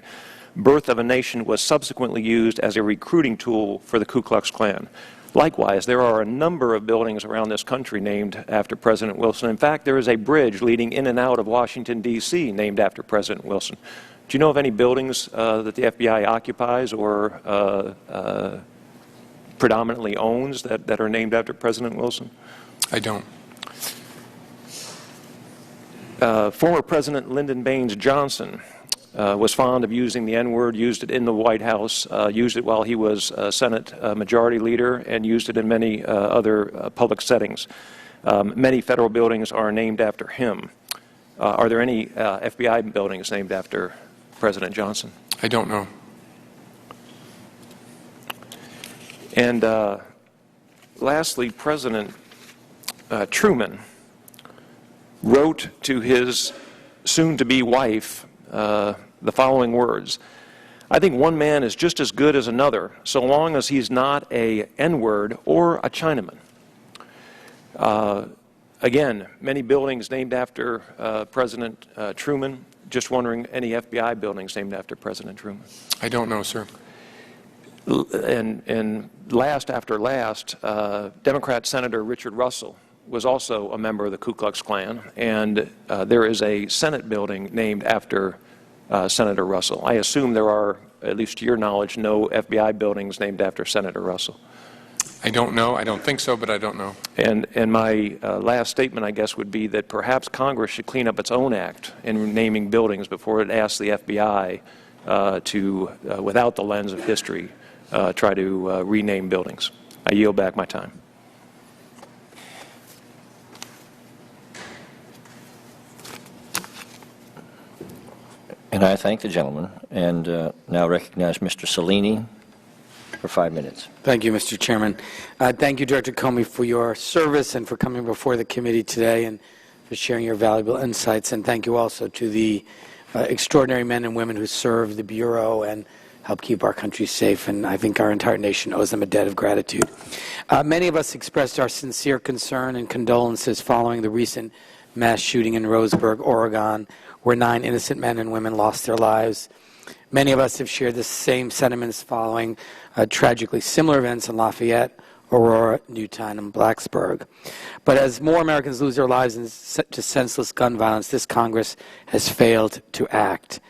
Birth of a Nation was subsequently used as a recruiting tool for the Ku Klux Klan. Likewise, there are a number of buildings around this country named after President Wilson. In fact, there is a bridge leading in and out of Washington, D.C. named after President Wilson. Do you know of any buildings that the FBI occupies or predominantly owns that are named after President Wilson? I don't. Former President Lyndon Baines Johnson was fond of using the N-word, used it in the White House, used it while he was Senate Majority Leader, and used it in many other public settings. Many federal buildings are named after him. Are there any FBI buildings named after President Johnson? I don't know. And lastly, President Truman wrote to his soon-to-be wife the following words: "I think one man is just as good as another, so long as he's not a N-word or a Chinaman." Again, many buildings named after President Truman. Just wondering, any FBI buildings named after President Truman? I don't know, sir. And last after last, Democrat Senator Richard Russell was also a member of the Ku Klux Klan, and there is a Senate building named after Senator Russell. I assume there are, at least to your knowledge, no FBI buildings named after Senator Russell. I don't know. I don't think so, but I don't know. And my last statement, I guess, would be that perhaps Congress should clean up its own act in naming buildings before it asks the FBI to, without the lens of history, try to rename buildings. I yield back my time. And I thank the gentleman, and now recognize Mr. Cellini for 5 minutes. Thank you, Mr. Chairman. Thank you, Director Comey, for your service and for coming before the committee today and for sharing your valuable insights. And thank you also to the extraordinary men and women who serve the Bureau and help keep our country safe. And I think our entire nation owes them a debt of gratitude. Many of us expressed our sincere concern and condolences following the recent mass shooting in Roseburg, Oregon, where 9 innocent men and women lost their lives. Many of us have shared the same sentiments following tragically similar events in Lafayette, Aurora, Newtown, and Blacksburg. But as more Americans lose their lives to senseless gun violence, this Congress has failed to act.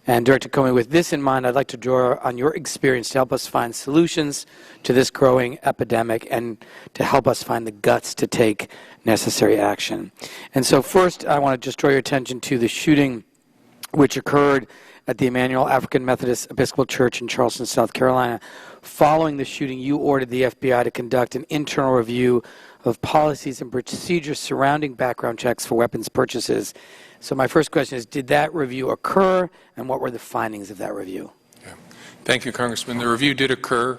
And Director Comey, with this in mind, I'd like to draw on your experience to help us find solutions to this growing epidemic and to help us find the guts to take necessary action. And so first, I want to just draw your attention to the shooting which occurred at the Emmanuel African Methodist Episcopal Church in Charleston, South Carolina. Following the shooting, you ordered the FBI to conduct an internal review of policies and procedures surrounding background checks for weapons purchases. So my first question is, did that review occur, and what were the findings of that review? Yeah. Thank you, Congressman. The review did occur.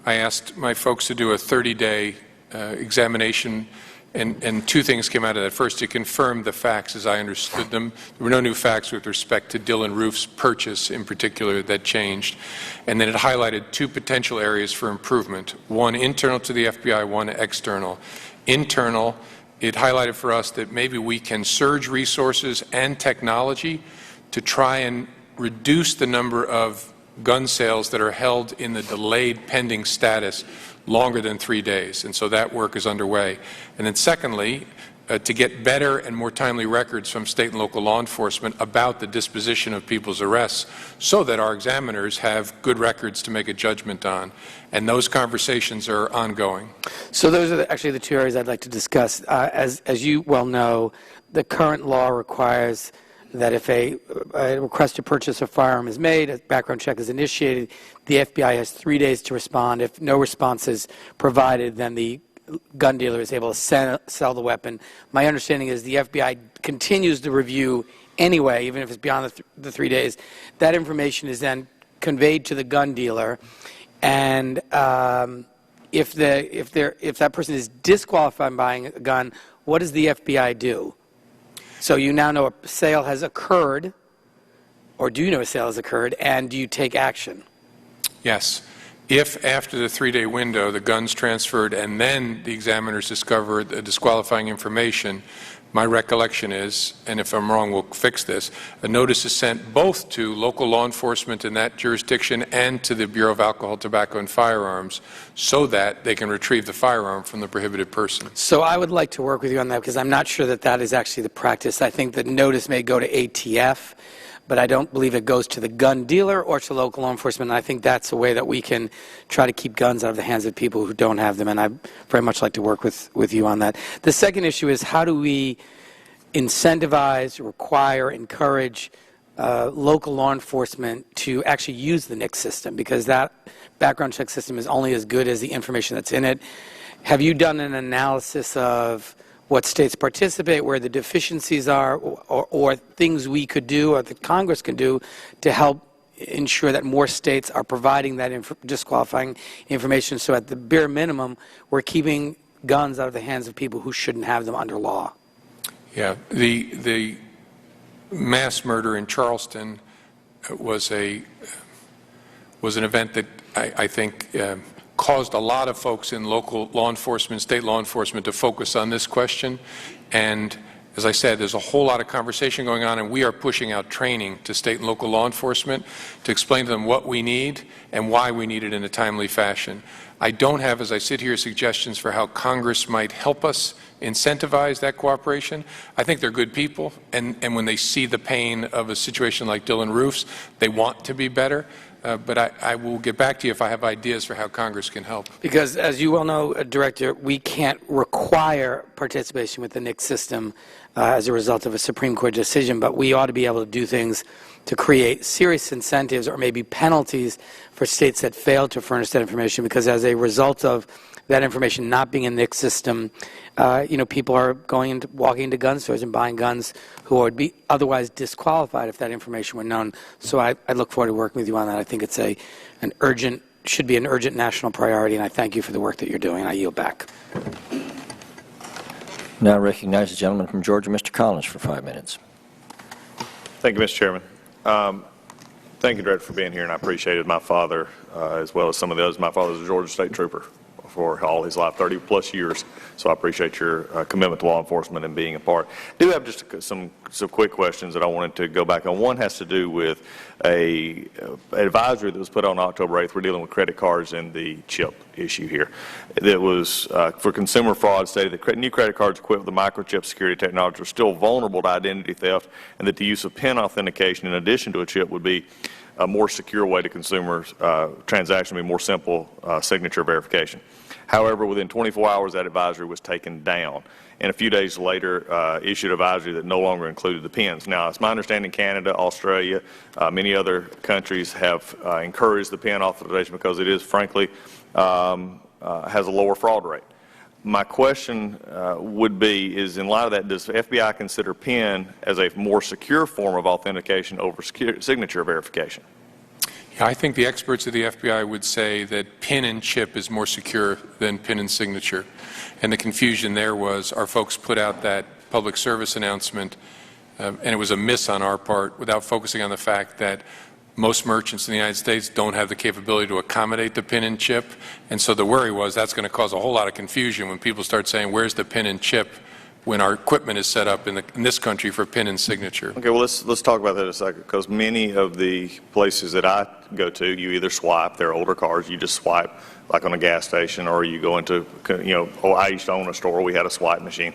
I asked my folks to do a 30-day examination, and 2 things came out of that. First, to confirm the facts as I understood them. There were no new facts with respect to Dylan Roof's purchase in particular that changed. And then it highlighted 2 potential areas for improvement, one internal to the FBI, one external. Internal, it highlighted for us that maybe we can surge resources and technology to try and reduce the number of gun sales that are held in the delayed pending status longer than 3 days. And so that work is underway. And then secondly, to get better and more timely records from state and local law enforcement about the disposition of people's arrests so that our examiners have good records to make a judgment on. And those conversations are ongoing. So those are actually the 2 areas I'd like to discuss. As you well know, the current law requires that if a request to purchase a firearm is made, a background check is initiated, the FBI has 3 days to respond. If no response is provided, then the gun dealer is able to sell the weapon. My understanding is the FBI continues the review anyway, even if it's beyond the 3 days. That information is then conveyed to the gun dealer, and if that person is disqualified from buying a gun, what does the FBI do? So you now know a sale has occurred, or do you know a sale has occurred, and do you take action? Yes. If after the 3-day window the gun's transferred and then the examiners discover the disqualifying information, my recollection is, and if I'm wrong, we'll fix this, a notice is sent both to local law enforcement in that jurisdiction and to the Bureau of Alcohol, Tobacco, and Firearms so that they can retrieve the firearm from the prohibited person. So I would like to work with you on that because I'm not sure that that is actually the practice. I think the notice may go to ATF, but I don't believe it goes to the gun dealer or to local law enforcement. And I think that's a way that we can try to keep guns out of the hands of people who don't have them, and I'd very much like to work with you on that. The second issue is how do we incentivize, require, encourage local law enforcement to actually use the NICS system, because that background check system is only as good as the information that's in it. Have you done an analysis of what states participate, where the deficiencies are, or things we could do or the Congress can do to help ensure that more states are providing that disqualifying information, so at the bare minimum we're keeping guns out of the hands of people who shouldn't have them under law? Yeah, the mass murder in Charleston was an event that I think caused a lot of folks in local law enforcement, state law enforcement, to focus on this question. And as I said, there's a whole lot of conversation going on, and we are pushing out training to state and local law enforcement to explain to them what we need and why we need it in a timely fashion. I don't have, as I sit here, suggestions for how Congress might help us incentivize that cooperation. I think they're good people, and when they see the pain of a situation like Dylan Roof's, they want to be better. But I will get back to you if I have ideas for how Congress can help. Because, as you well know, Director, we can't require participation with the NICS system as a result of a Supreme Court decision, but we ought to be able to do things to create serious incentives or maybe penalties for states that fail to furnish that information, because as a result of that information not being in the NICS system, people are walking into gun stores and buying guns who would be otherwise disqualified if that information were known. So I look forward to working with you on that. I think it's should be an urgent national priority, and I thank you for the work that you're doing. I yield back. Now I recognize the gentleman from Georgia, Mr. Collins, for 5 minutes. Thank you, Mr. Chairman. Thank you, Director, for being here, and I appreciated my father, as well as some of the others. My father was a Georgia State Trooper for all his life, 30-plus years, so I appreciate your commitment to law enforcement and being a part. I do have just some quick questions that I wanted to go back on. One has to do with an advisory that was put on October 8th. We're dealing with credit cards and the chip issue here. That was for consumer fraud, stated that new credit cards equipped with the microchip security technology are still vulnerable to identity theft, and that the use of PIN authentication in addition to a chip would be a more secure way to consumers' transaction, be more simple signature verification. However, within 24 hours, that advisory was taken down, and a few days later issued advisory that no longer included the PINs. Now, it's my understanding Canada, Australia, many other countries have encouraged the PIN authorization because it is, frankly, has a lower fraud rate. My question would be, is in light of that, does the FBI consider PIN as a more secure form of authentication over signature verification? Yeah, I think the experts of the FBI would say that PIN and chip is more secure than PIN and signature. And the confusion there was our folks put out that public service announcement, and it was a miss on our part without focusing on the fact that most merchants in the United States don't have the capability to accommodate the PIN and chip. And so the worry was that's going to cause a whole lot of confusion when people start saying, where's the PIN and chip, when our equipment is set up in this country for PIN and signature. Okay, well, let's talk about that a second, because many of the places that I go to, you either swipe, they're older cars, you just swipe like on a gas station, or you go into, I used to own a store, we had a swipe machine.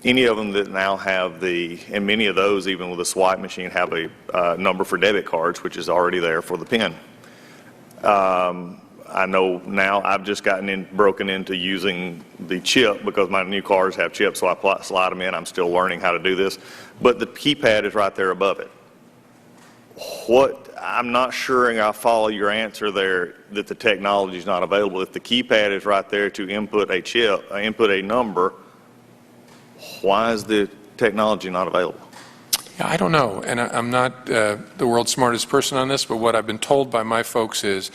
Any of them that now have and many of those, even with a swipe machine, have a number for debit cards, which is already there for the PIN. I know now I've just broken into using the chip because my new cars have chips, so I slide them in. I'm still learning how to do this. But the keypad is right there above it. I'm not sure I follow your answer there that the technology is not available. If the keypad is right there to input a chip, input a number, why is the technology not available? Yeah, I don't know, and I'm not the world's smartest person on this, but what I've been told by my folks is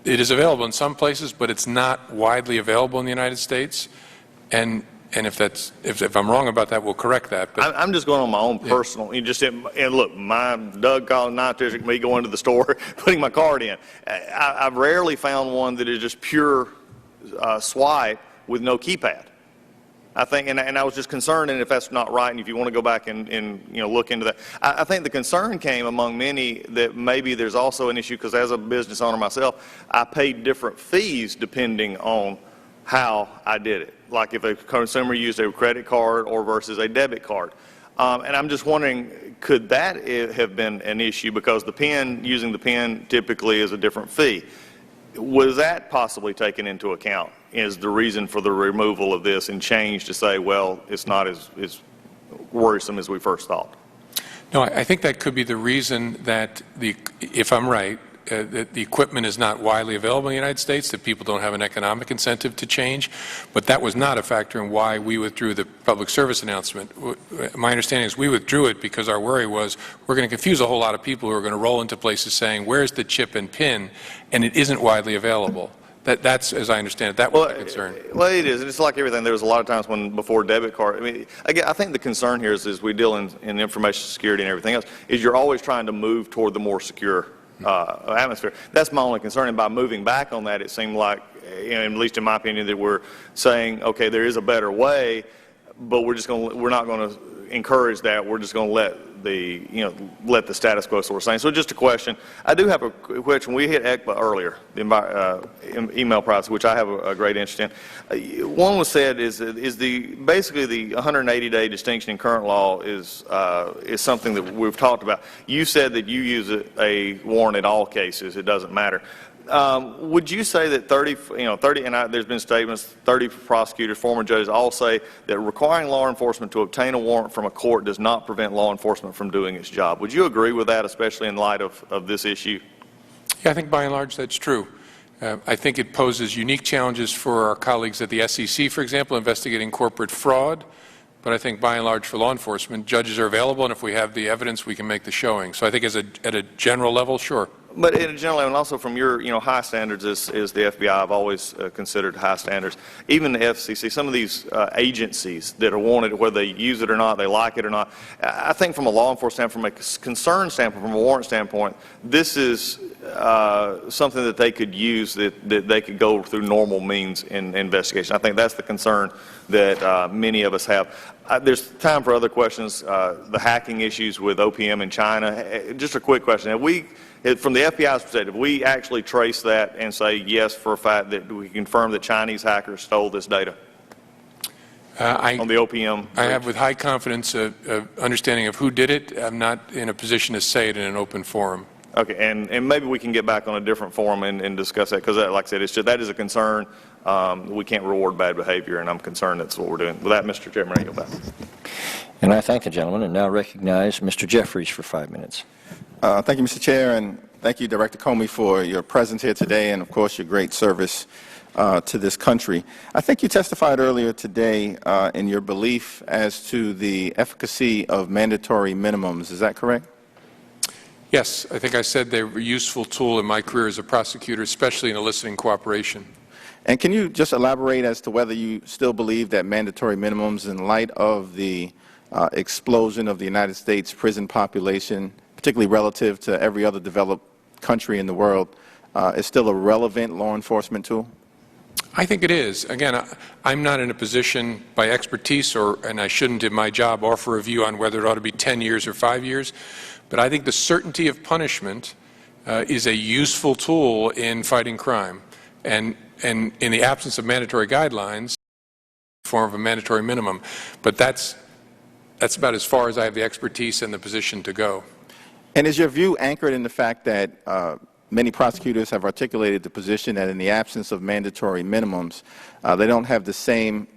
it is available in some places, but it's not widely available in the United States. And if I'm wrong about that, we'll correct that. But I'm just going on my own personal. And look, my Doug calling not me going to the store, putting my card in. I've rarely found one that is just pure swipe with no keypad. I think, and I was just concerned, and if that's not right, and if you want to go back and look into that, I think the concern came among many that maybe there's also an issue because as a business owner myself, I paid different fees depending on how I did it. Like if a consumer used a credit card or versus a debit card. And I'm just wondering, could that have been an issue because using the PIN typically is a different fee? Was that possibly taken into account as the reason for the removal of this and change to say, well, it's not as worrisome as we first thought? No, I think that could be the reason that if I'm right, that the equipment is not widely available in the United States, that people don't have an economic incentive to change. But that was not a factor in why we withdrew the public service announcement. My understanding is we withdrew it because our worry was we're going to confuse a whole lot of people who are going to roll into places saying, where's the chip and PIN? And it isn't widely available. That's, as I understand it, that was the concern. Well, it is. It's like everything. There was a lot of times when before debit card. I mean, again, I think the concern here is we deal in information security and everything else, is you're always trying to move toward the more secure atmosphere. That's my only concern. And by moving back on that, it seemed like, at least in my opinion, that we're saying, okay, there is a better way, but we're not going to encourage that. We're just going to let the status quo, so we're saying. So just a question. I do have a question. We hit ECPA earlier, the email privacy, which I have a great interest in. One was said is basically the 180-day distinction in current law is something that we've talked about. You said that you use a warrant in all cases. It doesn't matter. Would you say that 30, and there's been statements, 30 prosecutors, former judges, all say that requiring law enforcement to obtain a warrant from a court does not prevent law enforcement from doing its job? Would you agree with that, especially in light of this issue? Yeah, I think by and large that's true. I think it poses unique challenges for our colleagues at the SEC, for example, investigating corporate fraud. But I think by and large for law enforcement, judges are available, and if we have the evidence, we can make the showing. So I think at a general level, sure. But in a general level, and also from your high standards is the FBI. I've always considered high standards. Even the FCC, some of these agencies that are wanted, whether they use it or not, they like it or not. I think from a law enforcement standpoint, from a concern standpoint, from a warrant standpoint, this is something that they could use, that they could go through normal means in investigation. I think that's the concern that many of us have. There's time for other questions. The hacking issues with OPM in China. Just a quick question. Have we, from the FBI's perspective, we actually trace that and say yes for a fact that we confirm that Chinese hackers stole this data on the OPM? I have with high confidence an understanding of who did it. I'm not in a position to say it in an open forum. Okay, and maybe we can get back on a different forum and discuss that, because like I said, that is a concern. We can't reward bad behavior, and I'm concerned that's what we're doing. With that, Mr. Chairman, I yield back. And I thank the gentleman and now recognize Mr. Jeffries for 5 minutes. Thank you, Mr. Chair, and thank you, Director Comey, for your presence here today and, of course, your great service to this country. I think you testified earlier today in your belief as to the efficacy of mandatory minimums. Is that correct? Yes, I think I said they were a useful tool in my career as a prosecutor, especially in eliciting cooperation. And can you just elaborate as to whether you still believe that mandatory minimums, in light of the explosion of the United States prison population, particularly relative to every other developed country in the world, is still a relevant law enforcement tool? I think it is. Again, I'm not in a position by expertise, and I shouldn't in my job offer a view on whether it ought to be 10 years or 5 years, but I think the certainty of punishment is a useful tool in fighting crime. And in the absence of mandatory guidelines, form of a mandatory minimum. But that's about as far as I have the expertise and the position to go. And is your view anchored in the fact that many prosecutors have articulated the position that in the absence of mandatory minimums, they don't have the same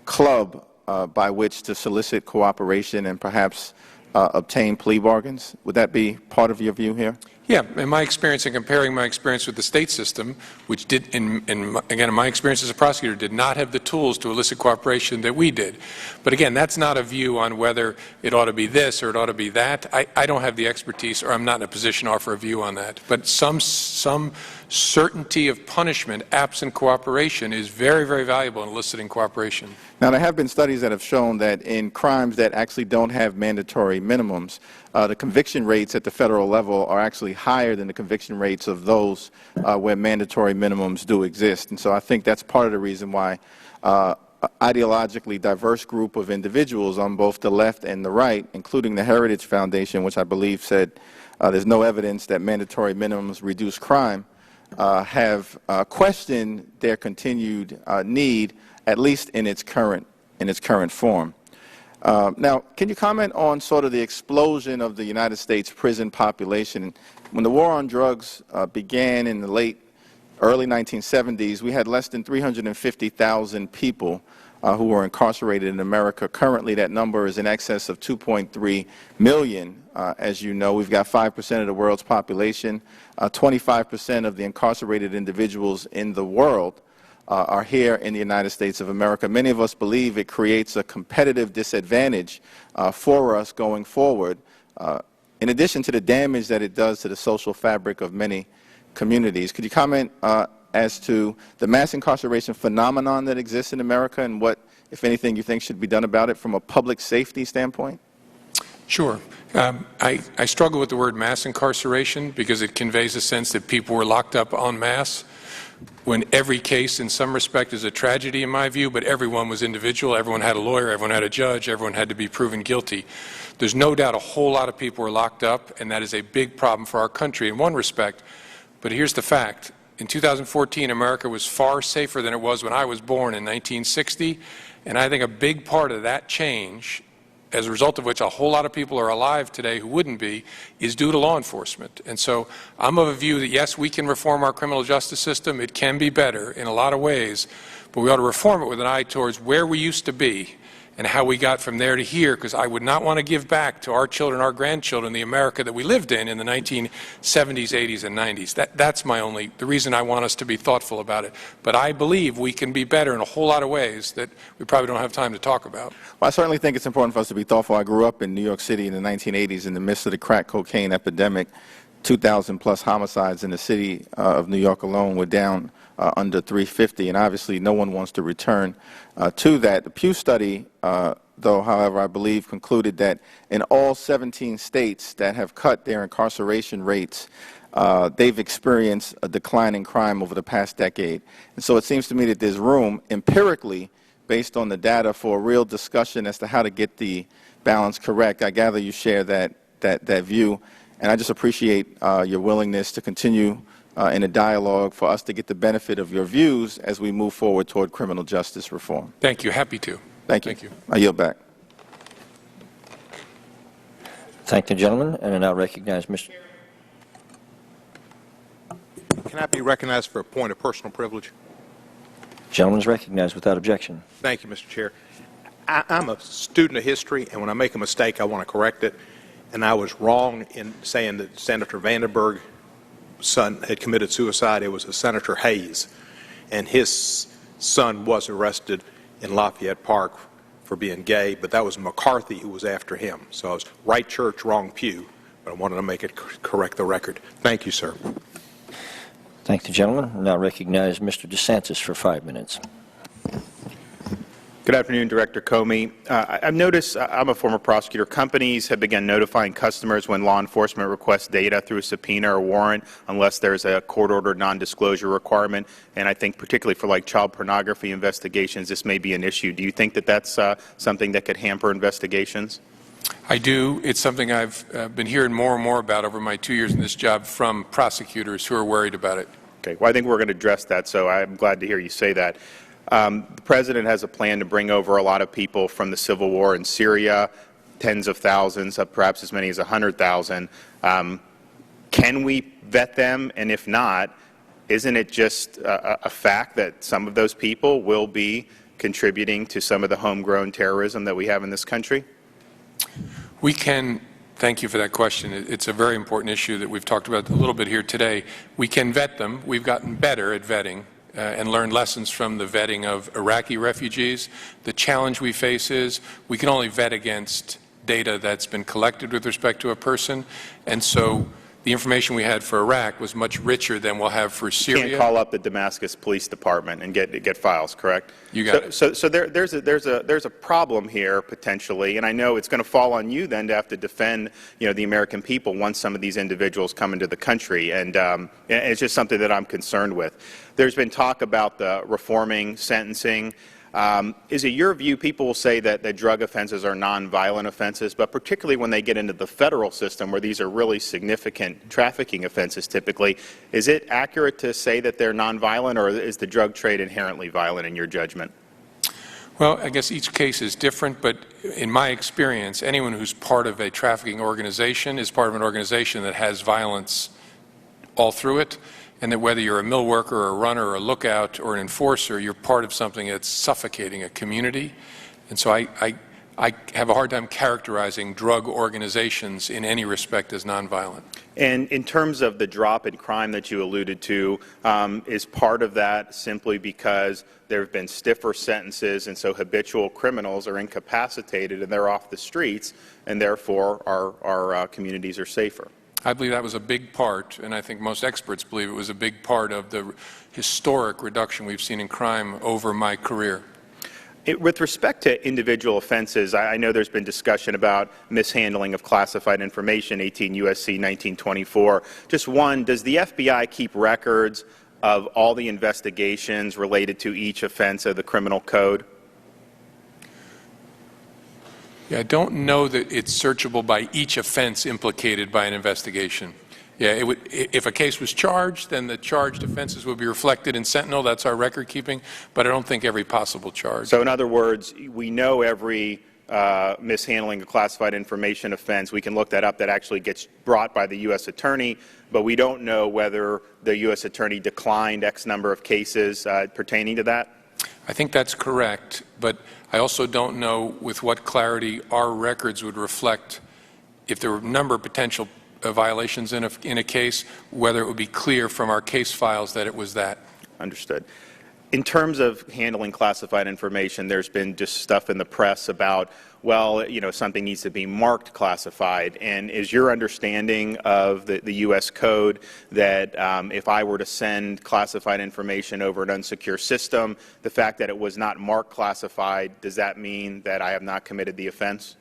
club by which to solicit cooperation and perhaps obtain plea bargains? Would that be part of your view here? Yeah, in my experience, and comparing my experience with the state system, which did, again, in my experience as a prosecutor, did not have the tools to elicit cooperation that we did. But again, that's not a view on whether it ought to be this or it ought to be that. I don't have the expertise, or I'm not in a position to offer a view on that. But some certainty of punishment absent cooperation is very, very valuable in eliciting cooperation. Now, there have been studies that have shown that in crimes that actually don't have mandatory minimums, the conviction rates at the federal level are actually higher than the conviction rates of those where mandatory minimums do exist. And so I think that's part of the reason why ideologically diverse group of individuals on both the left and the right, including the Heritage Foundation, which I believe said there's no evidence that mandatory minimums reduce crime, have questioned their continued need, at least in its current form. Now, can you comment on sort of the explosion of the United States prison population? When the war on drugs began in the early 1970s, we had less than 350,000 people who were incarcerated in America. Currently, that number is in excess of 2.3 million. As you know, we've got 5% of the world's population. 25% of the incarcerated individuals in the world are here in the United States of America. Many of us believe it creates a competitive disadvantage for us going forward, in addition to the damage that it does to the social fabric of many communities. Could you comment as to the mass incarceration phenomenon that exists in America and what, if anything, you think should be done about it from a public safety standpoint? Sure. I struggle with the word mass incarceration because it conveys a sense that people were locked up en masse, when every case in some respect is a tragedy in my view, but everyone was individual, everyone had a lawyer, everyone had a judge, everyone had to be proven guilty. There's no doubt a whole lot of people were locked up, and that is a big problem for our country in one respect. But here's the fact. In 2014, America was far safer than it was when I was born in 1960, and I think a big part of that change, as a result of which a whole lot of people are alive today who wouldn't be, is due to law enforcement. And so I'm of a view that, yes, we can reform our criminal justice system. It can be better in a lot of ways, but we ought to reform it with an eye towards where we used to be and how we got from there to here, because I would not want to give back to our children, our grandchildren, the America that we lived in the 1970s, 80s, and 90s. That's the reason I want us to be thoughtful about it. But I believe we can be better in a whole lot of ways that we probably don't have time to talk about. Well, I certainly think it's important for us to be thoughtful. I grew up in New York City in the 1980s in the midst of the crack cocaine epidemic. 2,000 plus homicides in the city of New York alone were down under 350, and obviously no one wants to return to that. The Pew study, though, however, I believe concluded that in all 17 states that have cut their incarceration rates, they've experienced a decline in crime over the past decade. And so it seems to me that there's room empirically, based on the data, for a real discussion as to how to get the balance correct. I gather you share that view, and I just appreciate your willingness to continue in a dialogue for us to get the benefit of your views as we move forward toward criminal justice reform. Thank you. Happy to. Thank you. Thank you. I yield back. Thank the gentleman, and I now recognize Mr. Can I be recognized for a point of personal privilege? Gentleman is recognized without objection. Thank you, Mr. Chair. I'm a student of history, and when I make a mistake, I want to correct it. And I was wrong in saying that Senator Vandenberg's son had committed suicide. It was a Senator Hayes, and his son was arrested in Lafayette Park for being gay, but that was McCarthy who was after him. So I was right church, wrong pew, but I wanted to make it correct the record. Thank you, sir. Thank the gentleman. I now recognize Mr. DeSantis for 5 minutes. Good afternoon, Director Comey. I've noticed, I'm a former prosecutor, companies have begun notifying customers when law enforcement requests data through a subpoena or warrant unless there's a court-ordered non-disclosure requirement. And I think particularly for like child pornography investigations, this may be an issue. Do you think that that's something that could hamper investigations? I do. It's something I've been hearing more and more about over my 2 years in this job from prosecutors who are worried about it. Okay. Well, I think we're going to address that, so I'm glad to hear you say that. The President has a plan to bring over a lot of people from the civil war in Syria, tens of thousands, perhaps as many as 100,000. Can we vet them? And if not, isn't it just a fact that some of those people will be contributing to some of the homegrown terrorism that we have in this country? We can, thank you for that question. It's a very important issue that we've talked about a little bit here today. We can vet them. We've gotten better at vetting and learned lessons from the vetting of Iraqi refugees. The challenge we face is we can only vet against data that's been collected with respect to a person, and so the information we had for Iraq was much richer than we'll have for Syria. You can't call up the Damascus Police Department and get files, correct? You got it. So there's a problem here potentially, and I know it's going to fall on you then to have to defend, the American people once some of these individuals come into the country, and it's just something that I'm concerned with. There's been talk about the reforming sentencing. Is it your view, people will say that drug offenses are nonviolent offenses, but particularly when they get into the federal system where these are really significant trafficking offenses typically, is it accurate to say that they're nonviolent, or is the drug trade inherently violent in your judgment? Well, I guess each case is different, but in my experience, anyone who's part of a trafficking organization is part of an organization that has violence all through it, and that whether you're a mill worker or a runner or a lookout or an enforcer, you're part of something that's suffocating a community. And so I have a hard time characterizing drug organizations in any respect as nonviolent. And in terms of the drop in crime that you alluded to, is part of that simply because there have been stiffer sentences and so habitual criminals are incapacitated and they're off the streets, and therefore our communities are safer? I believe that was a big part, and I think most experts believe it was a big part of the historic reduction we've seen in crime over my career. With respect to individual offenses, I know there's been discussion about mishandling of classified information, 18 U.S.C. 1924. Just one, does the FBI keep records of all the investigations related to each offense of the criminal code? Yeah, I don't know that it's searchable by each offense implicated by an investigation. Yeah, if a case was charged, then the charged offenses would be reflected in Sentinel. That's our record keeping, but I don't think every possible charge. So in other words, we know every mishandling of classified information offense. We can look that up. That actually gets brought by the U.S. Attorney, but we don't know whether the U.S. Attorney declined X number of cases pertaining to that? I think that's correct, but I also don't know with what clarity our records would reflect if there were a number of potential violations in a case, whether it would be clear from our case files that it was that. Understood. In terms of handling classified information, there's been just stuff in the press about, well, you know, something needs to be marked classified. And is your understanding of the U.S. code that if I were to send classified information over an unsecure system, the fact that it was not marked classified, does that mean that I have not committed the offense?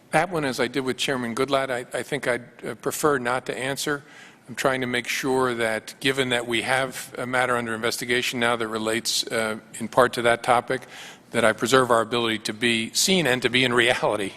That one, as I did with Chairman Goodlatte, I think I'd prefer not to answer. I'm trying to make sure that, given that we have a matter under investigation now that relates in part to that topic, that I preserve our ability to be seen and to be in reality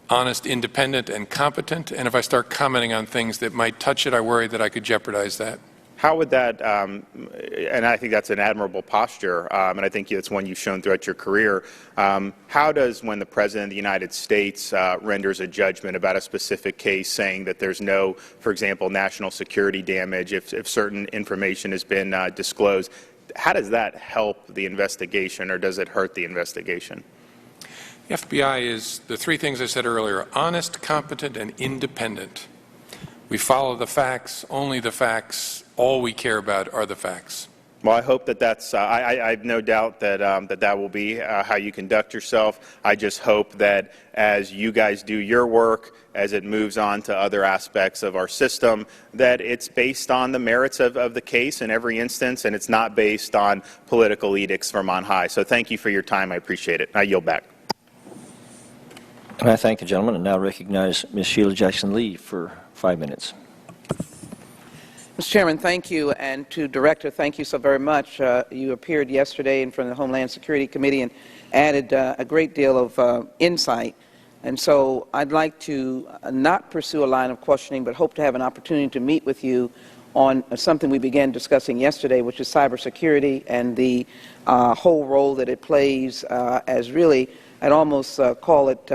honest, independent, and competent. And if I start commenting on things that might touch it, I worry that I could jeopardize that. How would that, and I think that's an admirable posture, and I think it's one you've shown throughout your career, how does, when the President of the United States renders a judgment about a specific case saying that there's no, for example, national security damage if certain information has been disclosed, how does that help the investigation, or does it hurt the investigation? The FBI is the three things I said earlier: honest, competent, and independent. We follow the facts, only the facts. All we care about are the facts. Well, I hope that that's, I have no doubt that that will be how you conduct yourself. I just hope that as you guys do your work, as it moves on to other aspects of our system, that it's based on the merits of the case in every instance, and it's not based on political edicts from on high. So thank you for your time. I appreciate it. I yield back. And I thank the gentleman and now recognize Ms. Sheila Jackson-Lee for 5 minutes. Mr. Chairman, thank you, and to Director, thank you so very much. You appeared yesterday in front of the Homeland Security Committee and added a great deal of insight. And so I'd like to not pursue a line of questioning, but hope to have an opportunity to meet with you on something we began discussing yesterday, which is cybersecurity and the whole role that it plays as really, I'd almost call it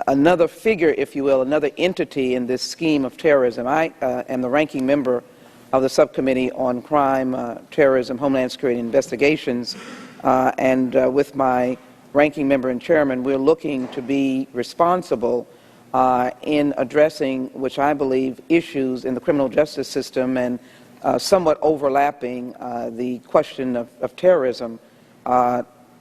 another figure, if you will, another entity in this scheme of terrorism. I am the ranking member of the Subcommittee on Crime, Terrorism, Homeland Security, and Investigations, and with my ranking member and chairman, we're looking to be responsible in addressing, which I believe, issues in the criminal justice system and somewhat overlapping the question of terrorism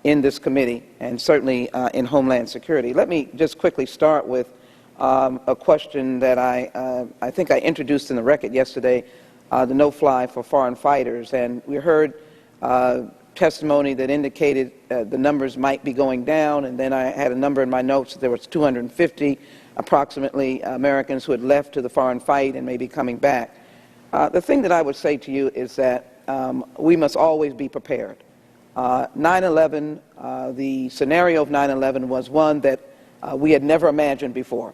in this committee, and certainly in Homeland Security. Let me just quickly start with a question that I think I introduced in the record yesterday, the no-fly for foreign fighters. And we heard testimony that indicated the numbers might be going down, and then I had a number in my notes that there was 250 approximately Americans who had left to the foreign fight and may be coming back. The thing that I would say to you is that we must always be prepared. 9/11, the scenario of 9/11 was one that we had never imagined before.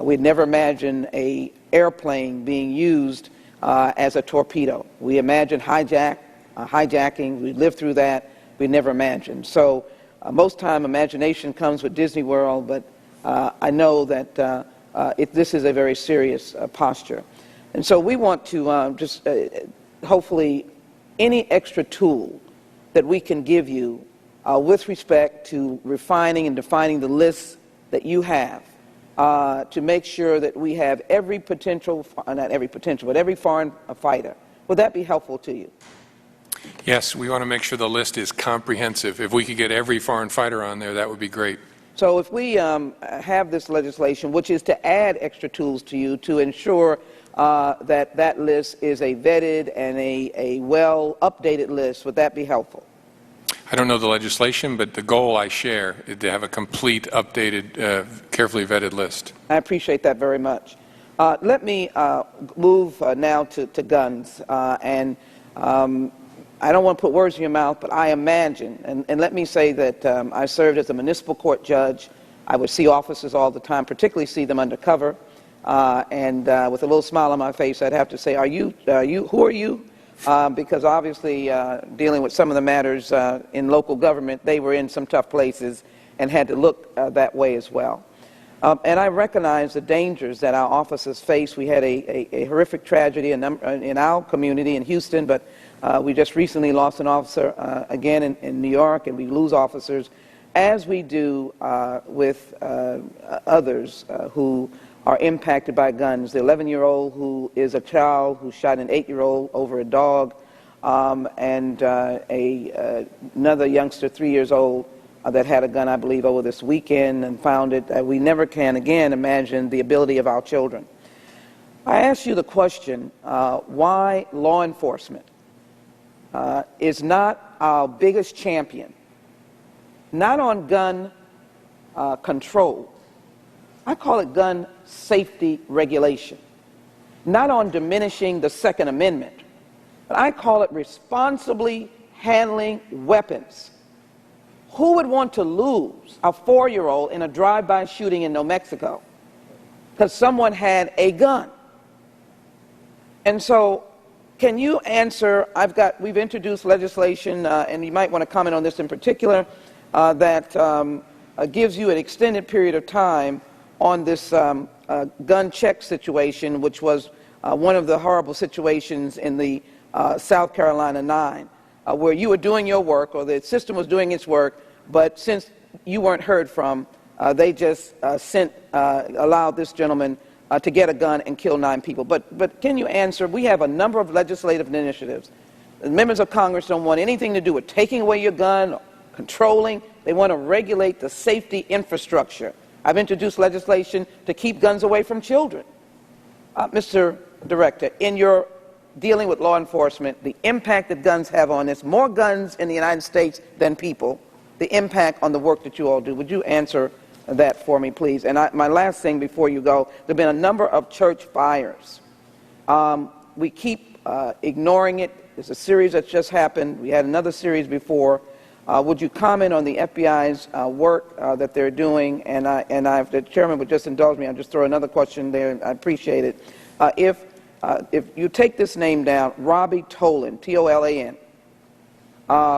We had never imagined an airplane being used as a torpedo. We imagined hijacking. We lived through that. We never imagined. So most time imagination comes with Disney World, but I know that this is a very serious posture. And so we want to just hopefully any extra tool that we can give you with respect to refining and defining the lists that you have to make sure that we have every potential, not every potential, but every foreign fighter. Would that be helpful to you? Yes, we want to make sure the list is comprehensive. If we could get every foreign fighter on there, that would be great. So if we have this legislation, which is to add extra tools to you to ensure that that list is a vetted and a well-updated list, would that be helpful? I don't know the legislation, but the goal I share is to have a complete, updated, carefully vetted list. I appreciate that very much. Let me move now to guns. I don't want to put words in your mouth, but I imagine, and let me say that I served as a municipal court judge. I would see officers all the time, particularly see them undercover. And with a little smile on my face, I'd have to say, who are you? Because obviously dealing with some of the matters in local government, they were in some tough places and had to look that way as well. And I recognize the dangers that our officers face. We had a horrific tragedy in our community in Houston, but we just recently lost an officer again in New York, and we lose officers, as we do with others who are impacted by guns. The 11-year-old who is a child who shot an 8-year-old over a dog, and another youngster, 3 years old, that had a gun, I believe, over this weekend and found it. We never can, again, imagine the ability of our children. I ask you the question, why law enforcement is not our biggest champion, not on gun control. I call it gun safety regulation, not on diminishing the Second Amendment, but I call it responsibly handling weapons. Who would want to lose a 4-year-old in a drive-by shooting in New Mexico because someone had a gun? And so, can you answer? We've introduced legislation, and you might want to comment on this in particular, that gives you an extended period of time on this gun check situation, which was one of the horrible situations in the South Carolina 9, where you were doing your work, or the system was doing its work, but since you weren't heard from, they just allowed this gentleman to get a gun and kill 9 people. But can you answer? We have a number of legislative initiatives. The members of Congress don't want anything to do with taking away your gun, or controlling. They want to regulate the safety infrastructure. I've introduced legislation to keep guns away from children. Mr. Director, in your dealing with law enforcement, the impact that guns have on this, more guns in the United States than people, the impact on the work that you all do. Would you answer that for me, please? And my last thing before you go, there have been a number of church fires. We keep ignoring it. There's a series that's just happened. We had another series before. Would you comment on the FBI's work that they're doing? And if the chairman would just indulge me, I'll just throw another question there. I appreciate it. If you take this name down, Robbie Tolan, T-O-L-A-N,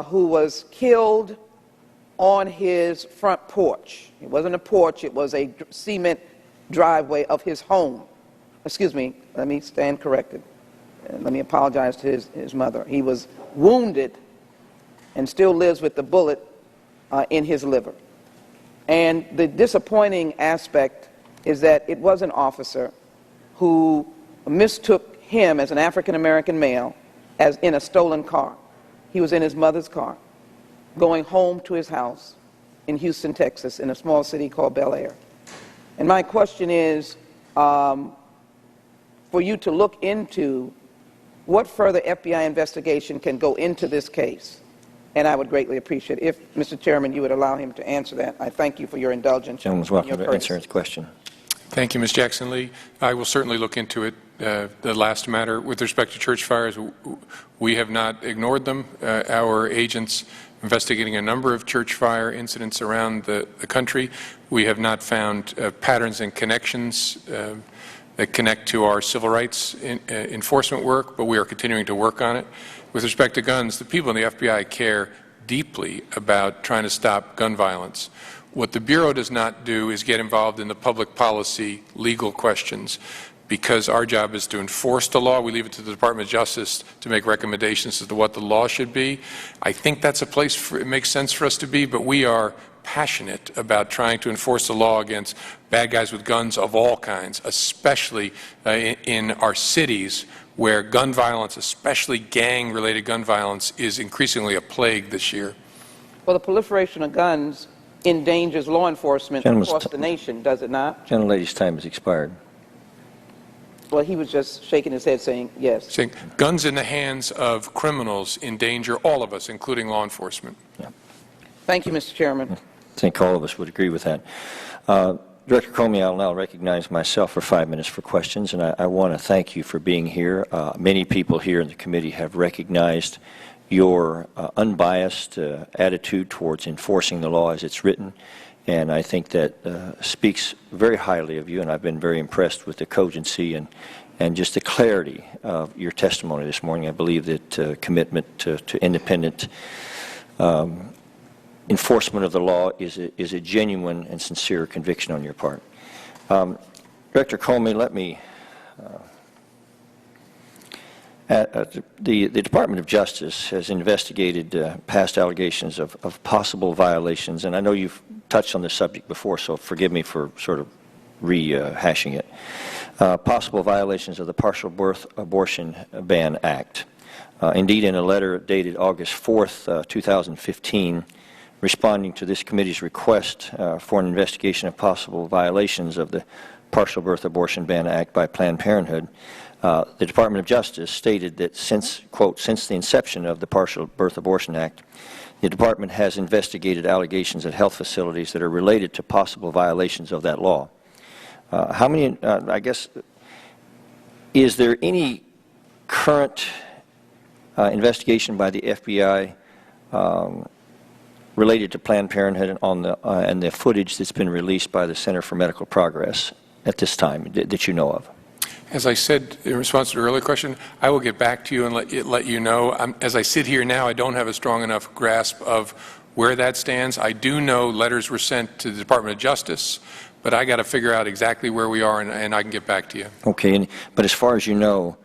who was killed on his front porch. It wasn't a porch, it was a cement driveway of his home. Excuse me, let me stand corrected. Let me apologize to his mother. He was wounded and still lives with the bullet in his liver. And the disappointing aspect is that it was an officer who mistook him as an African-American male as in a stolen car. He was in his mother's car, going home to his house in Houston, Texas, in a small city called Bel Air. And my question is for you to look into what further FBI investigation can go into this case. And I would greatly appreciate it if, Mr. Chairman, you would allow him to answer that. I thank you for your indulgence. The gentleman's welcome to answer his question. Thank you, Ms. Jackson-Lee. I will certainly look into it. The last matter with respect to church fires, we have not ignored them. Our agents investigating a number of church fire incidents around the country. We have not found patterns and connections that connect to our civil rights enforcement work, but we are continuing to work on it. With respect to guns, the people in the FBI care deeply about trying to stop gun violence. What the Bureau does not do is get involved in the public policy legal questions, because our job is to enforce the law. We leave it to the Department of Justice to make recommendations as to what the law should be. I think that's a place it makes sense for us to be, but we are passionate about trying to enforce the law against bad guys with guns of all kinds, especially in our cities where gun violence, especially gang-related gun violence, is increasingly a plague this year. Well, the proliferation of guns endangers law enforcement across the nation, does it not? Gentlelady's time has expired. Well, he was just shaking his head saying yes. Saying guns in the hands of criminals endanger all of us, including law enforcement. Yeah. Thank you, Mr. Chairman. I think all of us would agree with that. Director Comey, I'll now recognize myself for 5 minutes for questions, and I want to thank you for being here. Many people here in the committee have recognized your unbiased attitude towards enforcing the law as it's written, and I think that speaks very highly of you, and I've been very impressed with the cogency and just the clarity of your testimony this morning. I believe that commitment to independent enforcement of the law is a genuine and sincere conviction on your part. Director Comey, let me the Department of Justice has investigated past allegations of possible violations, and I know you've touched on this subject before, so forgive me for sort of rehashing it. Possible violations of the Partial Birth Abortion Ban Act. Indeed, in a letter dated August 4th, 2015, responding to this committee's request for an investigation of possible violations of the Partial Birth Abortion Ban Act by Planned Parenthood, the Department of Justice stated that since, quote, since the inception of the Partial Birth Abortion Act, the Department has investigated allegations at health facilities that are related to possible violations of that law. How many, I guess, is there any current investigation by the FBI related to Planned Parenthood on and the footage that's been released by the Center for Medical Progress at this time that you know of? As I said in response to the earlier question, I will get back to you and let you know. As I sit here now, I don't have a strong enough grasp of where that stands. I do know letters were sent to the Department of Justice, but I got to figure out exactly where we are, and I can get back to you. Okay, but as far as you know,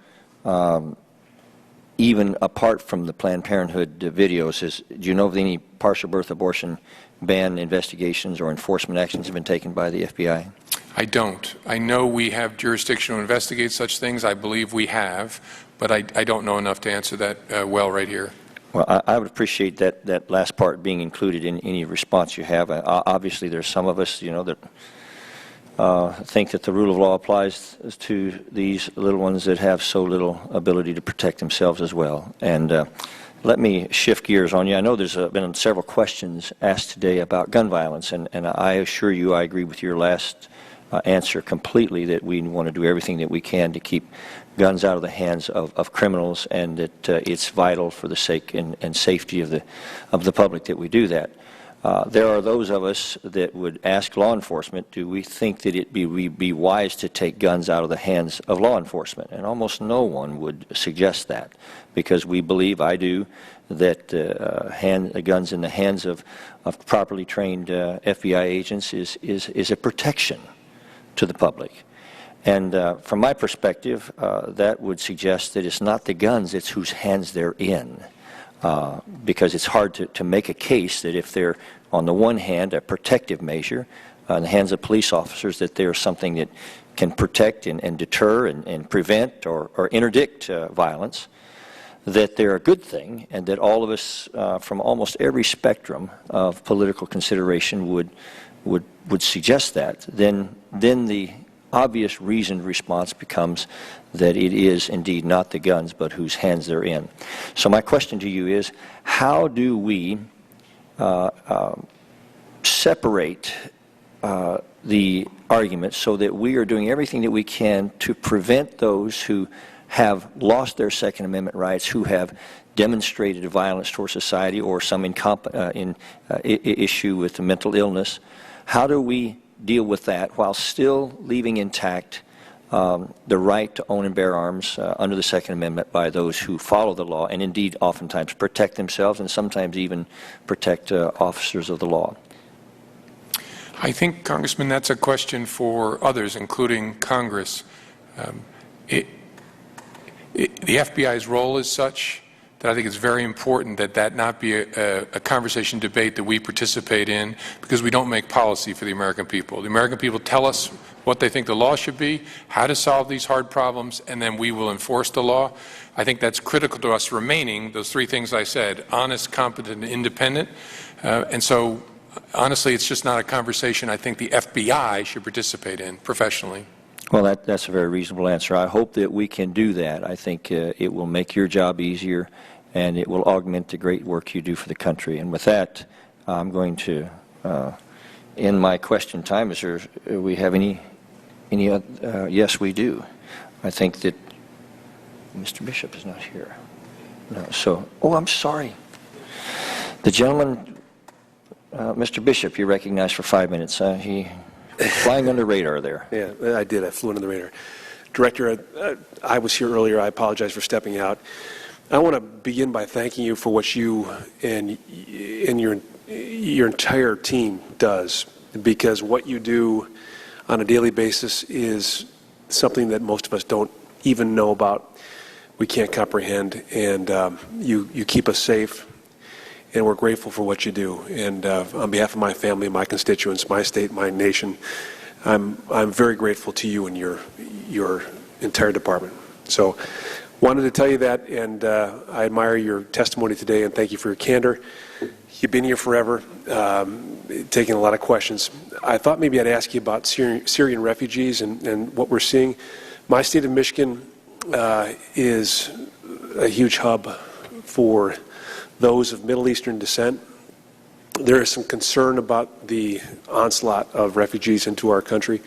even apart from the Planned Parenthood videos, do you know of any partial birth abortion ban investigations or enforcement actions have been taken by the FBI? I don't. I know we have jurisdiction to investigate such things. I believe we have, but I don't know enough to answer that well right here. Well, I would appreciate that last part being included in any response you have. Obviously, there's some of us, that think that the rule of law applies to these little ones that have so little ability to protect themselves as well. And let me shift gears on you. I know there's been several questions asked today about gun violence, and I assure you I agree with your last answer completely, that we want to do everything that we can to keep guns out of the hands of criminals, and that it's vital for the sake and safety of the public that we do that. There are those of us that would ask law enforcement, do we think that it would be wise to take guns out of the hands of law enforcement? And almost no one would suggest that, because we believe, I do, that guns in the hands of properly trained FBI agents is a protection to the public. And from my perspective, that would suggest that it's not the guns, it's whose hands they're in. Because it's hard to make a case that if they're, on the one hand, a protective measure in the hands of police officers, that they're something that can protect and deter and prevent or interdict violence, that they're a good thing, and that all of us from almost every spectrum of political consideration would suggest that, then the obvious reasoned response becomes that it is indeed not the guns, but whose hands they're in. So my question to you is, how do we separate the argument so that we are doing everything that we can to prevent those who have lost their Second Amendment rights, who have demonstrated violence toward society or some issue with mental illness. How do we deal with that while still leaving intact the right to own and bear arms under the Second Amendment by those who follow the law and indeed oftentimes protect themselves and sometimes even protect officers of the law? I think, Congressman, that's a question for others, including Congress. The FBI's role is such that I think it's very important that that not be a conversation debate that we participate in, because we don't make policy for the American people. The American people tell us what they think the law should be, how to solve these hard problems, and then we will enforce the law. I think that's critical to us remaining those three things I said: honest, competent, and independent. And so, honestly, it's just not a conversation I think the FBI should participate in professionally. Well, that's a very reasonable answer. I hope that we can do that. I think it will make your job easier, and it will augment the great work you do for the country. And with that, I'm going to end my question time. Do we have any yes, we do. I think that Mr. Bishop is not here. No, so, oh, I'm sorry. The gentleman, Mr. Bishop, you're recognized for 5 minutes. He flying under radar there. Yeah, I did. I flew under the radar. Director, I was here earlier. I apologize for stepping out. I want to begin by thanking you for what you and your entire team does, because what you do on a daily basis is something that most of us don't even know about. We can't comprehend, and you keep us safe, and we're grateful for what you do. And on behalf of my family, my constituents, my state, my nation, I'm very grateful to you and your entire department. So, wanted to tell you that, and I admire your testimony today, and thank you for your candor. You've been here forever, taking a lot of questions. I thought maybe I'd ask you about Syrian refugees and what we're seeing. My state of Michigan is a huge hub for those of Middle Eastern descent. There is some concern about the onslaught of refugees into our country,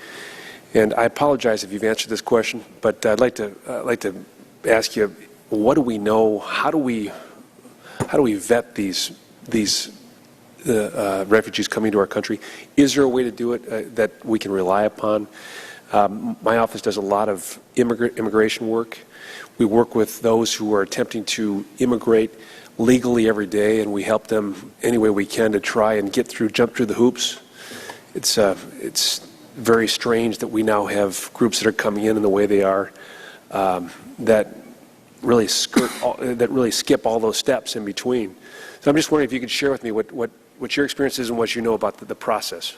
and I apologize if you've answered this question, but I'd like to ask you, what do we know? How do we vet these refugees coming to our country? Is there a way to do it that we can rely upon? My office does a lot of immigration work. We work with those who are attempting to immigrate legally every day, and we help them any way we can to try and jump through the hoops. It's very strange that we now have groups that are coming in the way they are, that really skip all those steps in between. So I'm just wondering if you could share with me what your experience is and what you know about the process.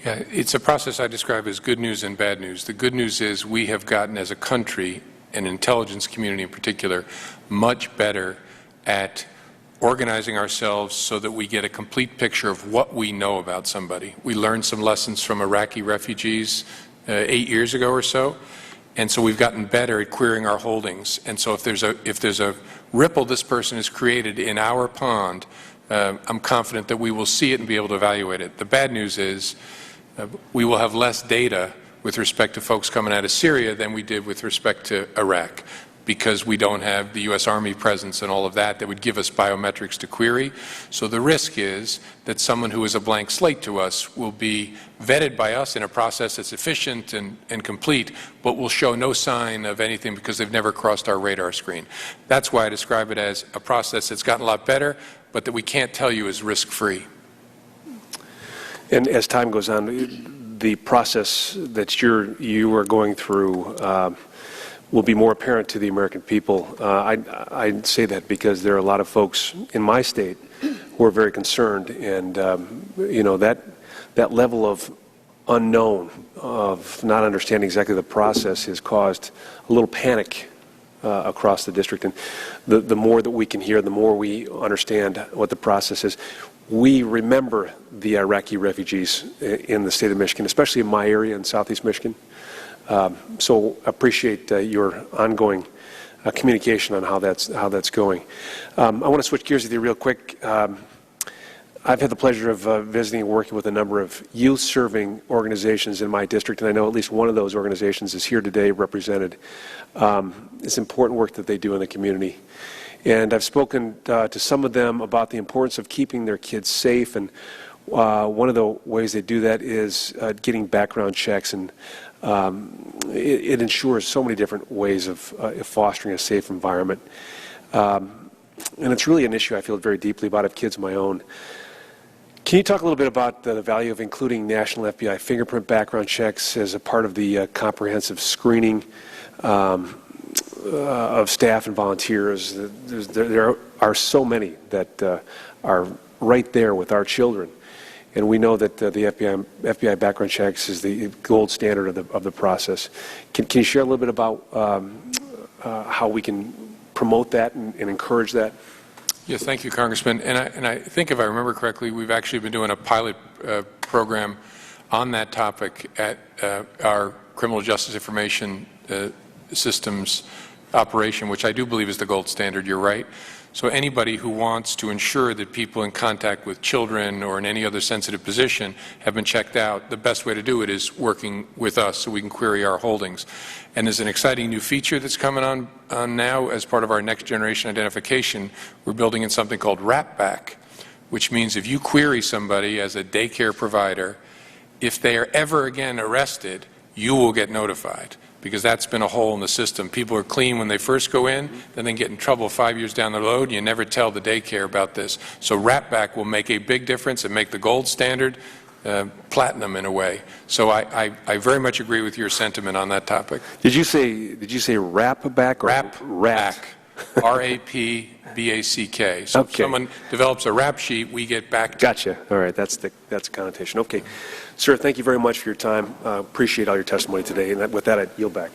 Yeah, it's a process I describe as good news and bad news. The good news is we have gotten, as a country, and intelligence community in particular, much better at organizing ourselves so that we get a complete picture of what we know about somebody. We learned some lessons from Iraqi refugees 8 years ago or so, and so we've gotten better at querying our holdings. And so if there's a ripple this person has created in our pond, I'm confident that we will see it and be able to evaluate it. The bad news is we will have less data with respect to folks coming out of Syria than we did with respect to Iraq, because we don't have the U.S. Army presence and all of that would give us biometrics to query. So the risk is that someone who is a blank slate to us will be vetted by us in a process that's efficient and complete, but will show no sign of anything because they've never crossed our radar screen. That's why I describe it as a process that's gotten a lot better, but that we can't tell you is risk-free. And as time goes on, the process that you are going through will be more apparent to the American people. I say that because there are a lot of folks in my state who are very concerned, and that level of unknown, of not understanding exactly the process, has caused a little panic across the district. And the more that we can hear, the more we understand what the process is. We remember the Iraqi refugees in the state of Michigan, especially in my area in southeast Michigan. So appreciate your ongoing communication on how that's going. I want to switch gears with you real quick. I've had the pleasure of visiting and working with a number of youth-serving organizations in my district, and I know at least one of those organizations is here today represented. It's important work that they do in the community. And I've spoken to some of them about the importance of keeping their kids safe, and one of the ways they do that is getting background checks, and it ensures so many different ways of fostering a safe environment. And it's really an issue I feel very deeply about. I have kids of my own. Can you talk a little bit about the value of including national FBI fingerprint background checks as a part of the comprehensive screening of staff and volunteers? There are so many that are right there with our children. And we know that the FBI background checks is the gold standard of the process. Can you share a little bit about how we can promote that and encourage that? Yes, thank you, Congressman. And I think if I remember correctly, we've actually been doing a pilot program on that topic at our criminal justice information systems operation, which I do believe is the gold standard. You're right. So anybody who wants to ensure that people in contact with children or in any other sensitive position have been checked out, the best way to do it is working with us so we can query our holdings. And there's an exciting new feature that's coming on now as part of our next generation identification. We're building in something called wrapback, which means if you query somebody as a daycare provider, if they are ever again arrested, you will get notified, because that's been a hole in the system. People are clean when they first go in, then they get in trouble 5 years down the road, and you never tell the daycare about this. So wrapback will make a big difference and make the gold standard platinum in a way. So I very much agree with your sentiment on that topic. Did you say wrapback or wrapback? R-A-P-B-A-C-K. So if someone develops a rap sheet, we get back to Gotcha. All right, that's the connotation. Okay. Sir, thank you very much for your time. Appreciate all your testimony today. And with that, I yield back.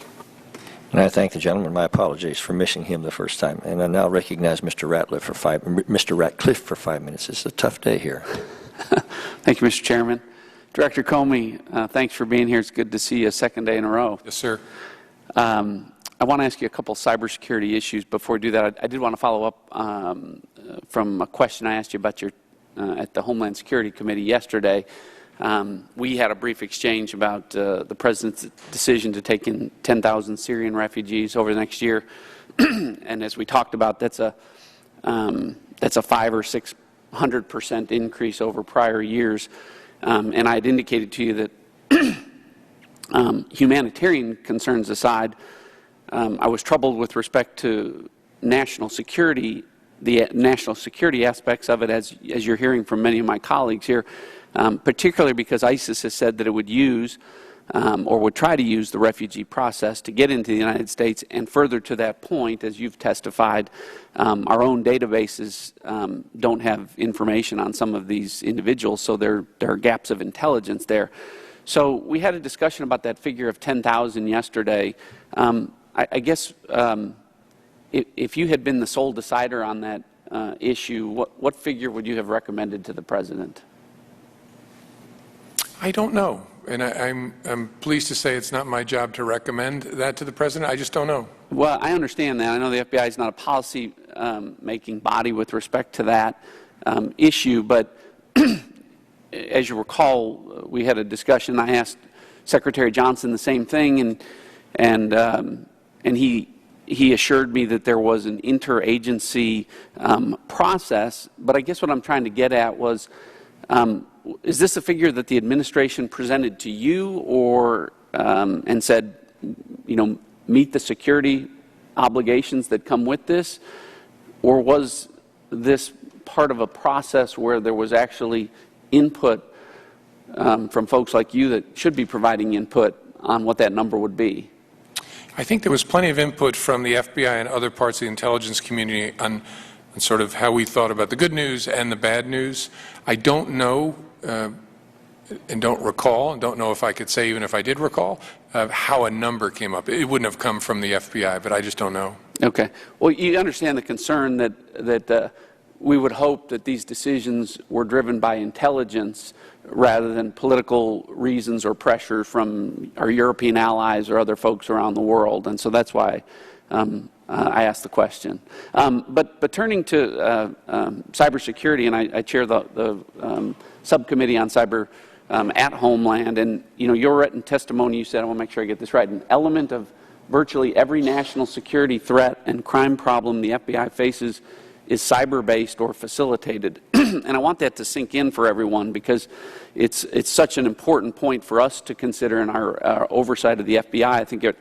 And I thank the gentleman. My apologies for missing him the first time. And I now recognize Mr. Ratcliffe for 5 minutes. It's a tough day here. Thank you, Mr. Chairman. Director Comey, thanks for being here. It's good to see you a second day in a row. Yes, sir. I want to ask you a couple cybersecurity issues. Before we do that, I did want to follow up from a question I asked you about your at the Homeland Security Committee yesterday. We had a brief exchange about the President's decision to take in 10,000 Syrian refugees over the next year. And as we talked about, that's a 500 or 600% increase over prior years. And I had indicated to you that humanitarian concerns aside, I was troubled with respect to national security, the national security aspects of it, as you're hearing from many of my colleagues here, particularly because ISIS has said that it would use or would try to use the refugee process to get into the United States. And further to that point, as you've testified, our own databases don't have information on some of these individuals, so there are gaps of intelligence there. So we had a discussion about that figure of 10,000 yesterday. I guess if you had been the sole decider on that issue, what figure would you have recommended to the President? I don't know. And I'm pleased to say it's not my job to recommend that to the President. I just don't know. Well, I understand that. I know the FBI is not a policy-making body with respect to that issue, but as you recall, we had a discussion. I asked Secretary Johnson the same thing, and he assured me that there was an interagency process. But I guess what I'm trying to get at was, is this a figure that the administration presented to you, or and said, meet the security obligations that come with this, or was this part of a process where there was actually input from folks like you that should be providing input on what that number would be? I think there was plenty of input from the FBI and other parts of the intelligence community on sort of how we thought about the good news and the bad news. I don't know and don't recall, and don't know if I could say, even if I did recall, how a number came up. It wouldn't have come from the FBI, but I just don't know. Okay. Well, you understand the concern that we would hope that these decisions were driven by intelligence rather than political reasons or pressure from our European allies or other folks around the world. And so that's why I asked the question. But turning to cybersecurity, and I chair the subcommittee on cyber at Homeland, and your written testimony, you said, I want to make sure I get this right, an element of virtually every national security threat and crime problem the FBI faces is cyber-based or facilitated. And I want that to sink in for everyone, because it's such an important point for us to consider in our oversight of the FBI. I think it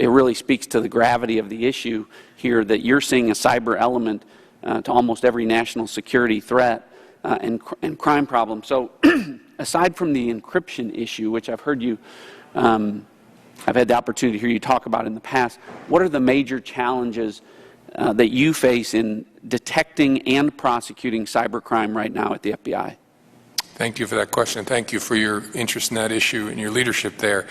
really speaks to the gravity of the issue here, that you're seeing a cyber element to almost every national security threat and crime problem. So aside from the encryption issue, which I've heard you, I've had the opportunity to hear you talk about in the past, what are the major challenges that you face in detecting and prosecuting cybercrime right now at the FBI? Thank you for that question. Thank you for your interest in that issue and your leadership there.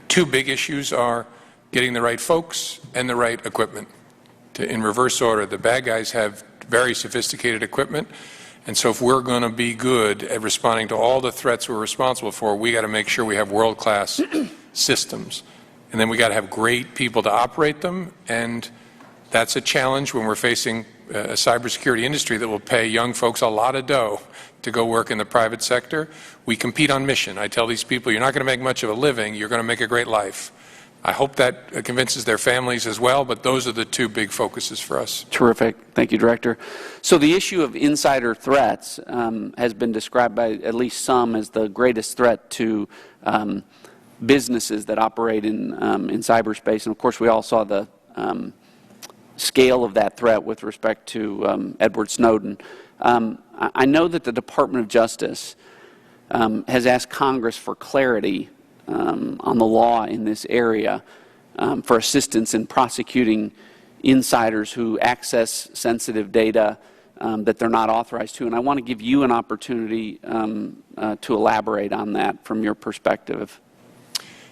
Two big issues are getting the right folks and the right equipment. In reverse order, the bad guys have very sophisticated equipment, and so if we're going to be good at responding to all the threats we're responsible for, we got to make sure we have world-class systems. And then we got to have great people to operate them, and that's a challenge when we're facing a cybersecurity industry that will pay young folks a lot of dough to go work in the private sector. We compete on mission. I tell these people, you're not going to make much of a living, you're going to make a great life. I hope that convinces their families as well, but those are the two big focuses for us. Terrific. Thank you, Director. So the issue of insider threats has been described by at least some as the greatest threat to businesses that operate in cyberspace. And of course, we all saw the scale of that threat with respect to Edward Snowden. I know that the Department of Justice has asked Congress for clarity on the law in this area for assistance in prosecuting insiders who access sensitive data that they're not authorized to. And I want to give you an opportunity to elaborate on that from your perspective.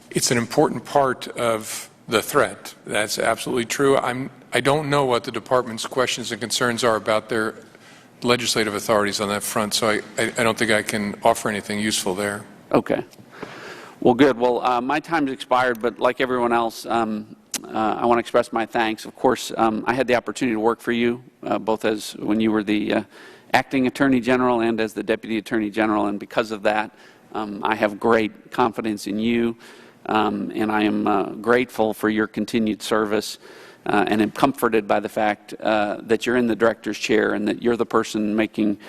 It's an important part of the threat. That's absolutely true. I don't know what the department's questions and concerns are about their legislative authorities on that front, so I don't think I can offer anything useful there. Okay. Well, good. Well, my time's expired, but like everyone else, I want to express my thanks. Of course, I had the opportunity to work for you, both as when you were the acting Attorney General and as the Deputy Attorney General, and because of that, I have great confidence in you, and I am grateful for your continued service, and am comforted by the fact that you're in the Director's chair and that you're the person making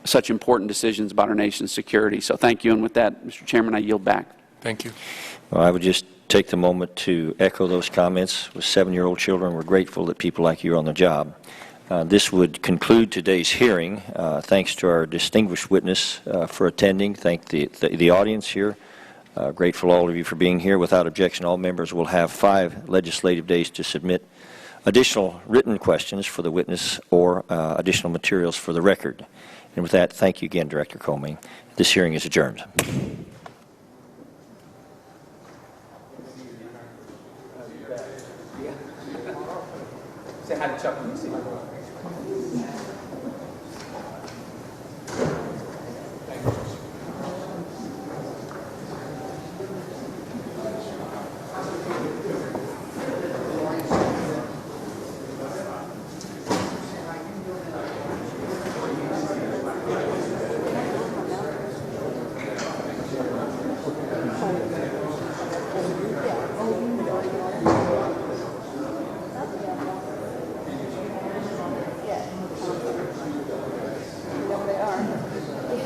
such important decisions about our nation's security. So thank you, and with that, Mr. Chairman, I yield back. Thank you. Well, I would just take the moment to echo those comments. With 7-year-old children, we're grateful that people like you are on the job. This would conclude today's hearing. Thanks to our distinguished witness for attending. Thank the audience here. Grateful all of you for being here. Without objection, all members will have 5 legislative days to submit additional written questions for the witness or additional materials for the record. And with that, thank you again, Director Comey. This hearing is adjourned. Say hi to Chuck when you see him.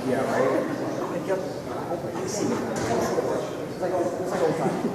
Yeah, right? It's like old time.